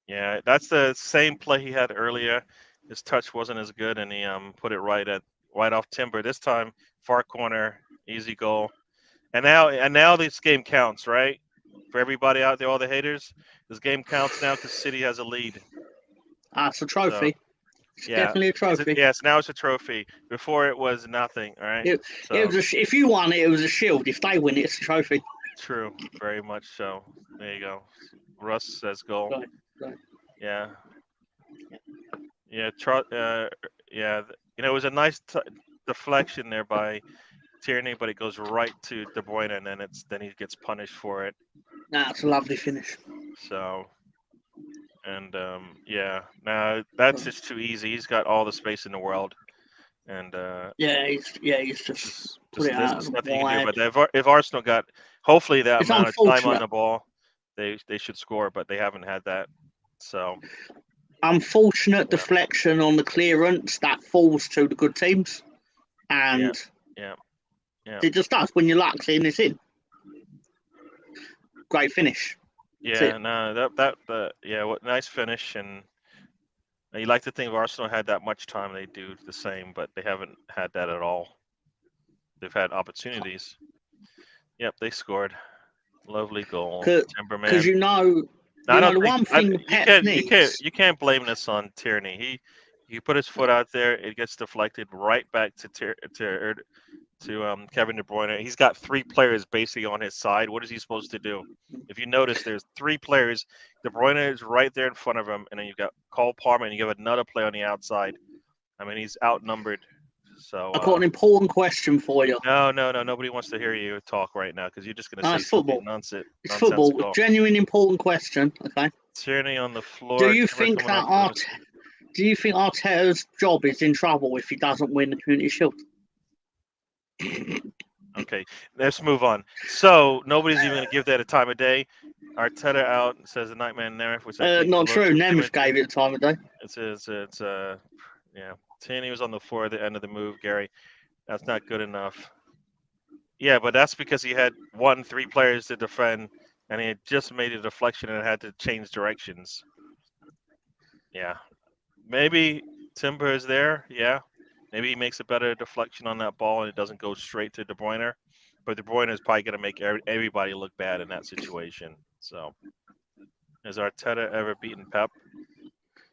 Yeah, that's the same play he had earlier. His touch wasn't as good, and he put it right off Timber. This time, far corner, easy goal. And now this game counts, right? For everybody out there, all the haters, this game counts now because City has a lead. It's a trophy. So, it's definitely a trophy. Yes, now it's a trophy. Before it was nothing, all right? It was if you won it was a shield. If they win it, it's a trophy. True, very much so. There you go. Russ says goal. Right. Yeah. Yeah, it was a nice deflection there by Tierney, but it goes right to De Bruyne, and then he gets punished for it. It's a lovely finish. So, and that's just too easy. He's got all the space in the world, and he's just put it out. There's nothing you can do. But if Arsenal got hopefully that amount of time on the ball, they should score, but they haven't had that. So. Unfortunate deflection on the clearance that falls to the good teams, and it just does. When your luck's in, it's in. Great finish. Yeah, no, nice finish, and you like to think if Arsenal had that much time, they do the same, but they haven't had that at all. They've had opportunities. Yep, they scored. Lovely goal, Timberman. Because the one thing Pep needs. You can't blame this on Tierney. He put his foot out there. It gets deflected right back to Kevin De Bruyne. He's got 3 players basically on his side. What is he supposed to do? If you notice, there's 3 players. De Bruyne is right there in front of him, and then you've got Cole Palmer, and you have another player on the outside. I mean, he's outnumbered. So I've got an important question for you. no. Nobody wants to hear you talk right now because you're just going to No, say it's football. something It's football. nonsensical. Genuine important question. Okay. Tierney on the floor. Do you think that Do you think Arteta's job is in trouble if he doesn't win the Community Shield? Okay, let's move on. So nobody's even going to give that a time of day. Arteta out, says the Nightman Nemeth, which I think Not is a little true. too Nemeth premature. gave it the time of day. It's yeah. Tierney was on the floor at the end of the move, Gary. That's not good enough. Yeah, but that's because he had 3 players to defend, and he had just made a deflection and had to change directions. Yeah, maybe Timber is there. Yeah, maybe he makes a better deflection on that ball and it doesn't go straight to De Bruyne. But De Bruyne is probably going to make everybody look bad in that situation. So, has Arteta ever beaten Pep?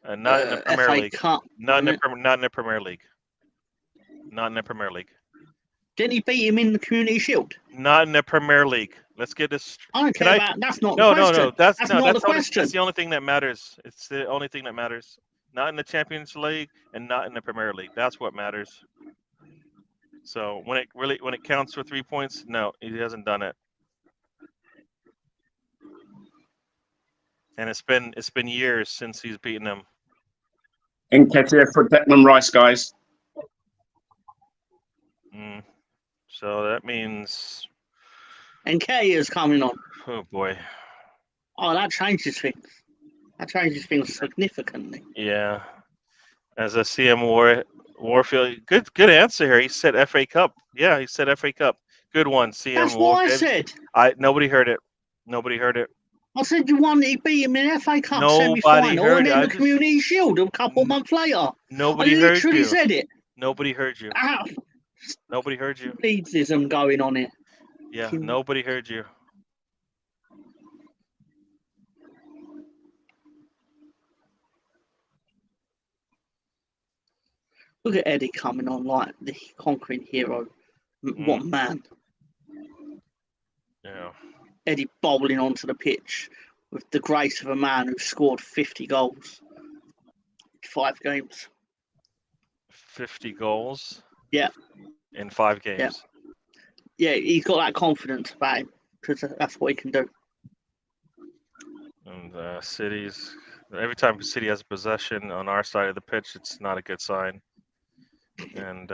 Not in the Premier FA League. Cup. Not in the Premier League. Not in the Premier League. Didn't he beat him in the Community Shield? Not in the Premier League. Let's get this. I don't care about. That's not the question. No. That's not the question. That's the only thing that matters. It's the only thing that matters. Not in the Champions League and not in the Premier League. That's what matters. So when it counts for 3 points, no, he hasn't done it. And it's been years since he's beaten him. Nketiah for Declan Rice, guys. So that means. And K is coming on. Oh boy. Oh, that changes things. That changes things significantly. Yeah. As a CM Warfield, good answer here. He said FA Cup. Yeah, he said FA Cup. Good one, CM. That's what I said. Nobody heard it. Nobody heard it. I said he beat him in FA Cup Nobody semi-final heard and then it. the Community Shield a couple months later. Nobody I heard literally you. said it. Nobody heard you. Nobody heard you. Leedsism going on here. Yeah, nobody heard you. Look at Eddie coming on like the conquering hero. What man. Yeah. Eddie bowling onto the pitch with the grace of a man who scored 50 goals. 5 games. 50 goals? Yeah. In 5 games? Yeah, he's got that confidence about him because that's what he can do. And every time City has possession on our side of the pitch, it's not a good sign. And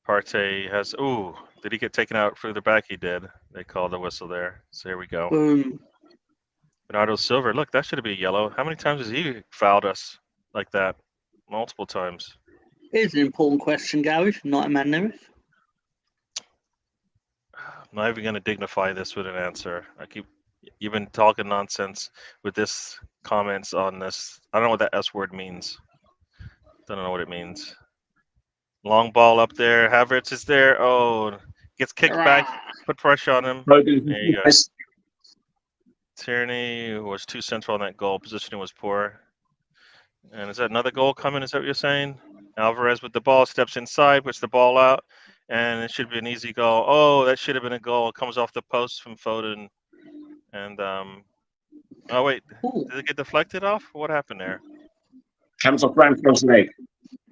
Partey has. Ooh, did he get taken out further back? He did. They called the whistle there. So here we go. Boom. Bernardo Silva. Look, that should be yellow. How many times has he fouled us like that? Multiple times. Here's an important question, Gary, from Nightman Nemeth. I'm not even going to dignify this with an answer. You've been talking nonsense with this comments on this. I don't know what that S word means. Don't know what it means. Long ball up there. Havertz is there. Oh, gets kicked back. Put pressure on him. There you go. Tierney was too central on that goal. Positioning was poor. And is that another goal coming? Is that what you're saying? Alvarez with the ball steps inside, puts the ball out, and it should be an easy goal. Oh, that should have been a goal. It comes off the post from Foden. And oh wait, did it get deflected off? What happened there? Comes off Ramsdale's leg.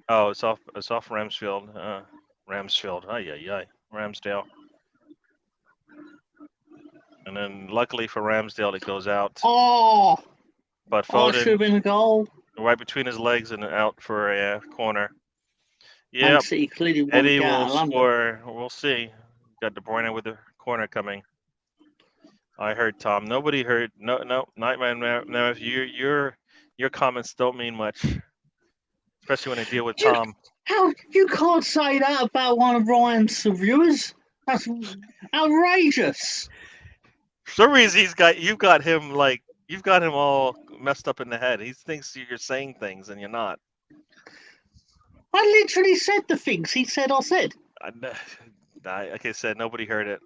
Oh, it's off Ramsfield. Ramsfield. Ramsdale. And then luckily for Ramsdale, it goes out. Oh! But Foden should have been a goal. Right between his legs and out for a corner. Yeah. Eddie will score. We'll see. Got De Bruyne with the corner coming. I heard Tom. Nobody heard. No. Nightman. No. Your comments don't mean much, especially when I deal with Tom. How you can't say that about one of Ryan's reviewers? That's outrageous. For some reason, you've got him all messed up in the head. He thinks you're saying things and you're not. I literally said the things he said I said. Like I said, nobody heard it.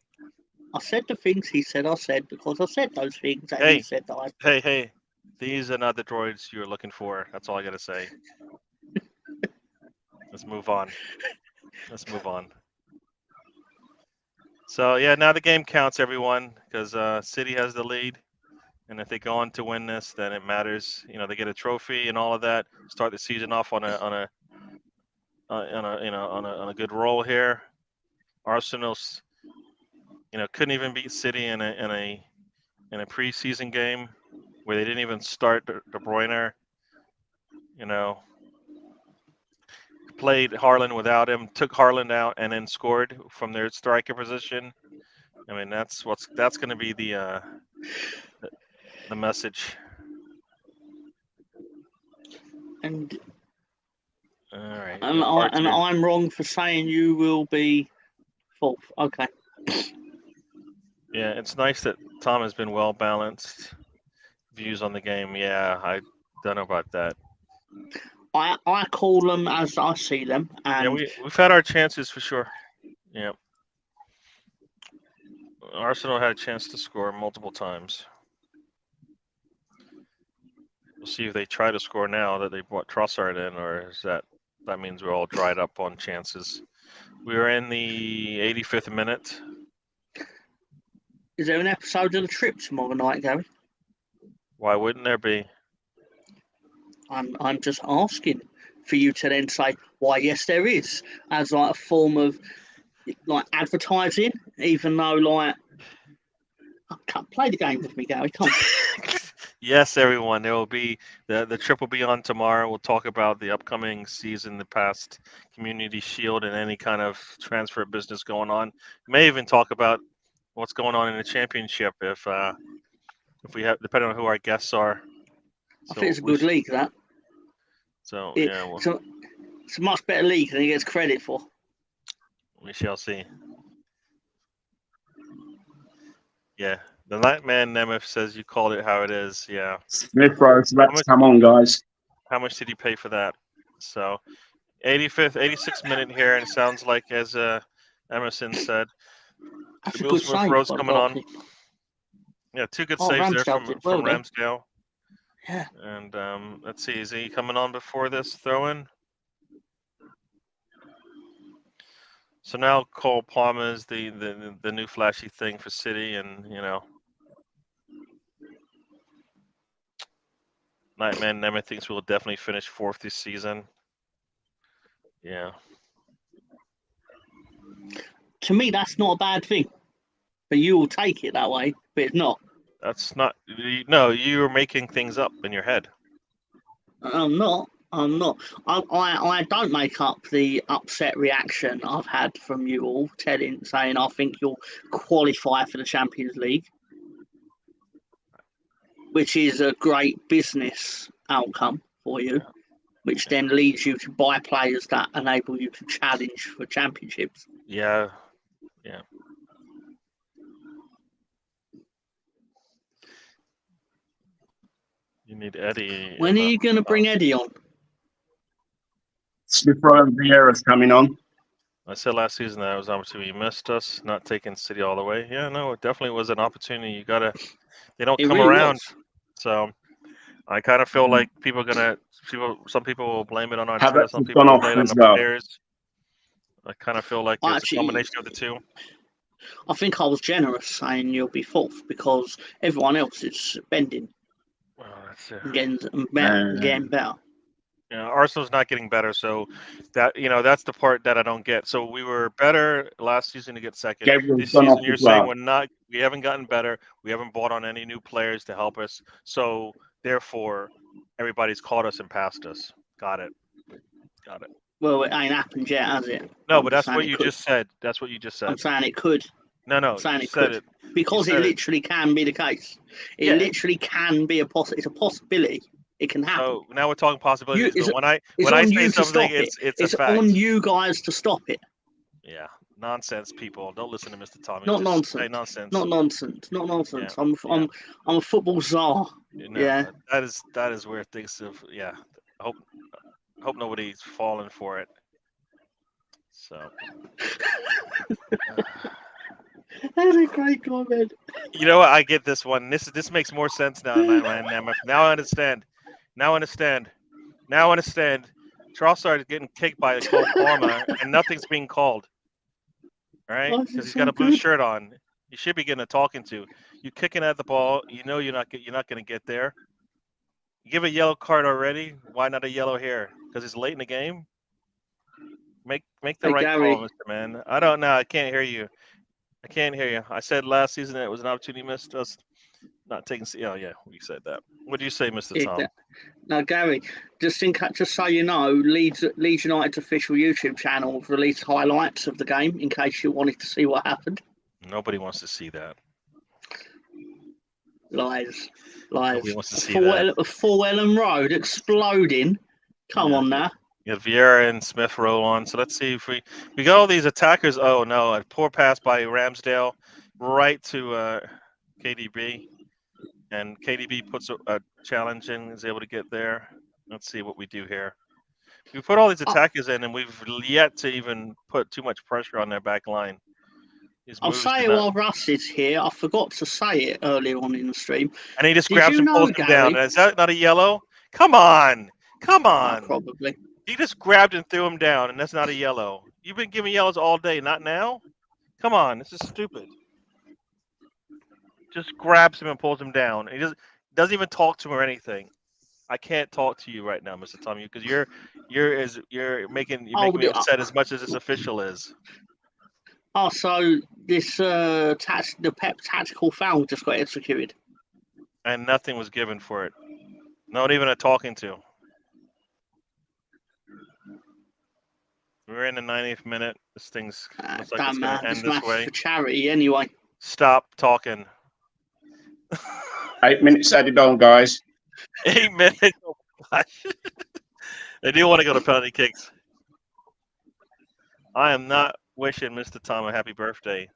I said the things he said I said because I said those things that he said that I said. Hey, these are not the droids you're looking for. That's all I got to say. Let's move on. Let's move on. So yeah, now the game counts, everyone, because City has the lead, and if they go on to win this, then it matters. They get a trophy and all of that. Start the season off on a good roll here. Arsenal's couldn't even beat City in a preseason game where they didn't even start De Bruyne. Played Haaland without him, took Haaland out, and then scored from their striker position. I mean, that's going to be the message. And all right. I'm wrong for saying you will be fourth. Okay. Yeah, it's nice that Tom has been well balanced views on the game. Yeah, I don't know about that. I call them as I see them, and yeah, we've had our chances for sure. Yeah, Arsenal had a chance to score multiple times. We'll see if they try to score now that they brought Trossard in, or is that means we're all dried up on chances. We are in the 85th minute. Is there an episode of The Trip tomorrow night, Gary? Why wouldn't there be? I'm just asking for you to then say, why, yes, there is, as like a form of like advertising, even though like, play the game with me, Gary, come on. Yes, everyone, there will be, the trip will be on tomorrow. We'll talk about the upcoming season, the past Community Shield, and any kind of transfer business going on. We may even talk about what's going on in the championship if we have, depending on who our guests are. I think it's a good league, that. So it's a much better league than he gets credit for. We shall see. Yeah, the Nightman Nemeth says you called it how it is. Yeah. Smith Rowe's let's come on, guys. How much did he pay for that? So, 86th minute here, and it sounds like, as Emerson said, that's the a good Smith save. Rowe's coming on. Yeah, two good saves there from Ramsdale. Yeah. And let's see, is he coming on before this throw-in? So now Cole Palmer is the new flashy thing for City, and Nightman Nemeth thinks we'll definitely finish fourth this season. Yeah. To me, that's not a bad thing, but you will take it that way. But it's not. That's not. No, you're making things up in your head. I'm not. I don't make up the upset reaction I've had from you all saying I think you'll qualify for the Champions League, which is a great business outcome for you, which then leads you to buy players that enable you to challenge for championships. Yeah. You need Eddie. When are you going to bring Eddie on? Smith Rowe and Vieira's coming on. I said last season that was an opportunity. You missed us, not taking City all the way. Yeah, no, it definitely was an opportunity. You gotta. They don't come around. So I kind of feel like some people will blame it on Arteta. Some people will blame it on the players. I kind of feel like it's a combination of the two. I think I was generous saying you'll be fourth because everyone else is bending. Well, that's it. Getting better. Yeah, Arsenal's not getting better, so that's the part that I don't get. So we were better last season to get second. This season, you're saying we haven't gotten better. We haven't bought on any new players to help us. So therefore, everybody's caught us and passed us. Got it. Well, it ain't happened yet, has it? No, but that's what you just said. That's what you just said. I'm saying it could. No, I'm saying it could. Because it literally can be the case. It literally can be it's a possibility. It can happen. So now we're talking possibilities. But when I say something, it's a fact. It's on you guys to stop it. Yeah, nonsense, people. Don't listen to Mr. Tommy. Not nonsense. Nonsense. Not nonsense. Not nonsense. Yeah. I'm a football czar. Yeah. That is where things have. Yeah. I hope nobody's falling for it. So. That's a great comment. You know what? I get this one. This makes more sense now. Now I understand. Trossard is getting kicked by Cole Palmer, and nothing's being called. All right, Oh, because he's it's got all a blue good. shirt on. You should be getting a talking to. You kicking at the ball. You know you're not going to get there. You give a yellow card already. Why not a yellow here? Because it's late in the game. Make the Hey, right Gary. call, Mr. Man. I don't know. I can't hear you. I can't hear you. I said last season that it was an opportunity missed. Us not taking. Oh yeah, we said that. What do you say, Mr. Yeah, Tom? Now, Gary, just so you know, Leeds United's official YouTube channel have released highlights of the game in case you wanted to see what happened. Nobody wants to see that. Lies. Nobody wants to see that. Full Ellen Road exploding. Come on now. You got Vieira and Smith roll on. So let's see if we got all these attackers. Oh no, a poor pass by Ramsdale right to KDB, and KDB puts a challenge in, is able to get there. Let's see what we do here. We put all these attackers in, and we've yet to even put too much pressure on their back line. I'll say it while Russ is here. I forgot to say it earlier on in the stream. And he just grabs and pulls him down. Is that not a yellow? Come on. Probably. He just grabbed and threw him down, and that's not a yellow. You've been giving yellows all day, not now? Come on, this is stupid. Just grabs him and pulls him down. He doesn't even talk to him or anything. I can't talk to you right now, Mr. Tommy, because you're making me upset as much as this official is. Oh, so this the Pep tactical foul just got executed, and nothing was given for it. Not even a talking to. We're in the 90th minute. This thing's looks like it's going to end this way. For charity, anyway. Stop talking. 8 minutes added on, guys. 8 minutes. Oh my gosh. They do want to go to penalty kicks. I am not wishing Mr. Tom a happy birthday.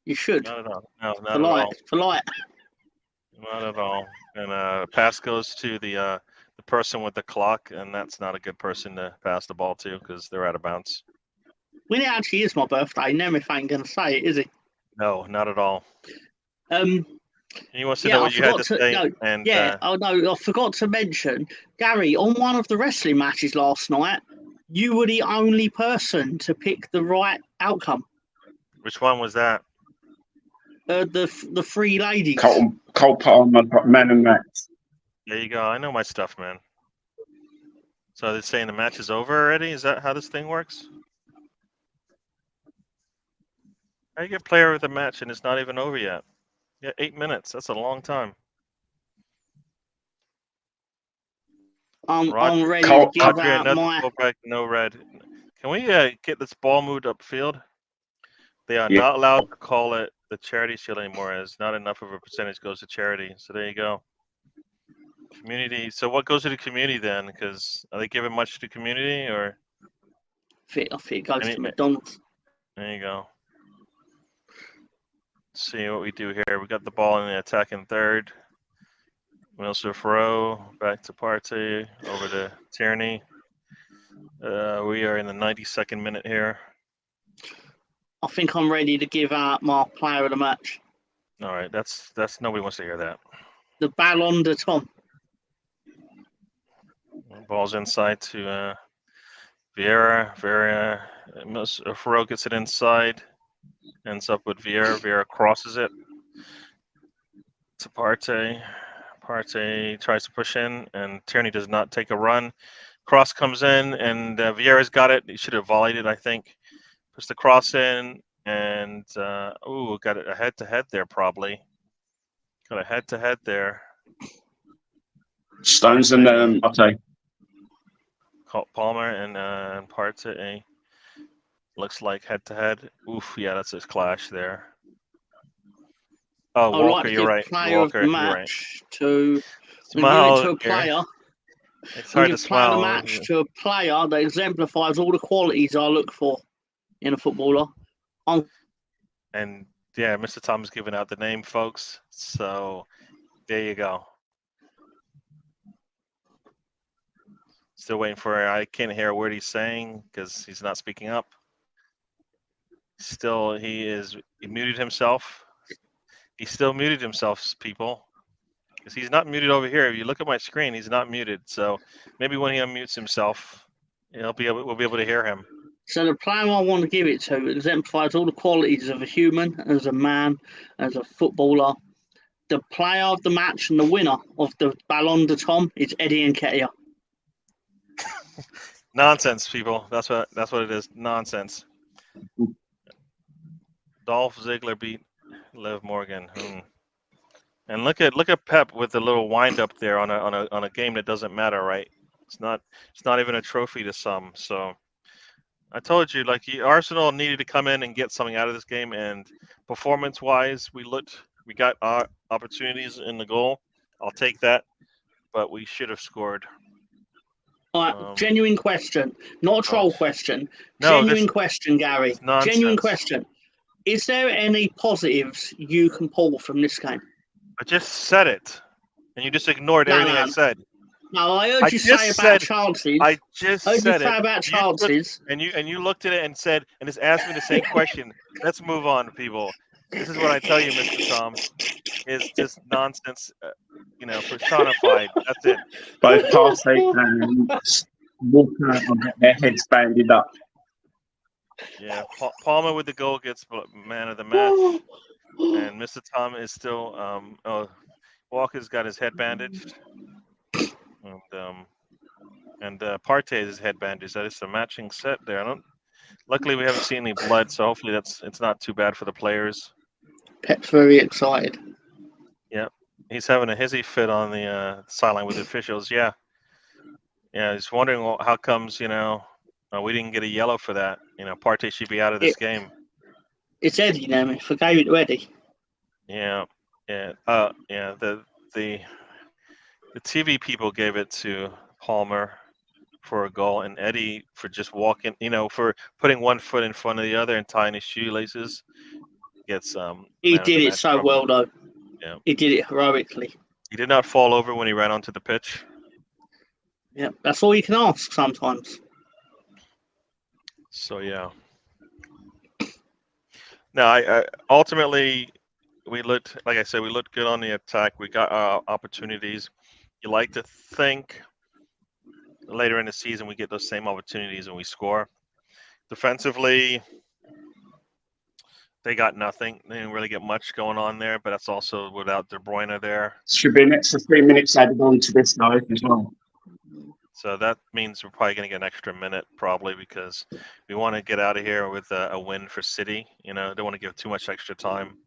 You should. Not at all. No, not at all. Polite. Not at all. And pass goes to the person with the clock, and that's not a good person to pass the ball to because they're out of bounds. When it actually is my birthday, Nemeth ain't going to say it, is he? No, not at all. He wants to yeah, know what I you had to forgot say. no, and yeah, oh no, I forgot to mention, Gary, on one of the wrestling matches last night, you were the only person to pick the right outcome. Which one was that? The three ladies. Cole Palmer, Man and Max. There you go. I know my stuff, man. So they're saying the match is over already? Is that how this thing works? How do you get player with a match and it's not even over yet? Yeah, 8 minutes. That's a long time. I'm ready to give out my... No red. Can we get this ball moved upfield? They are not allowed to call it the charity shield anymore, as not enough of a percentage goes to charity. So there you go. Community. So what goes to the community then? Because are they giving much to the community, or? I think it goes to McDonald's. There you go. Let's see what we do here. We got the ball in the attacking third. Milser back to Partey, over to Tierney. We are in the 92nd minute here. I think I'm ready to give out my player of the match. All right, that's nobody wants to hear that. The Ballon de Tom. Ball's inside to Vieira. Milser gets it inside. Ends up with Vieira. Vieira crosses it to Partey. Partey tries to push in, and Tierney does not take a run. Cross comes in, and Vieira's got it. He should have volleyed it, I think. Puts the cross in, and got it a head-to-head there, probably. Got a head-to-head there. Stones and Partey. Palmer and Partey. Looks like head-to-head. Oof, yeah, that's a clash there. Oh, Walker, you're right. Walker, you're right. Smile to a player. It's hard to smile. The match to a player that exemplifies all the qualities I look for in a footballer. And yeah, Mr. Tom's giving out the name, folks. So there you go. Still waiting for. I can't hear a word he's saying because he's not speaking up. Still, he muted himself. He still muted himself, people. because he's not muted over here. If you look at my screen, he's not muted. So maybe when he unmutes himself, we'll be able to hear him. So the player I want to give it to exemplifies all the qualities of a human, as a man, as a footballer. The player of the match and the winner of the Ballon d'Or is Eddie Nketiah. Nonsense, people. That's what it is. Nonsense. Dolph Ziggler beat Liv Morgan. And look at Pep with the little wind up there on a game that doesn't matter, right? It's not even a trophy to some. So I told you, like, Arsenal needed to come in and get something out of this game, and performance-wise, we got our opportunities in the goal. I'll take that, but we should have scored. All right, genuine question, not a troll question. No, genuine question, Gary. Genuine question. Is there any positives you can pull from this game? I just said it, and you just ignored everything I said. No, I heard you say about chances. I just said it. Say about chances. And you looked at it and said, and just asked me the same question. Let's move on, people. This is what I tell you, Mr. Tom. Is just nonsense, personified. That's it. Both Partey and Walker have got their heads banded up. Yeah, Palmer with the goal gets man of the match, and Mr. Tom is still. Walker's got his head bandaged, and Partey is his head bandaged. That is a matching set there. Luckily, we haven't seen any blood, so hopefully it's not too bad for the players. Pep's very excited. Yeah, he's having a hissy fit on the sideline with the officials. Yeah, he's wondering how comes we didn't get a yellow for that. Partey should be out of this game. It's Eddie now. I forgave it to Eddie. Yeah. The TV people gave it to Palmer for a goal, and Eddie for just walking. For putting one foot in front of the other and tying his shoelaces. Gets He did it so well, though. Yeah. He did it heroically. He did not fall over when he ran onto the pitch. Yeah, that's all you can ask sometimes. So yeah. No, I ultimately we looked, like I said, we looked good on the attack. We got our opportunities. You like to think later in the season we get those same opportunities and we score. Defensively, they got nothing. They didn't really get much going on there, but that's also without De Bruyne there. Should be an extra 3 minutes added on to this though as well. So that means we're probably going to get an extra minute probably because we want to get out of here with a win for City. Don't want to give too much extra time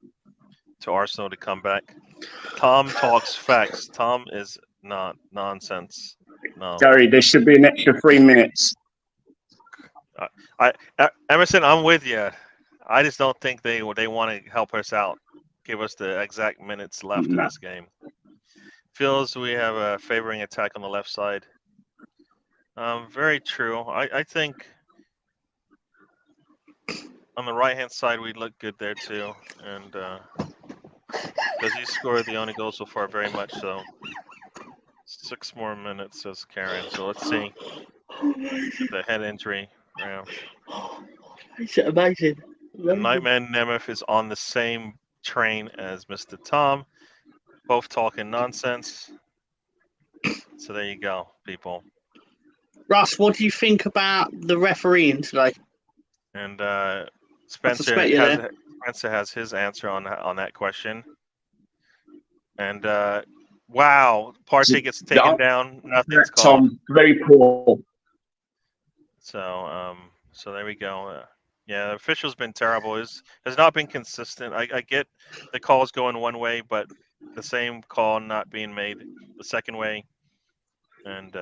to Arsenal to come back. Tom talks facts. Tom is not nonsense. No. Gary, there should be an extra 3 minutes. Emerson, I'm with you. I just don't think they want to help us out. Give us the exact minutes left in this game. Feels we have a favoring attack on the left side. Very true. I think on the right-hand side we look good there too, and because he scored the only goal so far, very much so. 6 more minutes, says Karen. So let's see the head injury. Yeah. It's amazing. Nightman Nemeth is on the same train as Mr. Tom, both talking nonsense. So there you go, people. Russ, what do you think about the refereeing today? And Spencer has his answer on that question. And wow, Partey gets taken down. Nothing's called. Tom, very poor. So there we go. Yeah, the official's been terrible. Has not been consistent. I get the calls going one way, but the same call not being made the second way, and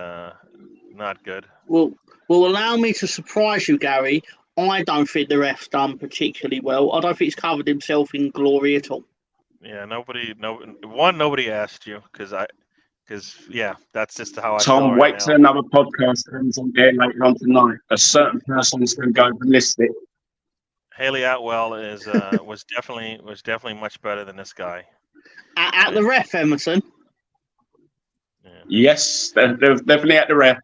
not good. Well, allow me to surprise you, Gary. I don't think the ref's done particularly well. I don't think he's covered himself in glory at all. Yeah, nobody asked you because that's just how I Tom, feel right wait now. till another podcast comes on there later on tonight. A certain person is going to go ballistic. Haley Atwell was definitely much better than this guy. At the ref, Emerson. Yeah. Yes, they're definitely at the ref.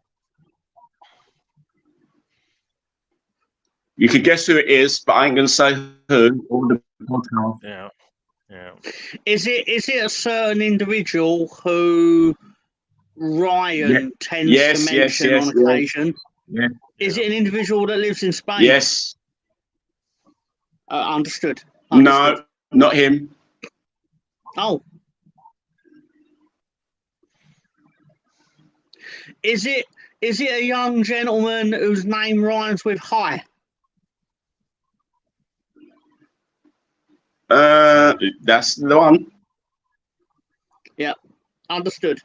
You could guess who it is, but I ain't going to say who or the podcast. Yeah. Yeah. Is it a certain individual who Ryan tends to mention on occasion? Yeah. Is it an individual that lives in Spain? Yes. Understood. No, not him. Oh. Is it a young gentleman whose name rhymes with high? That's the one. Yeah. Understood.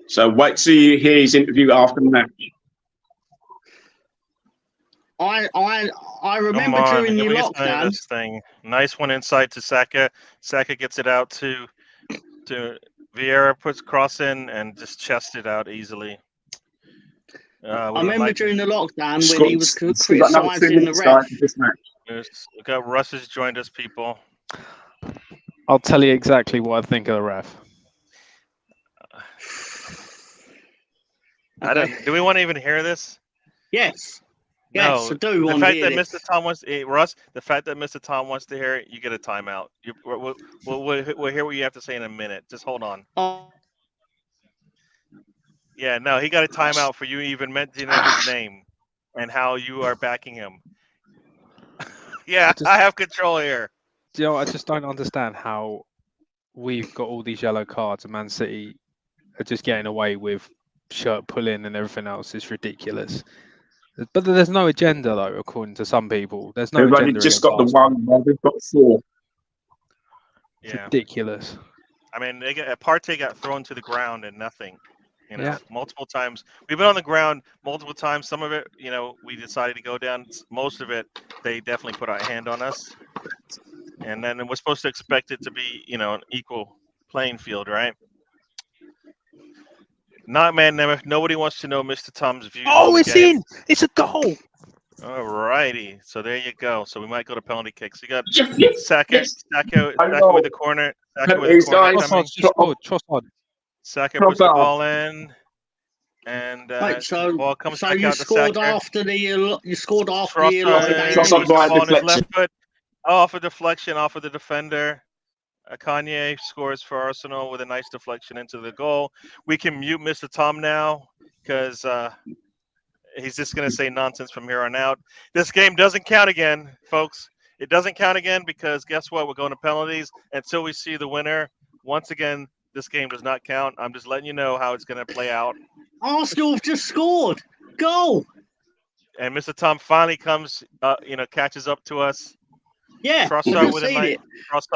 So wait till you hear his interview after the match. I Come remember on, during the we get lockdown. this thing. Nice one inside to Saka. Saka gets it out to Vieira, puts cross in and just chests it out easily. I remember during the lockdown Still when he was got another 2 criticising the minutes, ref. guys, for this match. we got Russ has joined us, people. I'll tell you exactly what I think of the ref. I don't. Do we want to even hear this? Yes. No. Yes, I do The want to fact hear that this. Mr. Tom wants Russ, the fact that Mr. Tom wants to hear it, you get a timeout. We'll hear what you have to say in a minute. Just hold on. Yeah, no, he got a timeout for you even mentioning his name and how you are backing him. Yeah, I have control here. You know, I just don't understand how we've got all these yellow cards and Man City are just getting away with shirt pulling and everything else. It's ridiculous. But there's no agenda, though, according to some people. There's no They've only agenda. just got the one, while we've got 4. It's Yeah. ridiculous. I mean, Partey got thrown to the ground and nothing. You know, Yeah. multiple times. We've been on the ground multiple times. Some of it, you know, we decided to go down. Most of it, they definitely put a hand on us. And then we're supposed to expect it to be, you know, an equal playing field, right? Not man, never. Nobody wants to know Mr. Tom's views. Oh, on the it's game. in! It's a goal! All righty. So there you go. So we might go to penalty kicks. You got Yes. Saka with the corner. Saka with the corner coming. Saka puts the ball in. And Right, so ball comes so back you out to scored Saka. after the allotted Trossard minutes. by Ball on his deflection. left foot. Off a deflection, off of the defender. Kanye scores for Arsenal with a nice deflection into the goal. We can mute Mr. Tom now because he's just going to say nonsense from here on out. This game doesn't count again, folks. It doesn't count again because guess what? We're going to penalties until we see the winner. Once again, this game does not count. I'm just letting you know how it's going to play out. Arsenal have just scored. Goal. And Mr. Tom finally comes, catches up to us. Yeah, Trossard with a nice attempt.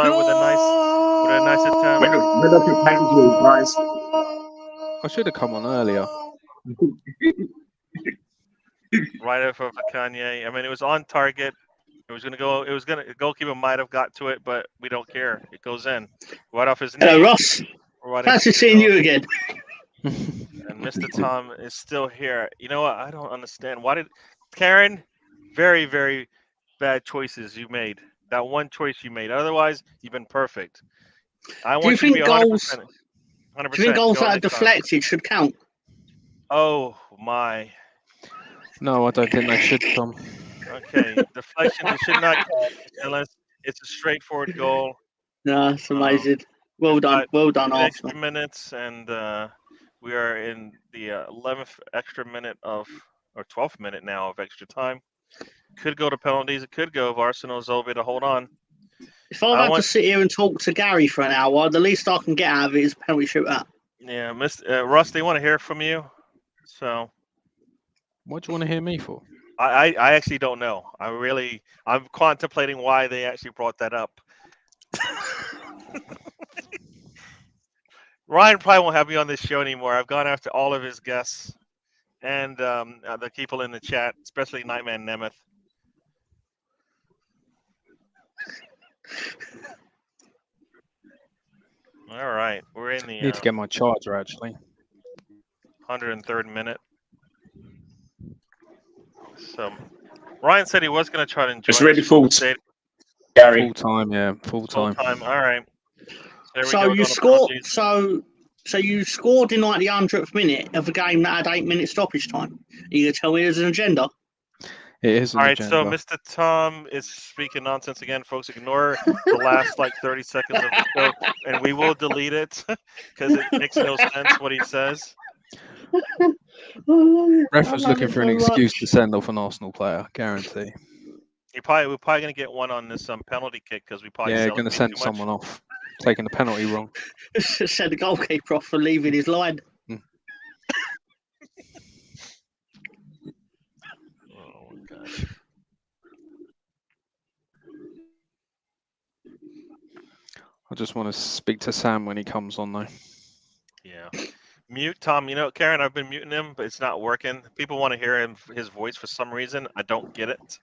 We're not competitive, guys. I should have come on earlier. Right off of Kanye. I mean, it was on target. It was gonna go. The goalkeeper might have got to it, but we don't care. It goes in right off his knee. Hello, Ross. Right Fancy seeing you again. And Mr. Tom is still here. You know what? I don't understand. Why did Karen? Very, very bad choices you made. That one choice you made. Otherwise, you've been perfect. I want you to be 100%. 100%. Do you think goals that are deflected should count? Oh my. No, I don't think they should, Tom. Okay, deflection should not count unless it's a straightforward goal. No, it's amazing. Well done, Arsenal. Extra minutes, and we are in the 11th extra minute or 12th minute now of extra time. Could go to penalties. It could go if Arsenal's over to hold on. If I had to sit here and talk to Gary for an hour, the least I can get out of it is penalty shootout. Yeah, Russ, they want to hear from you. So, what do you want to hear me for? I actually don't know. I'm contemplating why they actually brought that up. Ryan probably won't have me on this show anymore. I've gone after all of his guests and the people in the chat, especially Nightman Nemeth. All right, we're in the. Need to get my charger actually. 103rd minute. So, Ryan said he was going to try to enjoy. It's ready full time, Gary. Full time, yeah, full time. All right. So you scored. So you scored in like the 100th minute of a game that had 8 minutes stoppage time. Are you gonna tell me there's an agenda? It is an All right, so agenda. Mr. Tom is speaking nonsense again, folks. Ignore the last like 30 seconds of the show, and we will delete it because it makes no sense what he says. Ref was looking for an excuse to send off an Arsenal player, guarantee. We're probably gonna get one on this penalty kick because we probably Yeah, celebrate going to send too much. someone off, taking the penalty wrong. Send the goalkeeper off for leaving his line. Oh my gosh. I just want to speak to Sam when he comes on, though. Yeah. Mute Tom. You know, Karen, I've been muting him, but it's not working. People want to hear his voice for some reason. I don't get it.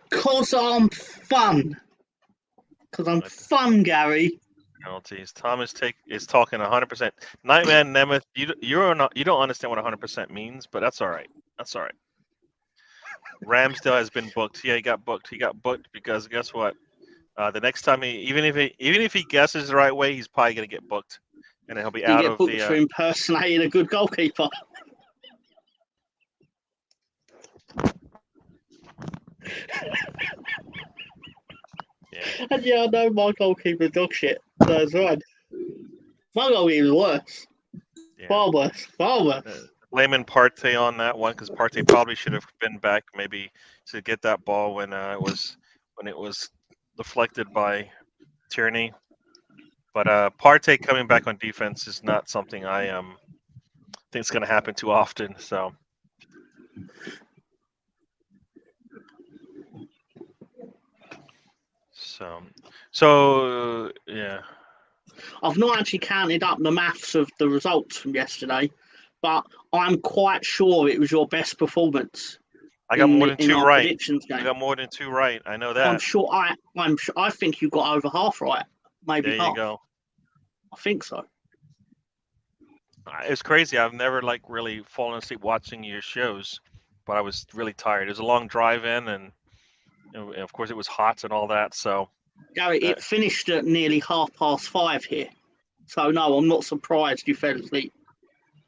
Cause I'm fun. Cause I'm fun, Gary. Penalties. Tom is talking 100%. Nightman Nemeth, you don't understand what 100% means, but that's all right. That's all right. Ramsdale has been booked. Yeah, he got booked. He got booked because guess what? The next time even if he guesses the right way, he's probably gonna get booked, and then he'll be You out get of booked the. for impersonating a good goalkeeper. Yeah. And yeah, I know my goalkeeper dog shit. That's right. My goalkeeper's worse. Yeah. Far worse. Far worse. Blaming Partey on that one because Partey probably should have been back maybe to get that ball when it was deflected by Tierney. But Partey coming back on defense is not something I think it's going to happen too often. So yeah. I've not actually counted up the maths of the results from yesterday, but I'm quite sure it was your best performance. I got more than two right. Predictions game. I got more than two right. I know that. I'm sure. I think you got over half right. Maybe there half. You go. I think so. It's crazy. I've never really fallen asleep watching your shows, but I was really tired. It was a long drive in, and of course it was hot and all that. So, Gary, it finished at nearly 5:30 here. So no, I'm not surprised you fell asleep.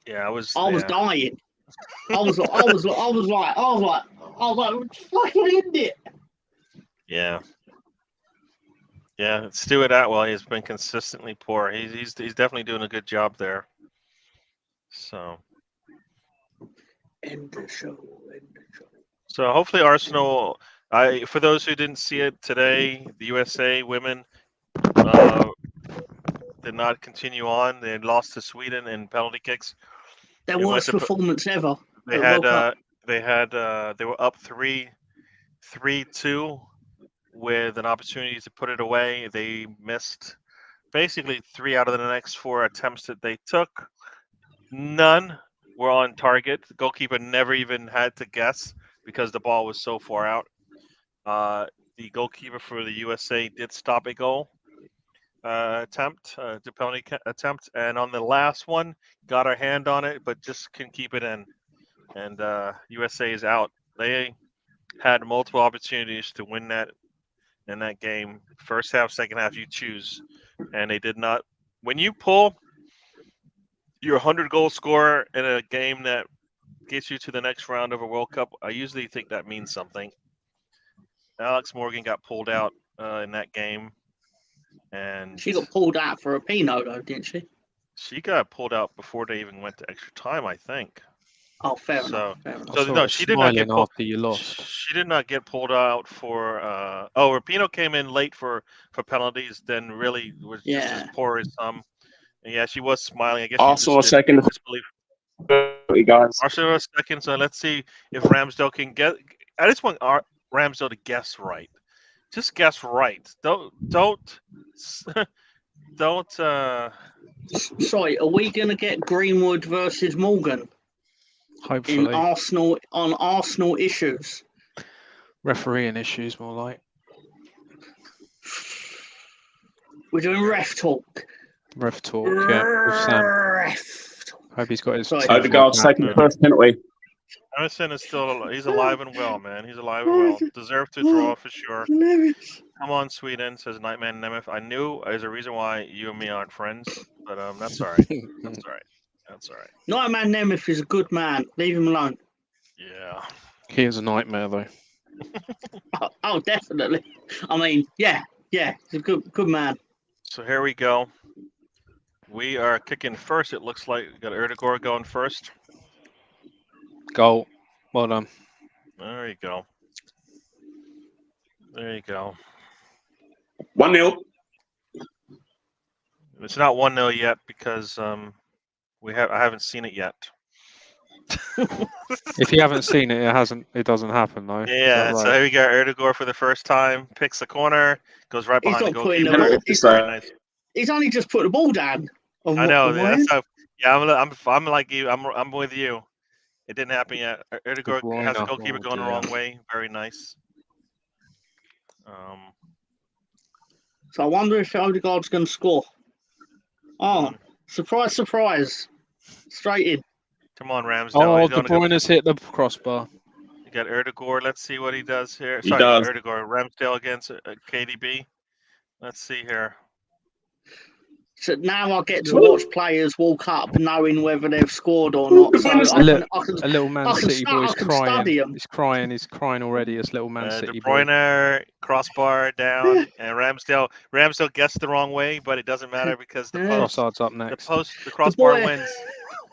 Yeah, I was dying. I was like, fucking end it. Yeah. Yeah, Stuart Atwell has been consistently poor. He's definitely doing a good job there. So. End the show. So hopefully Arsenal. For those who didn't see it today, the USA women did not continue on. They lost to Sweden in penalty kicks. Their worst performance ever. They were up 3-2 with an opportunity to put it away. They missed basically 3 out of the next 4 attempts that they took. None were on target. The goalkeeper never even had to guess because the ball was so far out. The goalkeeper for the USA did stop a goal the penalty attempt, and on the last one, got her hand on it, but just couldn't keep it in. And USA is out. They had multiple opportunities to win that in that game. First half, second half, you choose, and they did not. When you pull your 100-goal scorer in a game that gets you to the next round of a World Cup, I usually think that means something. Alex Morgan got pulled out in that game. And she got pulled out for a Pinot, though, didn't she? She got pulled out before they even went to extra time, I think. Oh, fair enough. So no, she did not get pulled. After you lost. She did not get pulled out for. Rapinoe came in late for penalties. Then really was just as poor as some. And yeah, she was smiling. I guess Arsenal second. Guys. Arsenal second. So let's see if Ramsdale can get. I just want Ramsdale to guess right. Just guess right. Don't. Sorry, are we going to get Greenwood versus Morgan? Hopefully. In Arsenal issues. Refereeing issues, more like. We're doing ref talk. Ref talk, yeah. With Sam. Ref talk. Hope he's got his. Odegaard's taking the first penalty. Emerson is he's alive and well, man. He's alive and well. Deserved to draw for sure. Come on, Sweden, says Nightman Nemeth. I knew there's a reason why you and me aren't friends, but that's all right. That's all right. That's all right. Nightman Nemeth is a good man. Leave him alone. Yeah. He is a nightmare, though. Oh, definitely. I mean, yeah, he's a good man. So here we go. We are kicking first. It looks like we got Erdegaard going first. Goal. Well done. There you go. There you go. 1-0. It's not 1-0 yet because I haven't seen it yet. If you haven't seen it, it doesn't happen though. Yeah, Is that so right? here we got Erdegaard for the first time, picks the corner, goes right He's behind the not putting the goalkeeper. ball. It's Very nice. He's only just put the ball down. On I know. on my That's end. how. Yeah, I'm like you. I'm with you. It didn't happen yet. Erdegaard De Bruyne. has the goalkeeper Oh, going the dear. wrong way. Very nice. So I wonder if Odegaard's going to score. Oh, surprise, surprise. Straight in. Come on, Ramsdale. Oh, He's De gonna go. Bruyne's hit the crossbar. You got Erdegaard. Let's see what he does here. He Sorry, does. Erdegaard. Ramsdale against KDB. Let's see here. So now I get to watch players walk up knowing whether they've scored or not. So A I little Man can City start- boy's I can crying. study 'em. He's crying already. This little Man De City boy. Bruyne crossbar down, and Ramsdale guessed the wrong way, but it doesn't matter because the Yeah. post, Trossard's up next. the crossbar boy- wins.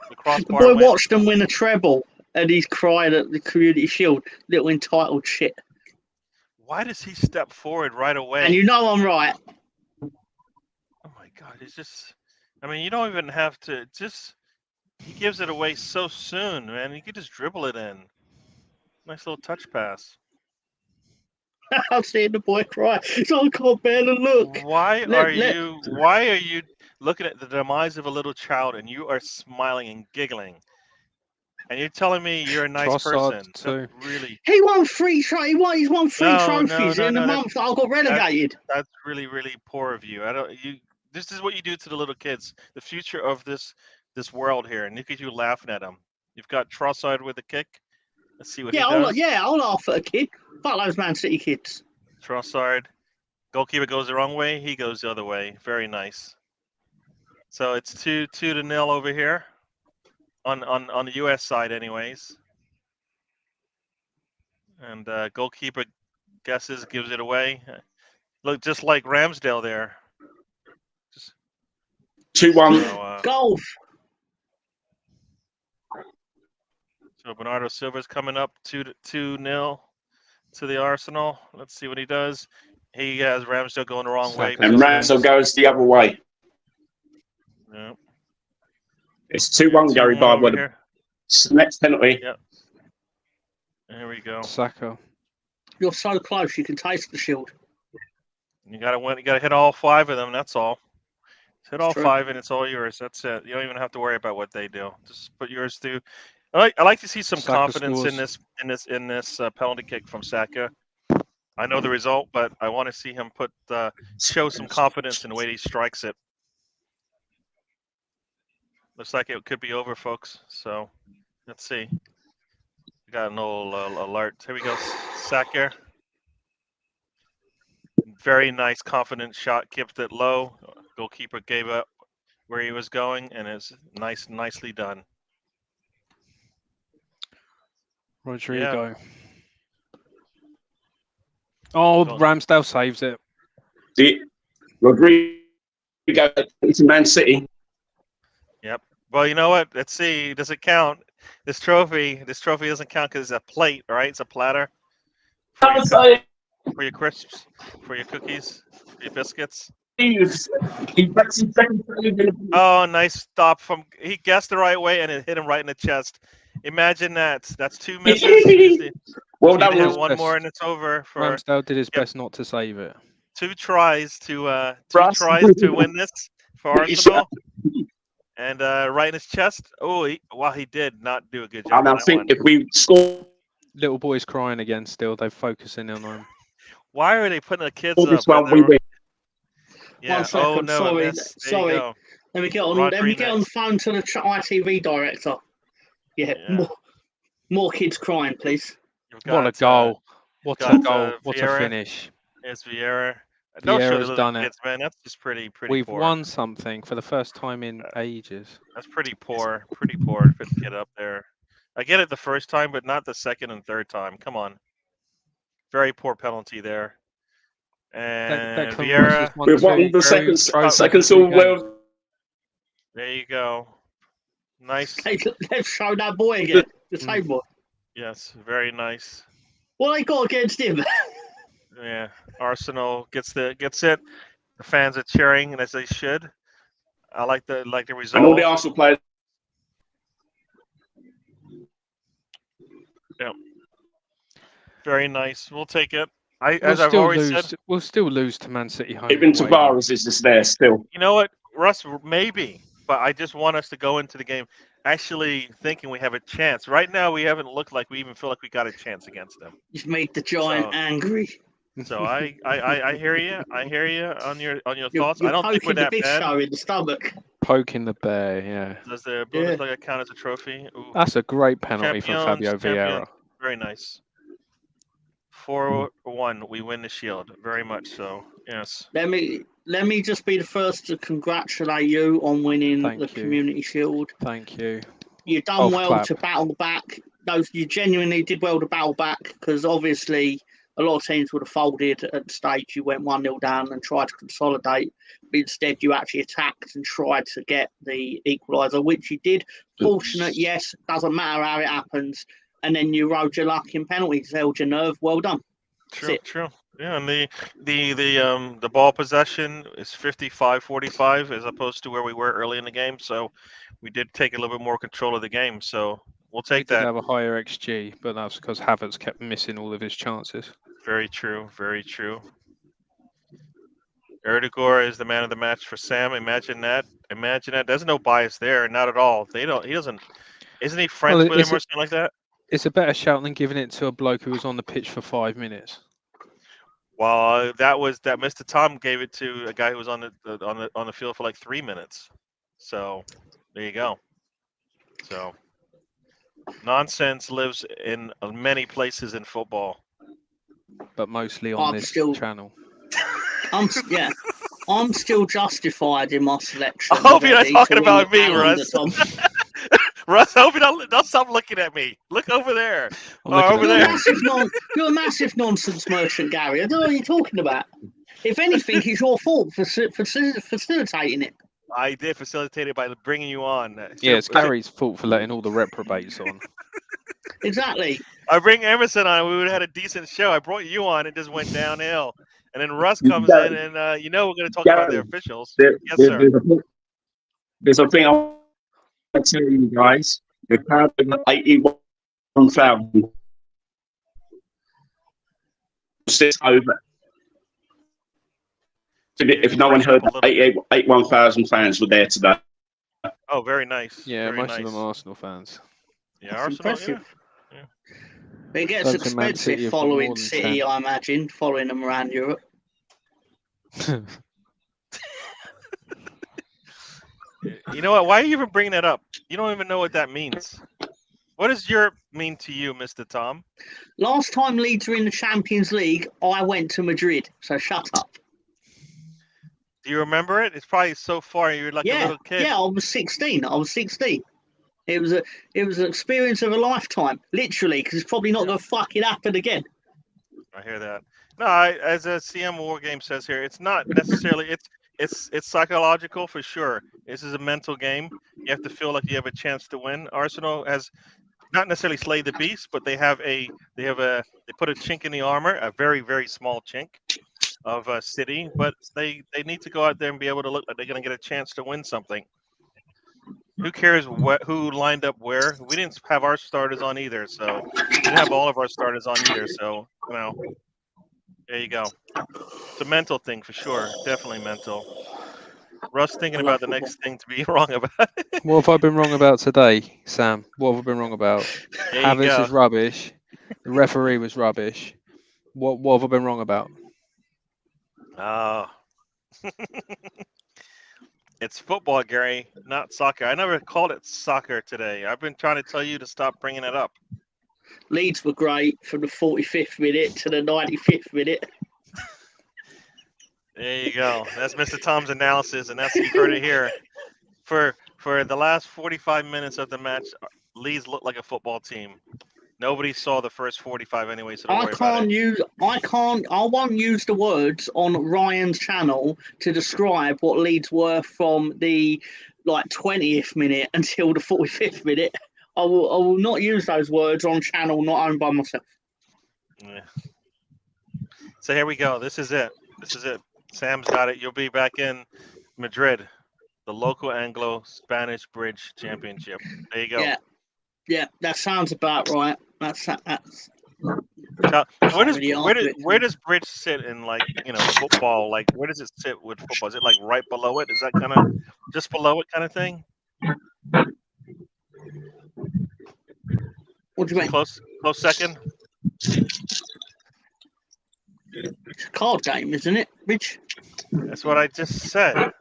The The crossbar boy wins. watched them win a treble and he's crying at the Community Shield. Little entitled shit. Why does he step forward right away? And you know I'm right. Oh my God, he's just. I mean, you don't even have to. He gives it away so soon, man. You could just dribble it in. Nice little touch pass. I'm seeing the boy cry. So I can't bear to look. Why are you looking at the demise of a little child and you are smiling and giggling? And you're telling me you're a nice Trossard person? too. That's really, He won three. He's won three No, trophies in a month that I got relegated. that's really, really poor of you. This is what you do to the little kids. The future of this world here. And look at you laughing at them. You've got Trossard with a kick. Let's see what he does. I'll laugh at a kid. Fuck those Man City kids. Trossard. Goalkeeper goes the wrong way. He goes the other way. Very nice. So it's 2-0 over here. On the U.S. side, anyways. And goalkeeper guesses, gives it away. Look, just like Ramsdale there. 2-1. So, Golf. so Bernardo Silva's coming up 2-0 to the Arsenal. Let's see what he does. He has Ramsdale going the wrong way. And Ramsdale goes the other way. Yeah. It's 2-1, Gary Over Barber. here. Next penalty. Yep. There we go. Saka. You're so close. You can taste the shield. You gotta win. You gotta hit all 5 of them. That's all. Hit all True. 5, and it's all yours. That's it. You don't even have to worry about what they do. Just put yours through. I like to see some Saka confidence scores. in this penalty kick from Saka. I know the result, but I want to see him show some confidence in the way he strikes it. Looks like it could be over, folks. So let's see. We got an old alert. Here we go. Saka. Very nice, confident shot. Kept it low. Goalkeeper gave up where he was going, and it's nicely done. Rodrigo. Oh, Ramsdale saves it. Rodrigo, it's Man City. Yep. Well, you know what? Let's see. Does it count? This trophy doesn't count because it's a plate, right? It's a platter for your crisps, for your cookies, for your biscuits. Oh, nice stop from. He guessed the right way and it hit him right in the chest. Imagine that. That's 2 misses. Well, that was one more and it's over. For Ramsdale did his best not to save it. 2 tries to win this for Arsenal. And right in his chest. Oh, he did not do a good job. And I think if we score, little boy's crying again. Still, they're focusing on him. Why are they putting the kids all up? this one we win. Yeah. 1 second. Oh no! Sorry. There you go. Let me get on. Rodri Let me get on the next. phone to the ITV director. Yeah. More kids crying, please. What a goal! What a goal! What a Vieira. finish! It's Vieira. Don't show the Vieira's little done kids, it. man. That's just pretty We've poor. won something for the first time in ages. That's pretty poor. Pretty poor to put the kid up there. I get it the first time, but not the second and third time. Come on. Very poor penalty there. And Declan Rice has Vieira, won We've won two the very trophies second in two silver games. world. there you go. Nice. They've shown that boy again, the same boy. Yes, very nice. What they got against him? Yeah. Arsenal gets it. The fans are cheering, and as they should. I like the And all resolve. the Arsenal players. Yeah. Very nice. We'll take it. As We'll I've still already lose. said, We'll still lose to Man City home Even and away. though. Tavares is just there still. you know what, Russ, maybe, but I just want us to go into the game actually thinking we have a chance. Right now, we haven't looked like we even feel like we got a chance against them. You've made the giant So- angry. So I hear you. I hear you on your You're, thoughts. I you're don't think we're poking the that big bad. show in the stomach. Poking the bear, yeah. Does the Bundesliga count as a trophy? Ooh. That's a great penalty from Fabio Champions. Vieira. Very nice. 4-1, we win the Shield. Very much so. Yes. Let me just be the first to congratulate you on winning Thank the you. Community Shield. Thank you. You've done Golf well clap. to battle back. You genuinely did well to battle back because obviously a lot of teams would have folded at the stage you went 1-0 down and tried to consolidate. But instead, you actually attacked and tried to get the equaliser, which you did. Fortunate, yes, doesn't matter how it happens. And then you rode your luck in penalties, held your nerve. Well done. True. Yeah, and the ball possession is 55-45 as opposed to where we were early in the game. So we did take a little bit more control of the game. So we'll We take did that. have a higher XG, but that's because Havertz kept missing all of his chances. Very true. Very true. Erdegaard is the man of the match for Sam. Imagine that. There's no bias there. Not at all. He doesn't. Isn't he friends Well, with it's him or something like that? It's a better shout than giving it to a bloke who was on the pitch for 5 minutes. Well, that Mr. Tom gave it to a guy who was on the field for like 3 minutes. So there you go. So nonsense lives in many places in football. But mostly on I'm this still- channel. I'm still justified in my selection. I hope you're not already talking to win about the me, calendar, Russ. Tom. Russ, I hope you don't stop looking at me. Look over there. I'm Oh, looking over at there. you. You're a massive nonsense merchant, Gary. I don't know what you're talking about. If anything, it's your fault for facilitating it. I did facilitate it by bringing you on. Yeah, it's Gary's fault for letting all the reprobates on. Exactly. I bring Emerson on, we would have had a decent show. I brought you on, it just went downhill. And then Russ comes in, and we're going to talk about the officials. Yes, sir. There's a thing I want to tell you guys. The crowd of 81,000 sits over. If no one heard, 81,000 fans were there today. Oh, very nice. Yeah, very most nice. of them are Arsenal fans. Yeah, That's Arsenal. impressive. Yeah. It gets Don't think Man City expensive have got following more than City, 10. I imagine, following them around Europe. You know what? Why are you even bringing that up? You don't even know what that means. What does Europe mean to you, Mr. Tom? Last time Leeds were in the Champions League, I went to Madrid, so shut up. Do you remember it? It's probably so far. You were like a little kid. Yeah, I was 16. It was an experience of a lifetime, literally, because it's probably not going to fucking happen again. I hear that. No, as a CM War Game says here, it's not necessarily. It's psychological for sure. This is a mental game. You have to feel like you have a chance to win. Arsenal has not necessarily slayed the beast, but they put a chink in the armor, a very, very small chink of City, but they need to go out there and be able to look like they're going to get a chance to win something. Who cares who lined up where? We didn't have our starters on either, so we didn't have all of our starters on either. So there you go. It's a mental thing for sure, definitely mental. Russ thinking about the next thing to be wrong about. What have I been wrong about today, Sam? What have I been wrong about? There you Havertz go. is rubbish. The referee was rubbish. What have I been wrong about? Oh. It's football, Gary, not soccer. I never called it soccer today. I've been trying to tell you to stop bringing it up. Leeds were great from the 45th minute to the 95th minute. There you go. That's Mr. Tom's analysis, and that's you heard it here. For the last 45 minutes of the match, Leeds look like a football team. Nobody saw the first 45 anyway, so don't I worry about it. I won't use the words on Ryan's channel to describe what Leeds were from the 20th minute until the 45th minute. I will not use those words on channel not owned by myself. Yeah. So here we go. This is it. Sam's got it. You'll be back in Madrid, the local Anglo-Spanish Bridge Championship. There you go. Yeah, that sounds about right. That's So where does bridge sit in football? Like where does it sit with football? Is it like right below it? Is that kind of just below it kind of thing? What do you mean? Close second. It's a card game, isn't it, Rich? That's what I just said.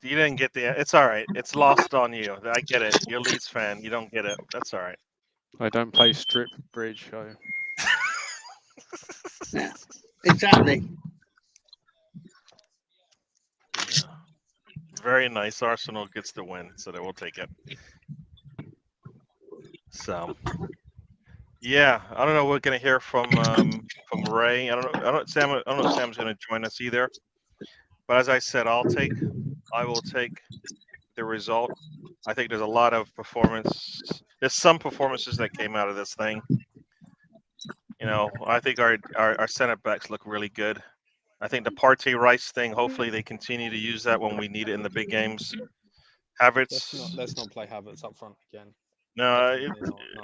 You didn't get the. It's all right. It's lost on you. I get it. You're a Leeds fan. You don't get it. That's all right. I don't play strip bridge, so. Yeah, exactly. Yeah. Very nice. Arsenal gets the win, so they will take it. So, yeah, I don't know. We're gonna hear from Ray. I don't know if Sam's gonna join us either. But as I said, I will take the result. I think there's a lot of performance. There's some performances that came out of this thing. I think our center backs look really good. I think the Partey Rice thing. Hopefully, they continue to use that when we need it in the big games. Havertz. Let's not play Havertz up front again. No,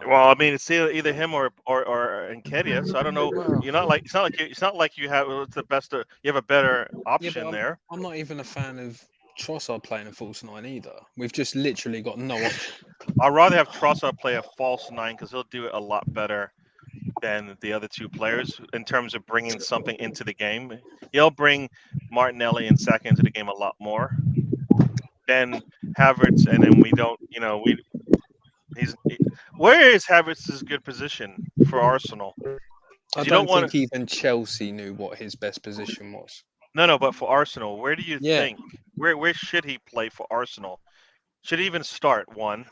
well, I mean, it's either him or Nketiah. So I don't know. Well, It's not like you have the best. You have a better option there. I'm not even a fan of Trossard playing a false 9 either. We've just literally got no option. I'd rather have Trossard play a false 9 because he'll do it a lot better than the other two players in terms of bringing something into the game. He'll bring Martinelli and Saka into the game a lot more than Havertz, and then we don't. Where is Havertz's good position for Arsenal? I don't think even Chelsea knew what his best position was. No, but for Arsenal, where do you think? Where should he play for Arsenal? Should he even start one?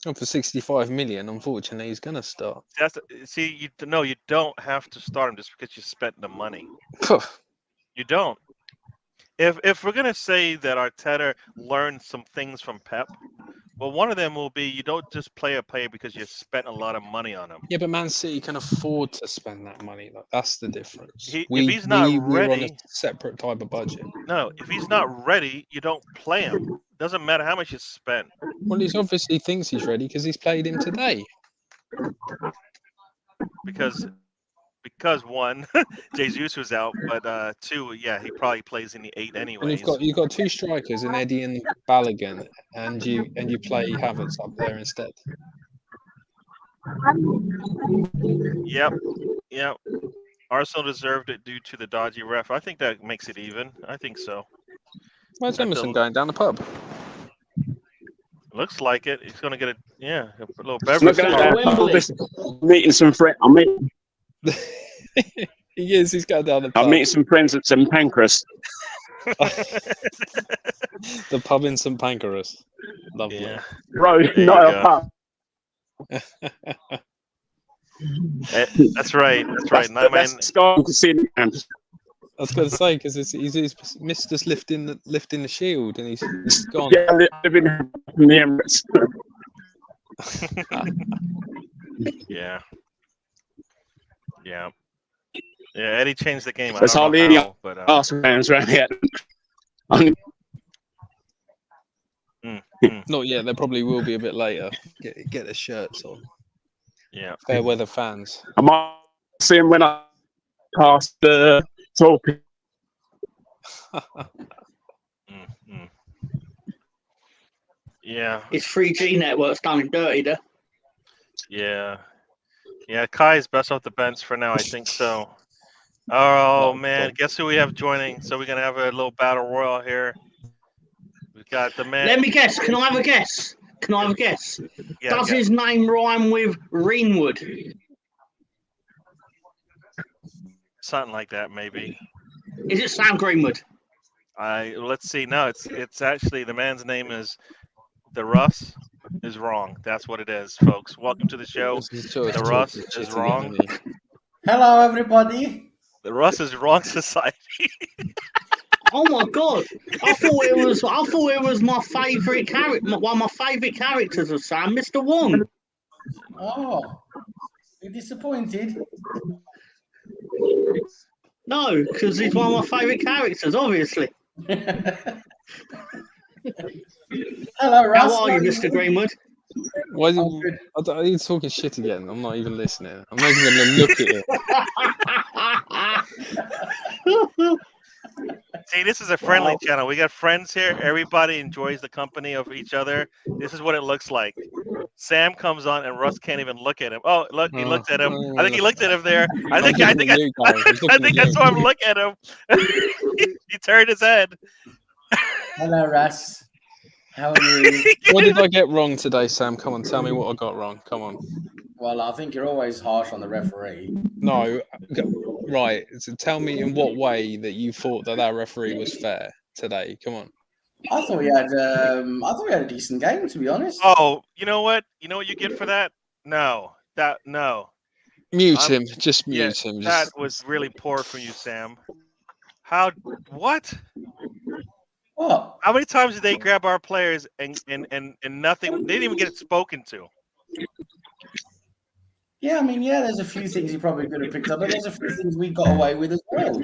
Well, for 65 million, unfortunately, he's going to start. You don't have to start him just because you spent the money. You don't. If we're going to say that Arteta learned some things from Pep, well, one of them will be you don't just play a player because you spent a lot of money on him. Yeah, but Man City can afford to spend that money. That's the difference. If he's not ready, we're on a separate type of budget. No, if he's not ready, you don't play him. Doesn't matter how much you spend. Well, he obviously thinks he's ready because he's played him today. Because one, Jesus was out, but two, yeah, he probably plays in the 8 anyway. And you've got two strikers in Eddie and Balogun, and you play Havertz up there instead. Yep. Arsenal deserved it due to the dodgy ref. I think that makes it even. I think so. Where's Emerson going down the pub? Looks like it. He's going to get a little beverage. I'm meeting some friends. He is. He's going down the pub. I'm meeting some friends at St Pancras. The pub in St Pancras. Lovely. Yeah. Bro, not a pub. That's right. That's I was going to say because he's missed us lifting the shield and he's gone. Yeah, living in the Emirates. Yeah. Eddie changed the game. There's hardly any Arsenal fans around here. Not yet. There probably will be a bit later. Get the shirts on. Yeah. Fair weather fans. I might see him when I pass the talking. Yeah. It's 3G network's done him dirty there. Yeah, Kai's best off the bench for now, I think so. Oh man, guess who we have joining? So we're gonna have a little battle royal here. We've got the man. Let me guess. Can I have a guess? Yeah, Does his name rhyme with Greenwood? Something like that, maybe. Is it Sam Greenwood? Let's see. No, it's actually the man's name is The Russ is wrong. That's what it is, folks. Welcome to the show. This is just The Russ talking is shit wrong. again, isn't he? Hello, everybody. The Russ is wrong society. Oh my god! I thought it was my favourite character, one of my favourite characters of Sam, Mr. Wong. Oh, you're disappointed? No, because he's one of my favourite characters, obviously. Hello, Russ. How are you, Mr. Greenwood? Why is I'm good. he's talking shit again? I'm not even listening. I'm not even going to look at it. See, this is a friendly channel. We got friends here. Everybody enjoys the company of each other. This is what it looks like. Sam comes on and Russ can't even look at him. Oh, look, he looked at him. I think he looked at him there. I think I saw him look at him. He turned his head. Hello, Russ. How are you? What did I get wrong today, Sam? Come on, tell me what I got wrong. Come on. Well, I think you're always harsh on the referee. No, right. So tell me in what way that you thought that referee was fair today. Come on. I thought we had a decent game, to be honest. Oh, you know what? You know what you get for that? No. Mute him. Just mute him. That was really poor from you, Sam. What? What? How many times did they grab our players and nothing? They didn't even get spoken to. Yeah, I mean, there's a few things he probably could have picked up, but there's a few things we got away with as well.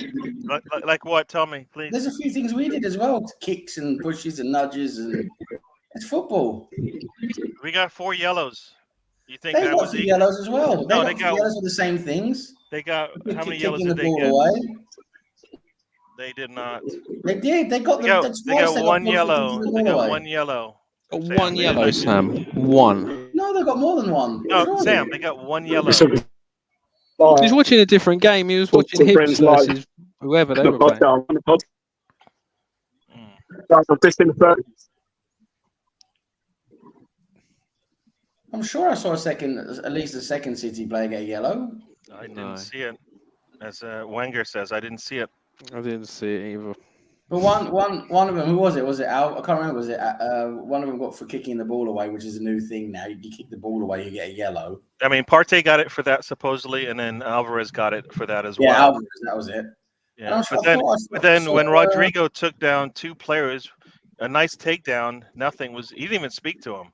Like what? Tell me, please. There's a few things we did as well, kicks and pushes and nudges, and it's football. We got 4 yellows. You think They that got was some equal? yellows as well. No, They got yellows for the same things. They got how many yellows Kicking did the they ball get? away. They did not. They did. They got They got one yellow. They got one yellow. Sam, One yellow, Sam. One. No, they got more than one. No, surely. Sam, they got one yellow. He's watching a different game. He was watching Hibs versus whoever they were playing. I'm sure I saw at least a second City player get a yellow. I didn't see it. As Wenger says, I didn't see it. I didn't see it either. But one of them, who was it? Was it Al? I can't remember. Was it one of them got for kicking the ball away, which is a new thing now. You kick the ball away, you get a yellow. I mean, Partey got it for that supposedly, and then Alvarez got it for that as well. Yeah, Alvarez, that was it. Yeah, but then when Rodrigo took down 2 players, a nice takedown, nothing was. He didn't even speak to him.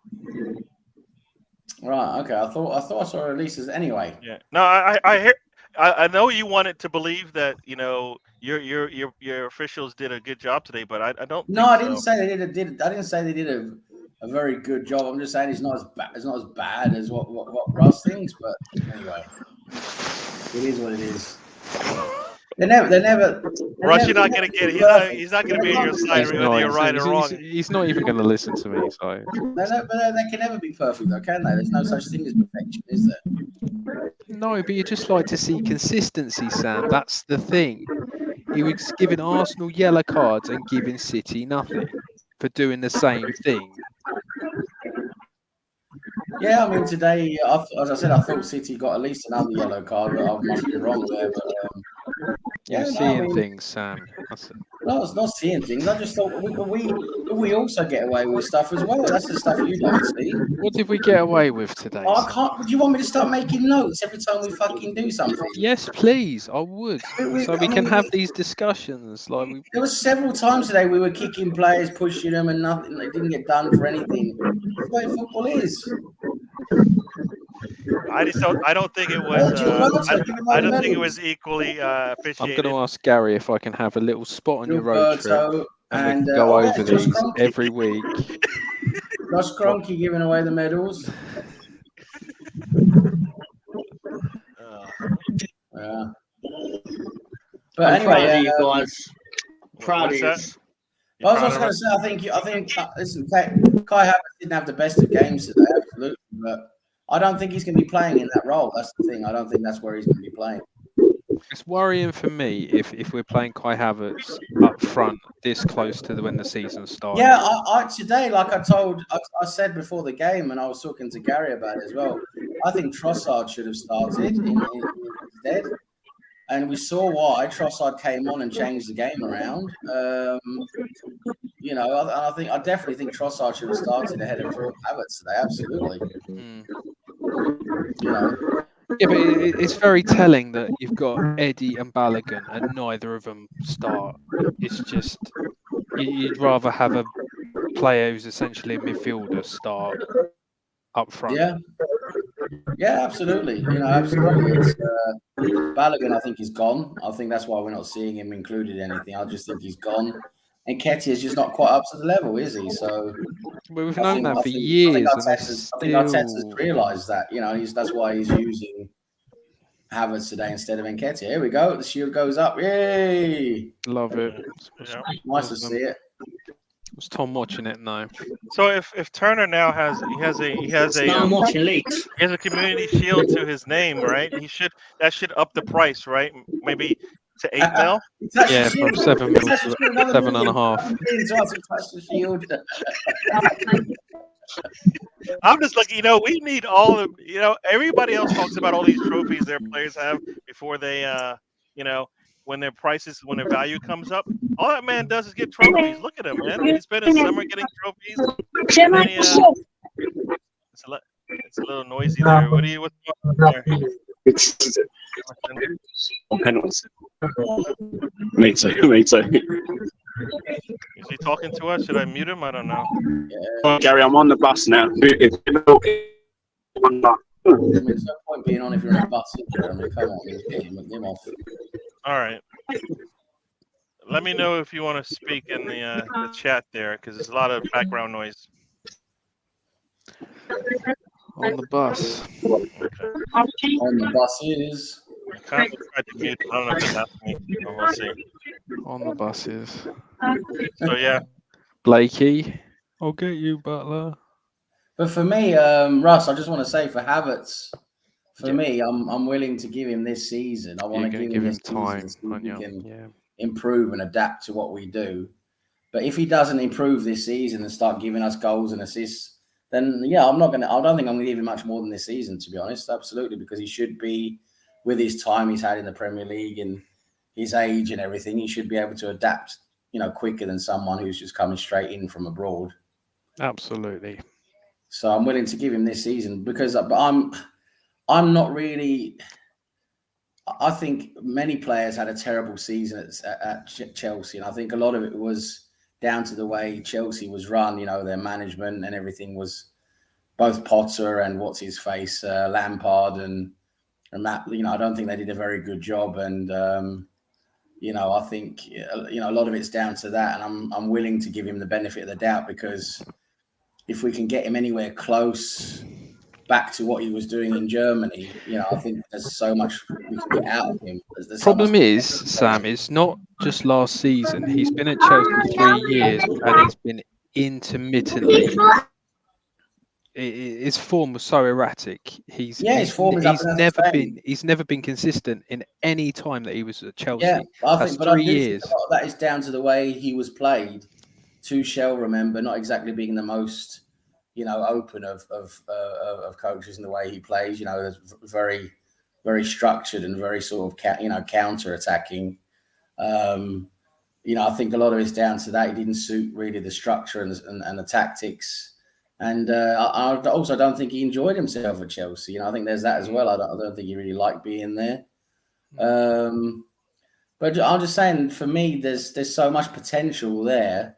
Right. Okay. I thought I saw releases anyway. Yeah. No, I hear. I know you wanted to believe that your officials did a good job today, but I don't. No, I didn't say they did. I didn't say they did a very good job. I'm just saying it's not as bad. It's not as bad as what Russ thinks. But anyway, it is what it is. They never. Russ, you're not gonna get. He's not gonna be on your side whether you're right or wrong. He's not even going to listen to me. So. But they can never be perfect, though, can they? There's no such thing as perfection, is there? No, but you just like to see consistency, Sam. That's the thing. He was giving Arsenal yellow cards and giving City nothing for doing the same thing. Yeah, I mean, today, as I said, I thought City got at least another yellow card, but I must be wrong there. But, You're seeing things, Sam. No, it's not seeing things. I just thought we also get away with stuff as well. That's the stuff you don't see. What did we get away with today? I can't. Do you want me to start making notes every time we fucking do something? Yes, please. I would. So we can have these discussions. There were several times today we were kicking players, pushing them, and nothing. They didn't get done for anything. That's the way football is. I don't think it was. I don't think it was equally officiated. I'm going to ask Gary if I can have a little spot on your road trip, and we can go over these every week. Josh Kroenke giving away the medals. Yeah. But anyway, proud of you guys. Proud of you. I was just going to say, I think. Listen, Kai Havertz didn't have the best of games today, absolutely, but I don't think he's going to be playing in that role. That's the thing. I don't think that's where he's going to be playing. It's worrying for me if we're playing Kai Havertz up front this close to when the season starts. Yeah, I today, like I said before the game, and I was talking to Gary about it as well. I think Trossard should have started instead. and we saw why Trossard came on and changed the game around. I definitely think Trossard should have started ahead of Havertz today. Absolutely. You know. Yeah, but it's very telling that you've got Eddie and Balogun and neither of them start. It's just you'd rather have a player who's essentially a midfielder start up front. Yeah, absolutely. Absolutely. It's, Balogun, I think, is gone. I think that's why we're not seeing him included in anything. I just think he's gone. And Nketiah's just not quite up to the level, is he? So we've known that for years. I think Arteta's realised that. That's why he's using Havertz today instead of Nketiah. Here we go. The shield goes up. Yay! Love it. Nice to see it. Was Tom watching it? No. So if Turner now has I'm watching leaks. He has a community shield to his name, right? That should up the price, right? Maybe to 8 mil. Yeah, from 7 mil to 7.5. I'm just like, we need all of, everybody else talks about all these trophies their players have before they, when their value comes up. All that man does is get trophies. Look at him, man. He spent his summer getting trophies. It's a little noisy there. What's going on there? Me too. Is he talking to us? Should I mute him? I don't know. Gary, I'm on the bus now. There's no point being on if you're on a bus. I mean, come on, get him off. All right. Let me know if you want to speak in the chat there, because there's a lot of background noise. On the bus. Okay. On the buses. I kind of tried to mute. I don't know if it's happening. We'll see. On the buses. So yeah. Blakey, I'll get you, Butler. But for me, Russ, I just want to say for Havertz, me, I'm willing to give him this season. I want to give him this time. So he can improve and adapt to what we do. But if he doesn't improve this season and start giving us goals and assists, then I don't think I'm going to give him much more than this season, to be honest. Absolutely, because he should be, with his time he's had in the Premier League and his age and everything, he should be able to adapt, quicker than someone who's just coming straight in from abroad. Absolutely. So I'm willing to give him this season because I'm not really. I think many players had a terrible season at Chelsea, and I think a lot of it was down to the way Chelsea was run. Their management and everything was both Potter and Lampard and that. I don't think they did a very good job, and I think a lot of it's down to that, and I'm willing to give him the benefit of the doubt because if we can get him anywhere close back to what he was doing in Germany, I think there's so much we can get out of him. Problem is, Sam, it's not just last season. He's been at Chelsea 3 years and he's been intermittently. His form was so erratic. His form he's never been consistent in any time that he was at Chelsea. Yeah, I think 3 years. A lot of that is down to the way he was played. Tuchel, remember, not exactly being the most, open of coaches in the way he plays. Very, very structured and very sort of counter attacking. I think a lot of it's down to that. He didn't suit really the structure and the tactics. And I also don't think he enjoyed himself at Chelsea. I think there's that as well. I don't think he really liked being there. But I'm just saying, for me, there's so much potential there.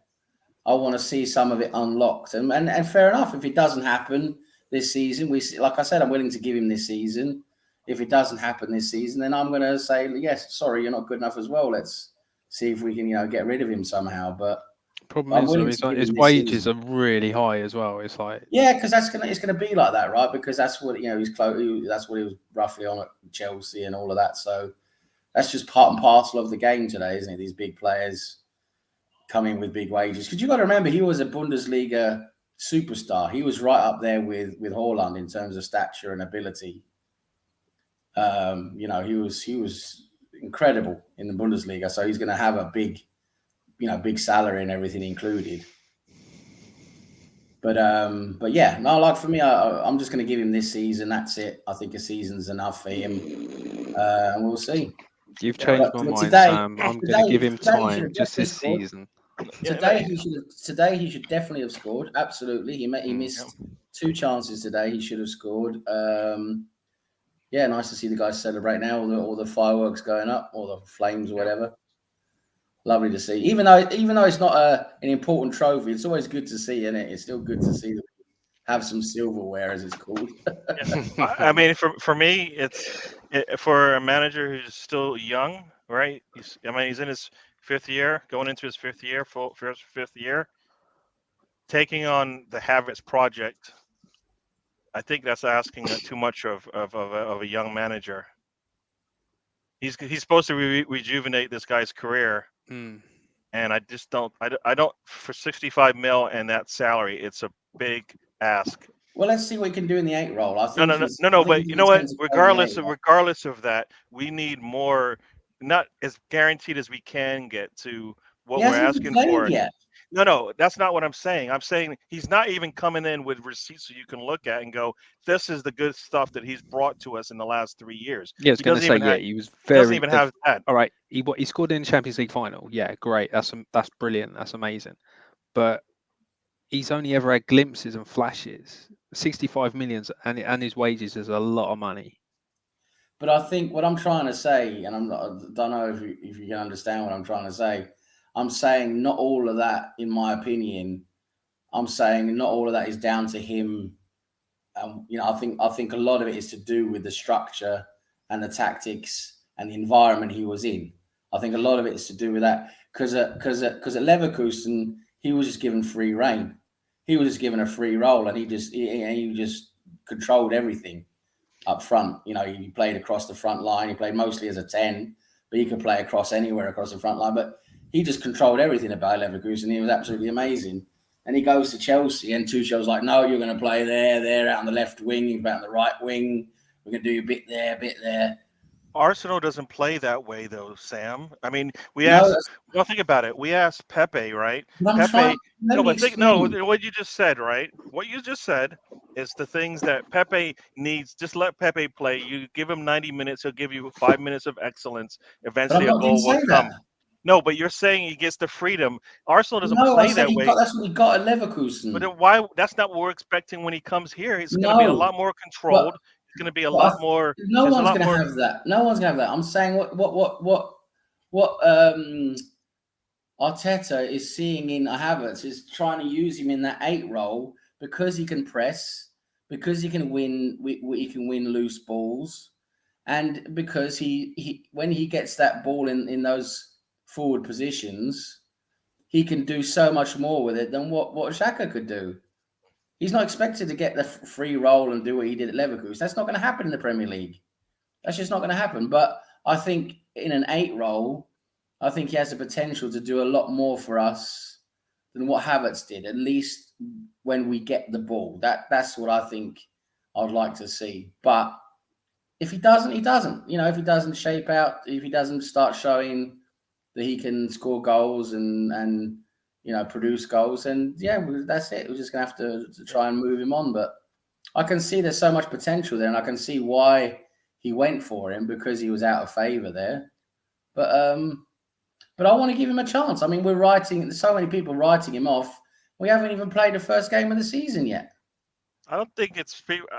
I want to see some of it unlocked, and fair enough. If it doesn't happen this season, like I said, I'm willing to give him this season. If it doesn't happen this season, then I'm going to say, yes, sorry, you're not good enough as well. Let's see if we can, get rid of him somehow. But problem is, his wages are really high as well. It's like because it's gonna be like that, right? Because that's what he's close. That's what he was roughly on at Chelsea and all of that. So that's just part and parcel of the game today, isn't it? These big players coming with big wages, because you got to remember he was a Bundesliga superstar. He was right up there with Haaland in terms of stature and ability. He was incredible in the Bundesliga, so he's going to have a big salary and everything included. But yeah, no, like for me, I'm just going to give him this season. That's it. I think a season's enough for him, and we'll see. You've Yeah, changed But my mind, today, Sam. I'm going to today, give him today he should time have just definitely this scored. season. yeah, Today he should definitely have scored. Absolutely, he Mm. missed 2 chances today. He should have scored. Yeah, nice to see the guys celebrate now. All the fireworks going up, all the flames or whatever. Lovely to see. Even though it's not an important trophy, it's always good to see, isn't it? It's still good to see that we have some silverware, as it's called. I mean, for me, for a manager who's still young, right? He's in his 5th year, going into his 5th year, fifth year, taking on the Havertz project. I think that's asking too much of a young manager. He's supposed to rejuvenate this guy's career, Mm. and I just don't. I don't for 65 mil and that salary. It's a big ask. Well, let's see what he can do in the 8 role. I No, think no, no, he's. no, I no. think But he's you know what? intended to play in the 8 role. Regardless of that, we need more. Not as guaranteed as we can get to what He we're hasn't even asking played for. yet. No, that's not what I'm saying. I'm saying he's not even coming in with receipts so you can look at and go, "This is the good stuff that he's brought to us in the last 3 years." Yeah, I was He going to doesn't say, even have. he was He doesn't very. even have that. All right, he scored in the Champions League final. Yeah, great. That's brilliant. That's amazing. But he's only ever had glimpses and flashes. 65 millions and his wages is a lot of money. But I think what I'm trying to say, and I don't know if you can understand what I'm trying to say. I'm saying not all of that, in my opinion. I'm saying not all of that is down to him. I think a lot of it is to do with the structure and the tactics and the environment he was in. I think a lot of it is to do with that because at Leverkusen he was just given free reign. He was just given a free role, and he just controlled everything up front. He played across the front line. He played mostly as a 10, but he could play anywhere across the front line. But he just controlled everything about Leverkusen. He was absolutely amazing. And he goes to Chelsea, and Tuchel's like, "No, you're going to play there, out on the left wing, you're out on the right wing. We're going to do a bit there." Arsenal doesn't play that way, though, Sam. I mean, No, think about it. We asked Pepe, right? I'm trying. Let me explain. What you just said, right? What you just said is the things that Pepe needs. Just let Pepe play. You give him 90 minutes, he'll give you 5 minutes of excellence. But Eventually, a didn't goal will say come. that. No, but you're saying he gets the freedom. Arsenal doesn't No, I play said that way. that's what he got at Leverkusen. But then why? That's not what we're expecting when he comes here. He's going to be a No, lot more but controlled. It's going to be a but lot more. no There's a one's lot going to more. have that. No one's going to have that. I'm saying what Arteta is seeing in Havertz is trying to use him in that 8 role because he can press, because he can win loose balls, and because he when he gets that ball in those forward positions, he can do so much more with it than what Xhaka could do. He's not expected to get the free roll and do what he did at Leverkusen. That's not going to happen in the Premier League. That's just not going to happen. But I think in an 8 role, I think he has the potential to do a lot more for us than what Havertz did, at least when we get the ball. That's what I think I'd like to see. But if he doesn't, he doesn't. If he doesn't shape out, if he doesn't start showing that he can score goals and produce goals, and that's it. We're just going to have to try and move him on. But I can see there's so much potential there, and I can see why he went for him, because he was out of favour there. But I want to give him a chance. I mean, there's so many people writing him off. We haven't even played the first game of the season yet. I don't think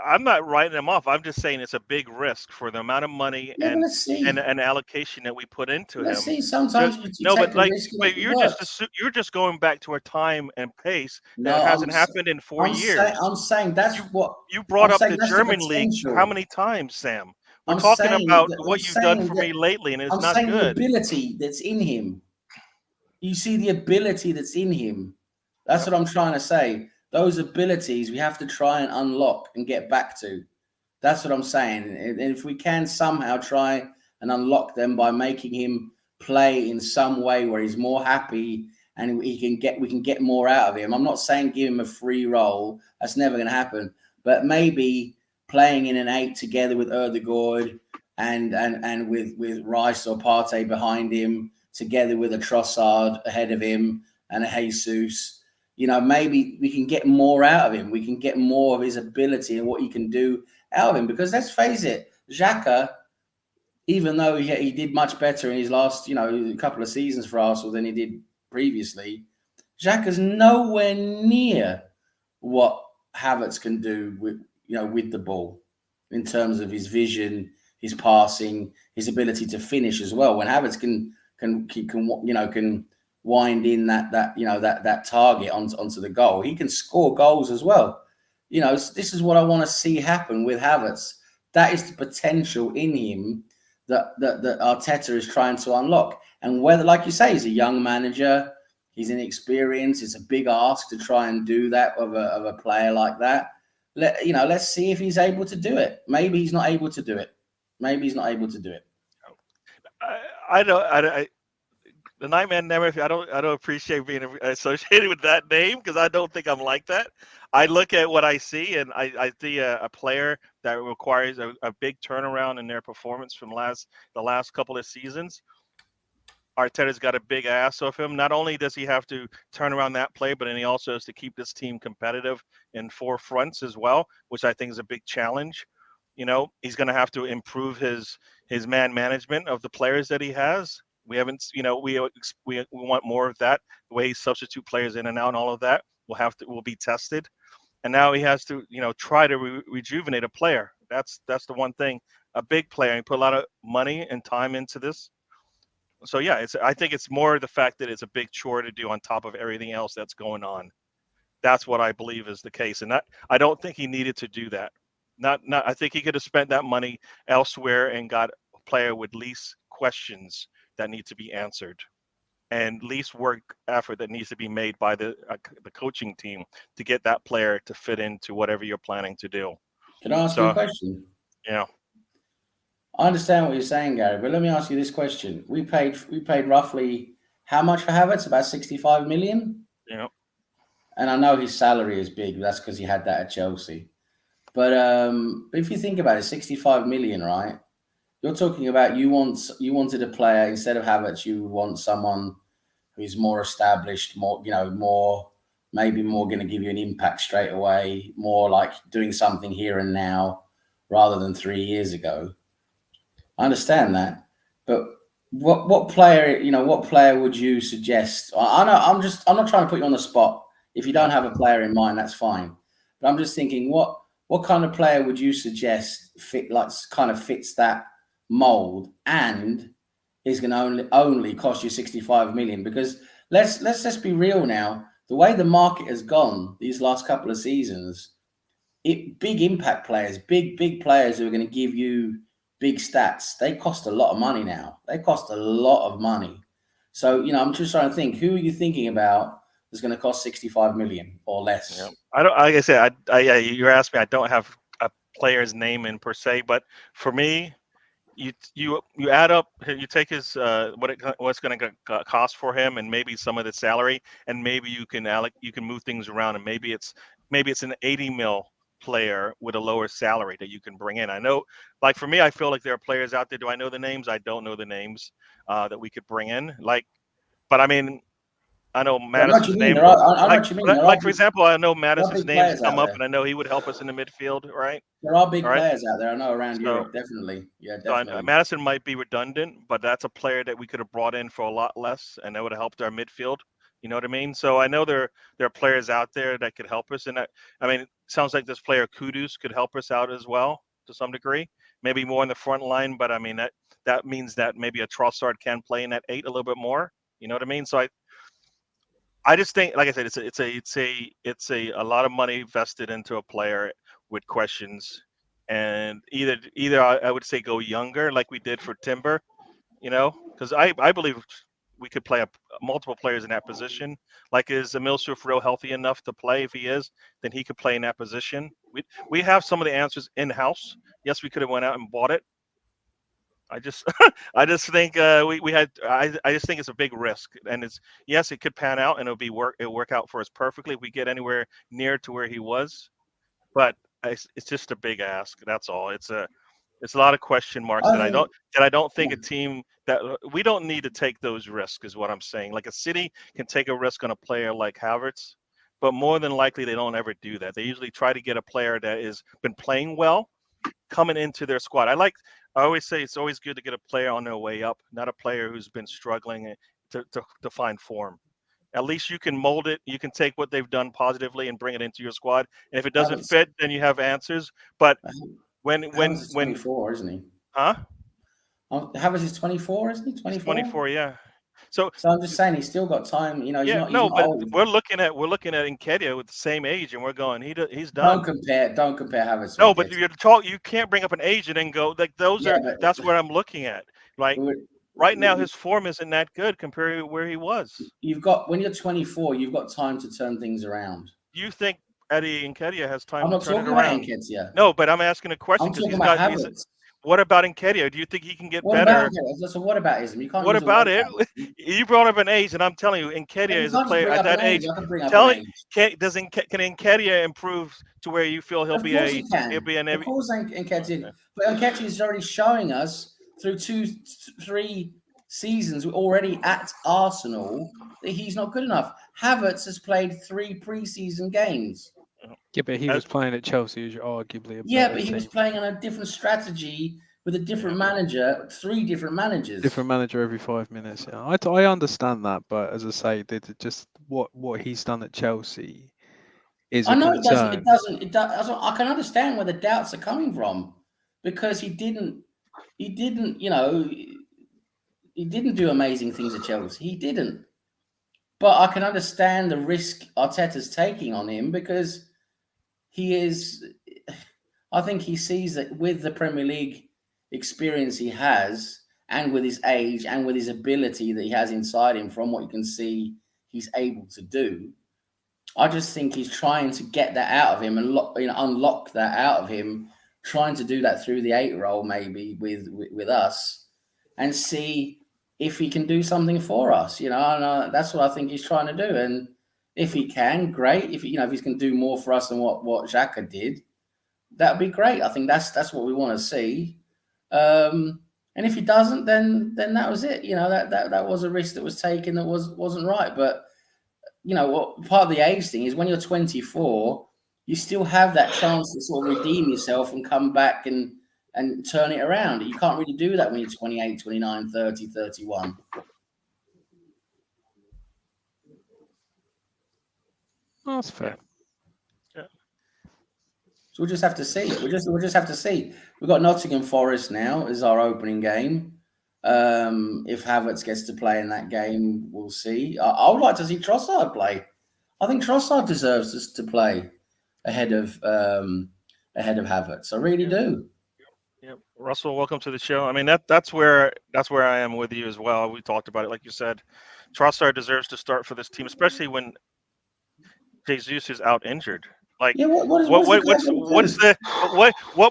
I'm not writing him off. I'm just saying it's a big risk for the amount of money and allocation that we put into him. Let's see. Sometimes you take a risk. But you're just going back to a time and pace that hasn't happened in 4 years. I'm saying that's what you brought up the German league. How many times, Sam? We're talking about what you've done for me lately, and it's not good. I'm saying the ability that's in him. You see the ability that's in him. That's what I'm trying to say. Those abilities we have to try and unlock and get back to. That's what I'm saying. And if we can somehow try and unlock them by making him play in some way where he's more happy and we can get more out of him. I'm not saying give him a free role. That's never going to happen. But maybe playing in an 8 together with Ødegaard and with Rice or Partey behind him, together with a Trossard ahead of him and a Jesus. Maybe we can get more out of him. We can get more of his ability and what he can do out of him. Because let's face it, Xhaka, even though he did much better in his last, couple of seasons for Arsenal than he did previously, Xhaka's nowhere near what Havertz can do with the ball in terms of his vision, his passing, his ability to finish as well. When Havertz can wind in that target onto the goal, he can score goals as well. This is what I want to see happen with Havertz. That is the potential in him that Arteta is trying to unlock. And whether, like you say, he's a young manager, he's inexperienced, it's a big ask to try and do that of a player like that. Let's see if he's able to do it. Maybe he's not able to do it. The Nightman Never. I don't appreciate being associated with that name because I don't think I'm like that. I look at what I see, and I see a player that requires a big turnaround in their performance from the last couple of seasons. Arteta's got a big ass of him. Not only does he have to turn around that play, but then he also has to keep this team competitive in four fronts as well, which I think is a big challenge. He's going to have to improve his man management of the players that he has. We haven't, we want more of that. The way he substitute players in and out and all of that will be tested. And now he has to, try to rejuvenate a player. That's the one thing. A big player. He put a lot of money and time into this. So yeah, I think it's more the fact that it's a big chore to do on top of everything else that's going on. That's what I believe is the case, and I don't think he needed to do that. I think he could have spent that money elsewhere and got a player with least questions that need to be answered, and least work effort that needs to be made by the coaching team to get that player to fit into whatever you're planning to do. Can I ask you a question? Yeah. I understand what you're saying, Gary, but let me ask you this question. We paid roughly how much for Havertz? About 65 million? Yeah. And I know his salary is big. That's because he had that at Chelsea. But if you think about it, 65 million, right? You're talking about you wanted a player instead of Havertz. You want someone who's more established, maybe more going to give you an impact straight away, more like doing something here and now rather than 3 years ago. I understand that, but what player would you suggest? I know I'm not trying to put you on the spot. If you don't have a player in mind, that's fine. But I'm just thinking, what kind of player would you suggest fits that mold and is going to only cost you 65 million? Because let's just be real now. The way the market has gone these last couple of seasons, big impact players, big players who are going to give you big stats, they cost a lot of money now. They cost a lot of money. So, I'm just trying to think, who are you thinking about is going to cost 65 million or less? Yeah. I don't, like I said, you're asking me, I don't have a player's name in per se, but for me, you add up, you take his what's going to cost for him, and maybe some of the salary, and maybe you can move things around, and maybe it's an 80 mil player with a lower salary that you can bring in. I know, like for me, I feel like there are players out there. Do I know the names? I don't know the names that we could bring in. But I mean, I know Madison's name. I know what you mean. Like for example, I know Madison's name has come up, and I know he would help us in the midfield, right? There are big players out there. I know around Europe, definitely. Yeah, definitely. So Madison might be redundant, but that's a player that we could have brought in for a lot less, and that would have helped our midfield. You know what I mean? So I know there are players out there that could help us, and it sounds like this player Kudus could help us out as well to some degree. Maybe more in the front line, but I mean that means that maybe a Trossard can play in that 8 a little bit more. You know what I mean? So I just think, like I said, it's a lot of money vested into a player with questions, and either I would say go younger like we did for Timber, because I believe we could play multiple players in that position. Like, is Emil Smith-Rowe healthy enough to play? If he is, then he could play in that position. We have some of the answers in house. Yes, we could have went out and bought it. I just think I just think it's a big risk, and it could pan out and it'll work out for us perfectly if we get anywhere near to where he was, but it's just a big ask. That's all. It's a lot of question marks that I don't think a team that we don't need to take those risks is what I'm saying. Like a City can take a risk on a player like Havertz, but more than likely they don't ever do that. They usually try to get a player that has been playing well coming into their squad. I always say it's always good to get a player on their way up, not a player who's been struggling to find form. At least you can mold it. You can take what they've done positively and bring it into your squad. And if it doesn't fit, then you have answers. But when Havertz is 24, isn't he? Huh? Havertz is 24, isn't he? 24. 24, yeah. So I'm just saying he's still got time. You know, he's not. no, He's not but old. we're looking at Nketiah with the same age, and we're going, he's done. Don't compare Havertz. No, but you can't bring up an age and then go like that's what I'm looking at. Like right now, his form isn't that good compared to where he was. When you're 24, you've got time to turn things around. Do you think Eddie Nketiah has time to turn it around? I'm not talking about Nketiah. No, but I'm asking a question because he's got Havertz. What about Nketiah? Do you think he can get better? So what about him? You can't. What about it? You brought up an age, and I'm telling you, Nketiah is a player at that age. Can Nketiah improve to where you feel he'll be an MVP? Of course, Nketiah. But Nketiah is already showing us through 2-3 seasons already at Arsenal that he's not good enough. Havertz has played 3 pre-season games. Yeah, but he was playing at Chelsea, which arguably he was playing on a different strategy with a different manager, 3 different managers. Different manager every 5 minutes. Yeah, I understand that, but as I say, just what he's done at Chelsea is. I know it doesn't. I can understand where the doubts are coming from because he didn't. You know, he didn't do amazing things at Chelsea. He didn't. But I can understand the risk Arteta's taking on him because he is. I think he sees that with the Premier League experience he has, and with his age, and with his ability that he has inside him, from what you can see, he's able to do. I just think he's trying to get that out of him and unlock that out of him, trying to do that through the 8 role maybe with us, and see if he can do something for us, and that's what I think he's trying to do. And if he can, great. If he's going to do more for us than what Xhaka did, that would be great. I think that's what we want to see. And if he doesn't, then that was it. That was a risk that was taken that wasn't right. But what part of the age thing is when you're 24, you still have that chance to sort of redeem yourself and come back and turn it around. You can't really do that when you're 28, 29, 30, 31. Oh, that's fair. Yeah. So we'll just have to see. We'll just have to see. We've got Nottingham Forest now as our opening game. If Havertz gets to play in that game, we'll see. I would like to see Trossard play. I think Trossard deserves us to play ahead of Havertz. I really do. Yeah, Russell, welcome to the show. I mean, that's where I am with you as well. We talked about it, like you said. Trossard deserves to start for this team, especially when Jesus is out injured. Like, what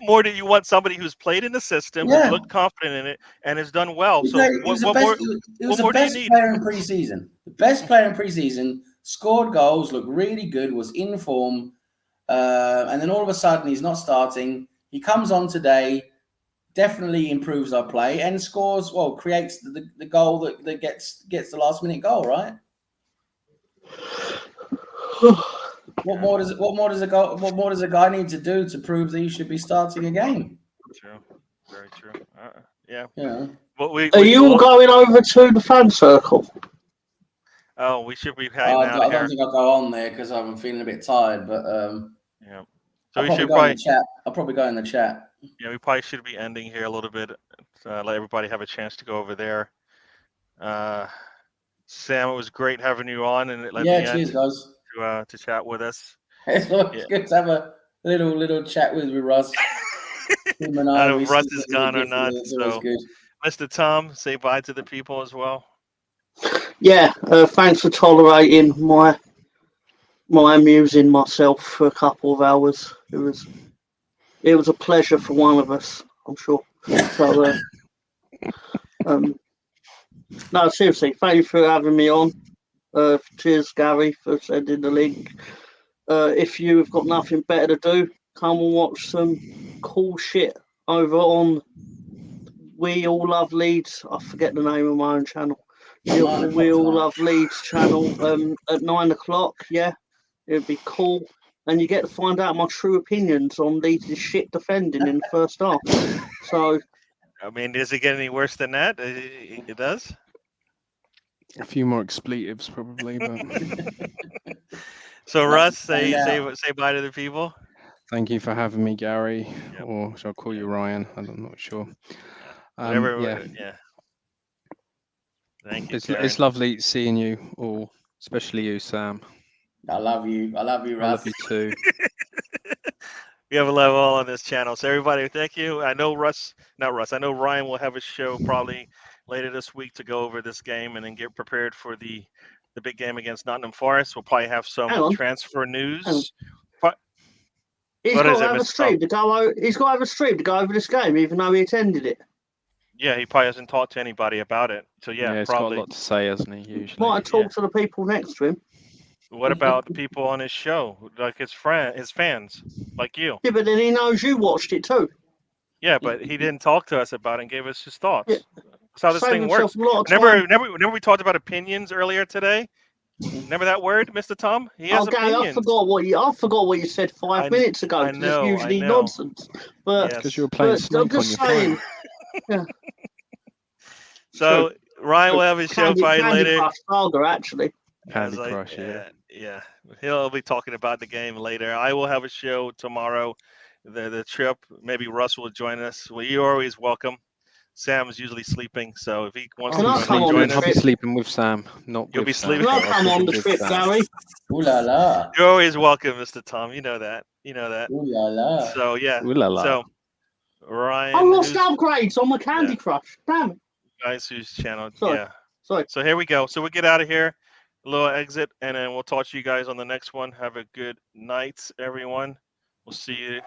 more do you want somebody who's played in the system, who's looked confident in it, and has done well? So what more do you need? Player in preseason. The best player in preseason, scored goals, looked really good, was in form, and then all of a sudden he's not starting. He comes on today, definitely improves our play, and scores. Well, creates the goal that gets the last minute goal, right? What more does a guy need to do to prove that he should be starting a game? True, very true. Yeah. Are you all going over to the fan circle? Oh, we should be hanging out I don't think I'll go on there because I'm feeling a bit tired. But yeah. So I'll probably go in the chat. Yeah, we probably should be ending here a little bit. Let everybody have a chance to go over there. Sam, it was great having you on, and cheers, guys. To chat with us. It's good to have a little chat with Russ. I don't know if Russ is gone or not. So, Mr. Tom, say bye to the people as well. Yeah, thanks for tolerating my amusing myself for a couple of hours. It was a pleasure for one of us, I'm sure. So, no, seriously, thank you for having me on. Cheers, Gary, for sending the link. If you've got nothing better to do, come and watch some cool shit over on We All Love Leeds. I forget the name of my own channel. We All Love Leeds channel at 9 o'clock. Yeah, it'd be cool. and you get to find out my true opinions on Leeds' shit defending in the first half. So, I mean, does it get any worse than that? It does. A few more expletives probably, but So Let Russ, us find out. say bye to the people. thank you for having me, Gary. Yep. Or shall I call you Ryan? I'm not sure. Whatever. Yeah, Yeah. Thank you, it's Karen. lovely seeing you all, especially you, Sam. I love you. I love you, I love Russ. you too. We have a level on this channel. So everybody, thank you. I know I know Ryan will have a show probably later this week to go over this game and then get prepared for the big game against Nottingham Forest. We'll probably have some Hang on. transfer Hang on. news. He's What got is to it, have a Mr. Tom? stream to go. He's got to have a stream to go over this game, even though he attended it. Yeah, he probably hasn't talked to anybody about it. So yeah, He's probably. got a lot to say, hasn't he? Usually. Might have talked to the people next to him. What about the people on his show, like his fans, like you? Yeah, but then he knows you watched it too. Yeah, but he didn't talk to us about it and gave us his thoughts. Yeah. That's how this Save thing himself works. a lot of time. Remember we talked about opinions earlier today? Remember that word, Mr. Tom? He has Gary, opinions. I forgot what you said 5 minutes ago. I 'Cause know, it's usually I know. nonsense. But Yes. Because you were playing I'm Snake on just your saying. phone. Yeah. So Ryan will have his show probably Candy later. Crush Saga, actually. Candy As I- Crush, yeah. Yeah, he'll be talking about the game later. I will have a show tomorrow. The trip, maybe Russ will join us. Well, you're always welcome. Sam is usually sleeping, so if he wants Can to I join, come on join the us. I'll be trip? sleeping with Sam, not You'll with be Sam. sleeping. Can I but I'll come sleep on the with trip, Sam. Gary? Ooh la la. You're always welcome, Mr. Tom. You know that. You know that. Ooh la la. So yeah. Ooh la la. So Ryan, I lost who's upgrades on my Candy Crush. Damn it. guys whose channel? Sorry. Yeah. Sorry. So here we go. So we'll get out of here. A little exit, and then we'll talk to you guys on the next one. Have a good night, everyone. We'll see you.